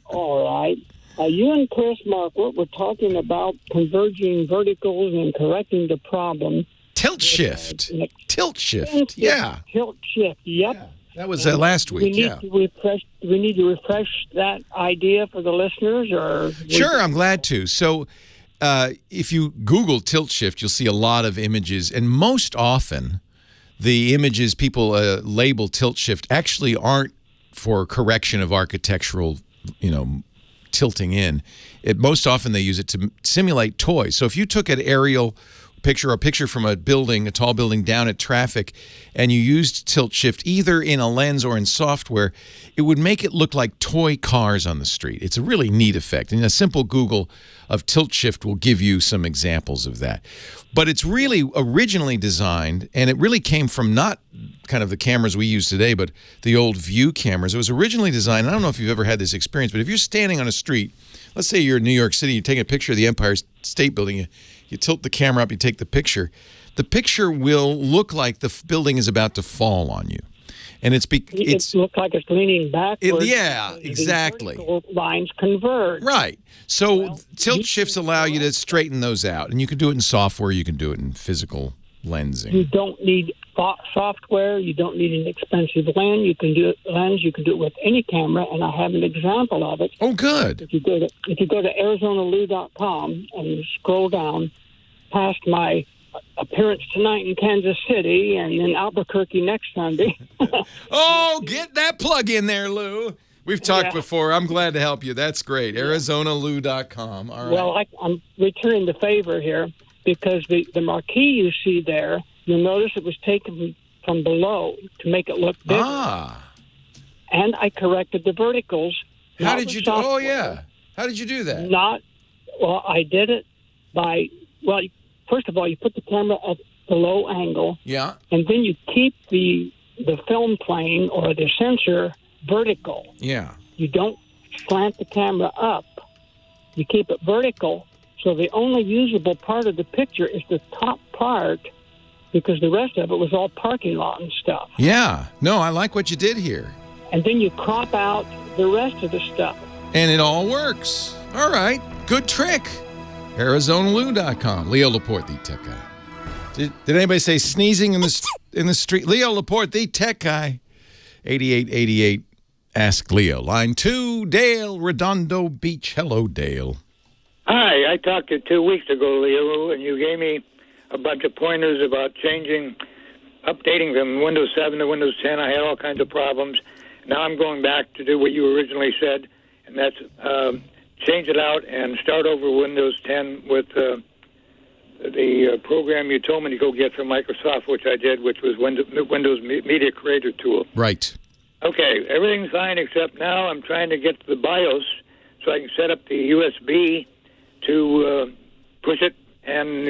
[SPEAKER 14] All right. You and Chris Marquardt were talking about converging verticals and correcting the problem.
[SPEAKER 3] Tilt shift. Tilt shift. Yeah.
[SPEAKER 14] Tilt shift. Yep.
[SPEAKER 3] Yeah. That was last week.
[SPEAKER 14] Do we need to refresh that idea for the listeners, or?
[SPEAKER 3] Sure, I'm glad to. So, if you Google tilt shift, you'll see a lot of images, and most often, the images people label tilt shift actually aren't for correction of architectural, tilting in. Most often they use it to simulate toys. So if you took an aerial picture or a picture from a tall building down at traffic, and you used tilt shift either in a lens or in software, it would make it look like toy cars on the street. It's a really neat effect. And a simple Google of tilt shift will give you some examples of that. But it's really originally designed, and it really came from not kind of the cameras we use today, but the old view cameras. It was originally designed, I don't know if you've ever had this experience, but if you're standing on a street, let's say you're in New York City, you're taking a picture of the Empire State Building, you tilt the camera up, you take the picture will look like the building is about to fall on you. And it
[SPEAKER 14] looks like it's leaning backwards.
[SPEAKER 3] Yeah, exactly.
[SPEAKER 14] The vertical lines converge.
[SPEAKER 3] Right. So tilt shifts allow you to straighten those out. And you can do it in software, you can do it in physical lensing.
[SPEAKER 14] You don't need software, you don't need an expensive lens. You can do it with any camera, and I have an example of it.
[SPEAKER 3] Oh, good.
[SPEAKER 14] If you go to ArizonaLou.com and you scroll down past my appearance tonight in Kansas City and in Albuquerque next Sunday.
[SPEAKER 3] Oh, get that plug in there, Lou. We've talked before. I'm glad to help you. That's great. ArizonaLou.com. All right.
[SPEAKER 14] Well, I'm returning the favor here because the marquee you see there, you'll notice it was taken from below to make it look bigger. And I corrected the verticals.
[SPEAKER 3] How did you do? Oh, yeah. How did you do that?
[SPEAKER 14] I did it by, first of all, you put the camera at the low angle.
[SPEAKER 3] Yeah.
[SPEAKER 14] And then you keep the film plane or the sensor vertical.
[SPEAKER 3] Yeah.
[SPEAKER 14] You don't slant the camera up. You keep it vertical. So the only usable part of the picture is the top part, because the rest of it was all parking lot and stuff.
[SPEAKER 3] Yeah. No, I like what you did here.
[SPEAKER 14] And then you crop out the rest of the stuff.
[SPEAKER 3] And it all works. All right. Good trick. ArizonaLou.com. Leo Laporte, the tech guy. Did anybody say sneezing in the street? Leo Laporte, the tech guy. 8888. Ask Leo. Line 2, Dale, Redondo Beach. Hello, Dale.
[SPEAKER 15] Hi, I talked to you 2 weeks ago, Leo, and you gave me a bunch of pointers about updating from Windows 7 to Windows 10. I had all kinds of problems. Now I'm going back to do what you originally said, and that's change it out and start over Windows 10 with the program you told me to go get from Microsoft, which I did, which was Windows Media Creator Tool.
[SPEAKER 3] Right.
[SPEAKER 15] Okay, everything's fine except now I'm trying to get to the BIOS so I can set up the USB to push it and,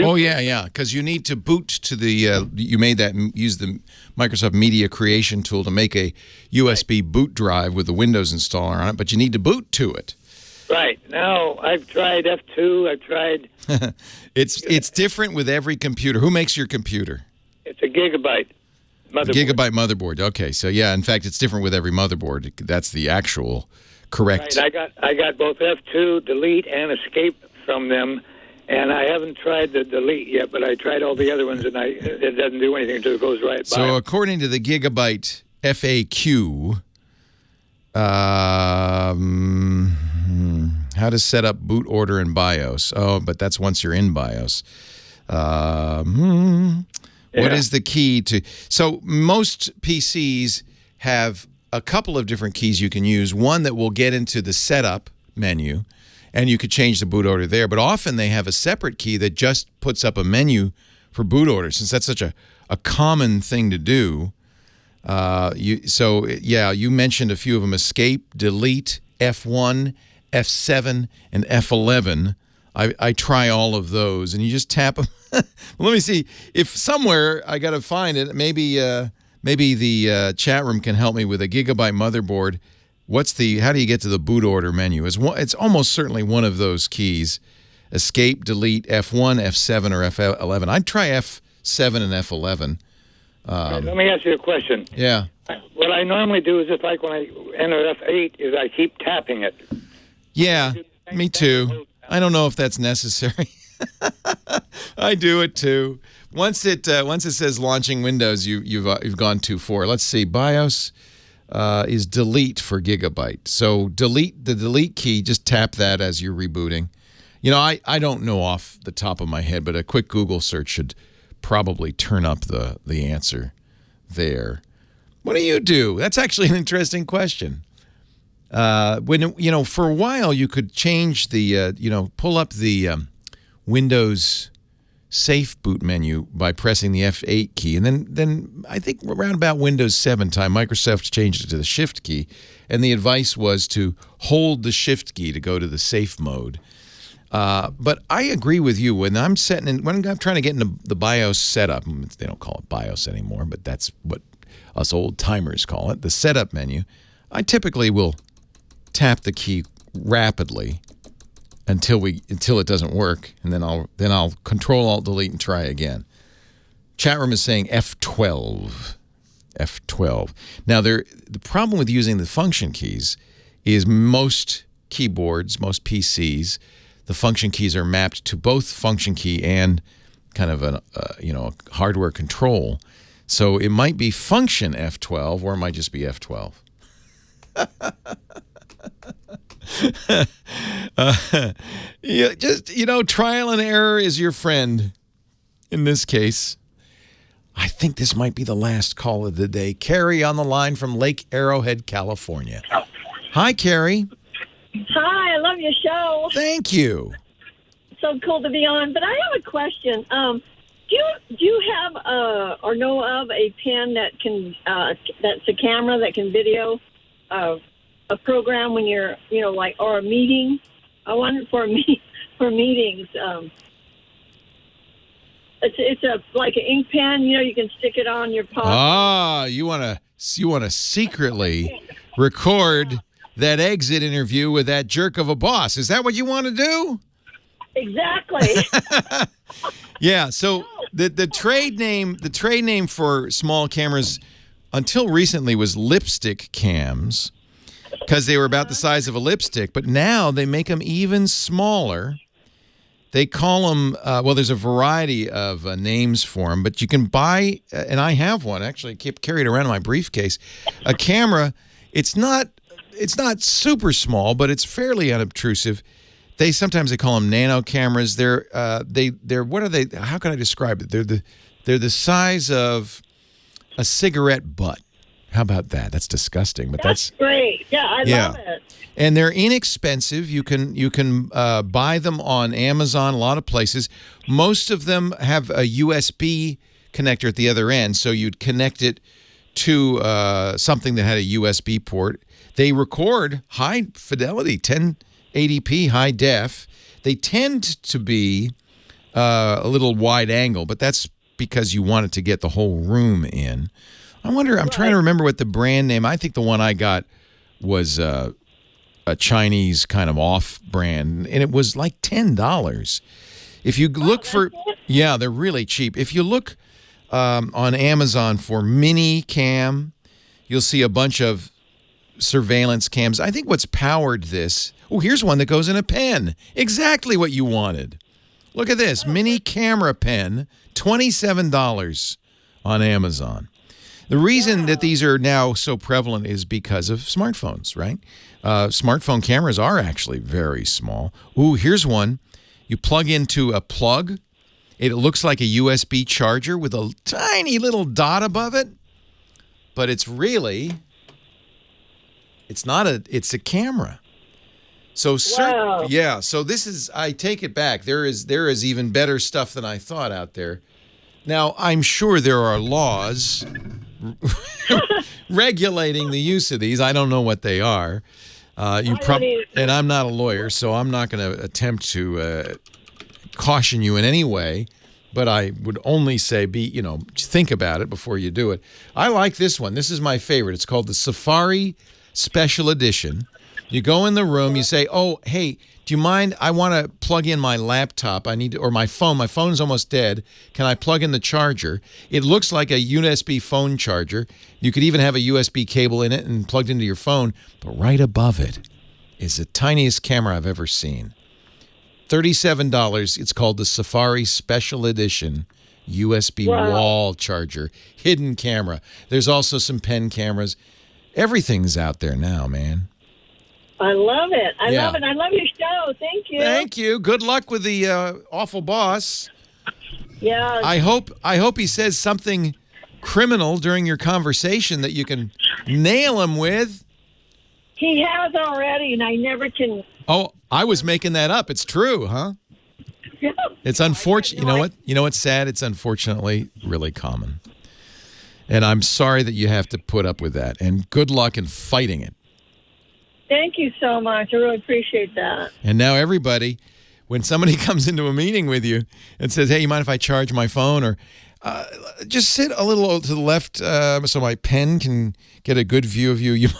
[SPEAKER 3] Oh, yeah, because you need to boot to the, use the Microsoft Media Creation Tool to make a USB boot drive with the Windows installer on it, but you need to boot to it.
[SPEAKER 15] Right. Now, I've tried F2, I've tried...
[SPEAKER 3] It's different with every computer. Who makes your computer?
[SPEAKER 15] It's a Gigabyte motherboard.
[SPEAKER 3] Gigabyte motherboard. Okay, so yeah, in fact, it's different with every motherboard. That's the actual correct.
[SPEAKER 15] Right. I got both F2, delete, and escape from them, and I haven't tried the delete yet, but I tried all the other ones, and it doesn't do anything until it goes right by.
[SPEAKER 3] So according to the Gigabyte FAQ, how to set up boot order in BIOS. Oh, but that's once you're in BIOS. What is the key to... So most PCs have a couple of different keys you can use. One that will get into the setup menu, and you could change the boot order there. But often they have a separate key that just puts up a menu for boot order, since that's such a common thing to do. You mentioned a few of them: escape, delete, F1, F7, and F11. I try all of those, and you just tap them. Let me see if somewhere I got to find it. Maybe the chat room can help me with a Gigabyte motherboard. How do you get to the boot order menu? It's almost certainly one of those keys: escape, delete, F1, F7, or F11. I'd try F7 and F11.
[SPEAKER 15] Let me ask you a question.
[SPEAKER 3] Yeah.
[SPEAKER 15] What I normally do is, when I enter F8, is I keep tapping it.
[SPEAKER 3] Yeah, me too. I don't know if that's necessary. I do it too. Once it says launching Windows, you've gone too far. Let's see. BIOS is delete for Gigabyte. So the delete key. Just tap that as you're rebooting. I don't know off the top of my head, but a quick Google search should probably turn up the answer there. What do you do? That's actually an interesting question. For a while you could change the pull up the Windows Safe boot menu by pressing the F8 key, and then I think around about Windows 7 time, Microsoft changed it to the Shift key, and the advice was to hold the Shift key to go to the safe mode. But I agree with you. When I'm trying to get into the BIOS setup, they don't call it BIOS anymore, but that's what us old timers call it, the setup menu. I typically will tap the key rapidly until it doesn't work, and then I'll Control Alt Delete and try again. Chat room is saying F12. Now the problem with using the function keys is most keyboards, most PCs, the function keys are mapped to both function key and kind of a hardware control. So it might be function F12, or it might just be F12. Trial and error is your friend in this case. I think this might be the last call of the day. Carrie on the line from Lake Arrowhead, California. Hi, Carrie.
[SPEAKER 16] Hi, I love your show.
[SPEAKER 3] Thank you.
[SPEAKER 16] So cool to be on. But I have a question. Do you have or know of a pen that can that's a camera that can video a program when you're or a meeting? I want it for meetings. It's like an ink pen. You can stick it on your pocket.
[SPEAKER 3] Ah, you want to secretly record that exit interview with that jerk of a boss. Is that what you want to do?
[SPEAKER 16] Exactly.
[SPEAKER 3] Yeah. So the trade name for small cameras until recently was lipstick cams, because they were about the size of a lipstick. But now they make them even smaller, They call them, well, there's a variety of names for them, but you can buy, and I have one, actually, I keep carried around in my briefcase, a camera. It's not super small, but it's fairly unobtrusive. Sometimes they call them nano cameras. They're what are they? How can I describe it? They're the size of a cigarette butt. How about that? That's disgusting, but that's
[SPEAKER 16] great. Yeah, I love it.
[SPEAKER 3] And they're inexpensive. You can buy them on Amazon, a lot of places. Most of them have a USB connector at the other end, so you'd connect it to something that had a USB port. They record high fidelity, 1080p high def. They tend to be a little wide angle, but that's because you want it to get the whole room in. I'm trying to remember what the brand name. I think the one I got was a Chinese kind of off-brand, and it was like $10. If you look yeah, they're really cheap. If you look on Amazon for mini cam, you'll see a bunch of surveillance cams. I think what's powered this. Oh, here's one that goes in a pen. Exactly what you wanted. Look at this mini camera pen, $27 on Amazon. The reason that these are now so prevalent is because of smartphones, right? Smartphone cameras are actually very small. Ooh, here's one. You plug into a plug. It looks like a USB charger with a tiny little dot above it, but it's a camera. So yeah, so this is, I take it back. There is even better stuff than I thought out there. Now, I'm sure there are laws regulating the use of these. I don't know what they are. And I'm not a lawyer, so I'm not going to attempt to caution you in any way. But I would only say, think about it before you do it. I like this one. This is my favorite. It's called the Safari Special Edition. You go in the room, you say, oh, hey, do you mind? I want to plug in my laptop. Or my phone. My phone's almost dead. Can I plug in the charger? It looks like a USB phone charger. You could even have a USB cable in it and plugged into your phone. But right above it is the tiniest camera I've ever seen. $37. It's called the Safari Special Edition USB wall charger. Hidden camera. There's also some pen cameras. Everything's out there now, man.
[SPEAKER 16] I love it. I love it. I love your show. Thank you.
[SPEAKER 3] Thank you. Good luck with the awful boss.
[SPEAKER 16] Yeah.
[SPEAKER 3] I hope he says something criminal during your conversation that you can nail him with.
[SPEAKER 16] He has already, and I never can.
[SPEAKER 3] Oh, I was making that up. It's true, huh?
[SPEAKER 16] Yeah.
[SPEAKER 3] It's unfortunate. You know what? You know what's sad? It's unfortunately really common. And I'm sorry that you have to put up with that. And good luck in fighting it.
[SPEAKER 16] Thank you so much. I really appreciate that.
[SPEAKER 3] And now everybody, when somebody comes into a meeting with you and says, hey, you mind if I charge my phone? Or just sit a little to the left so my pen can get a good view of you. You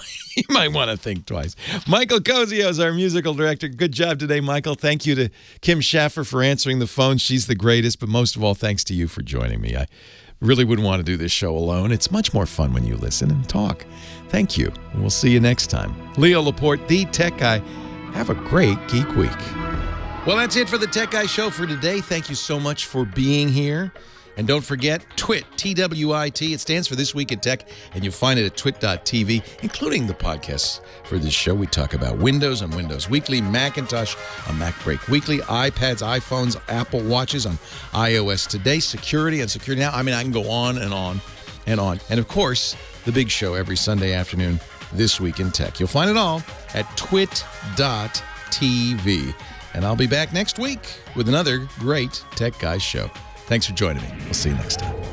[SPEAKER 3] might want to think twice. Michael Cozio is our musical director. Good job today, Michael. Thank you to Kim Schaffer for answering the phone. She's the greatest. But most of all, thanks to you for joining me. I really wouldn't want to do this show alone. It's much more fun when you listen and talk. Thank you. We'll see you next time. Leo Laporte, the Tech Guy. Have a great Geek Week. Well, that's it for the Tech Guy Show for today. Thank you so much for being here. And don't forget, TWIT, T-W-I-T. It stands for This Week in Tech, and you'll find it at twit.tv, including the podcasts for this show. We talk about Windows on Windows Weekly, Macintosh on Mac Break Weekly, iPads, iPhones, Apple Watches on iOS Today, security on Security Now. I mean, I can go on and on and on. And, of course, the big show every Sunday afternoon, This Week in Tech. You'll find it all at twit.tv. And I'll be back next week with another great Tech Guys show. Thanks for joining me. We'll see you next time.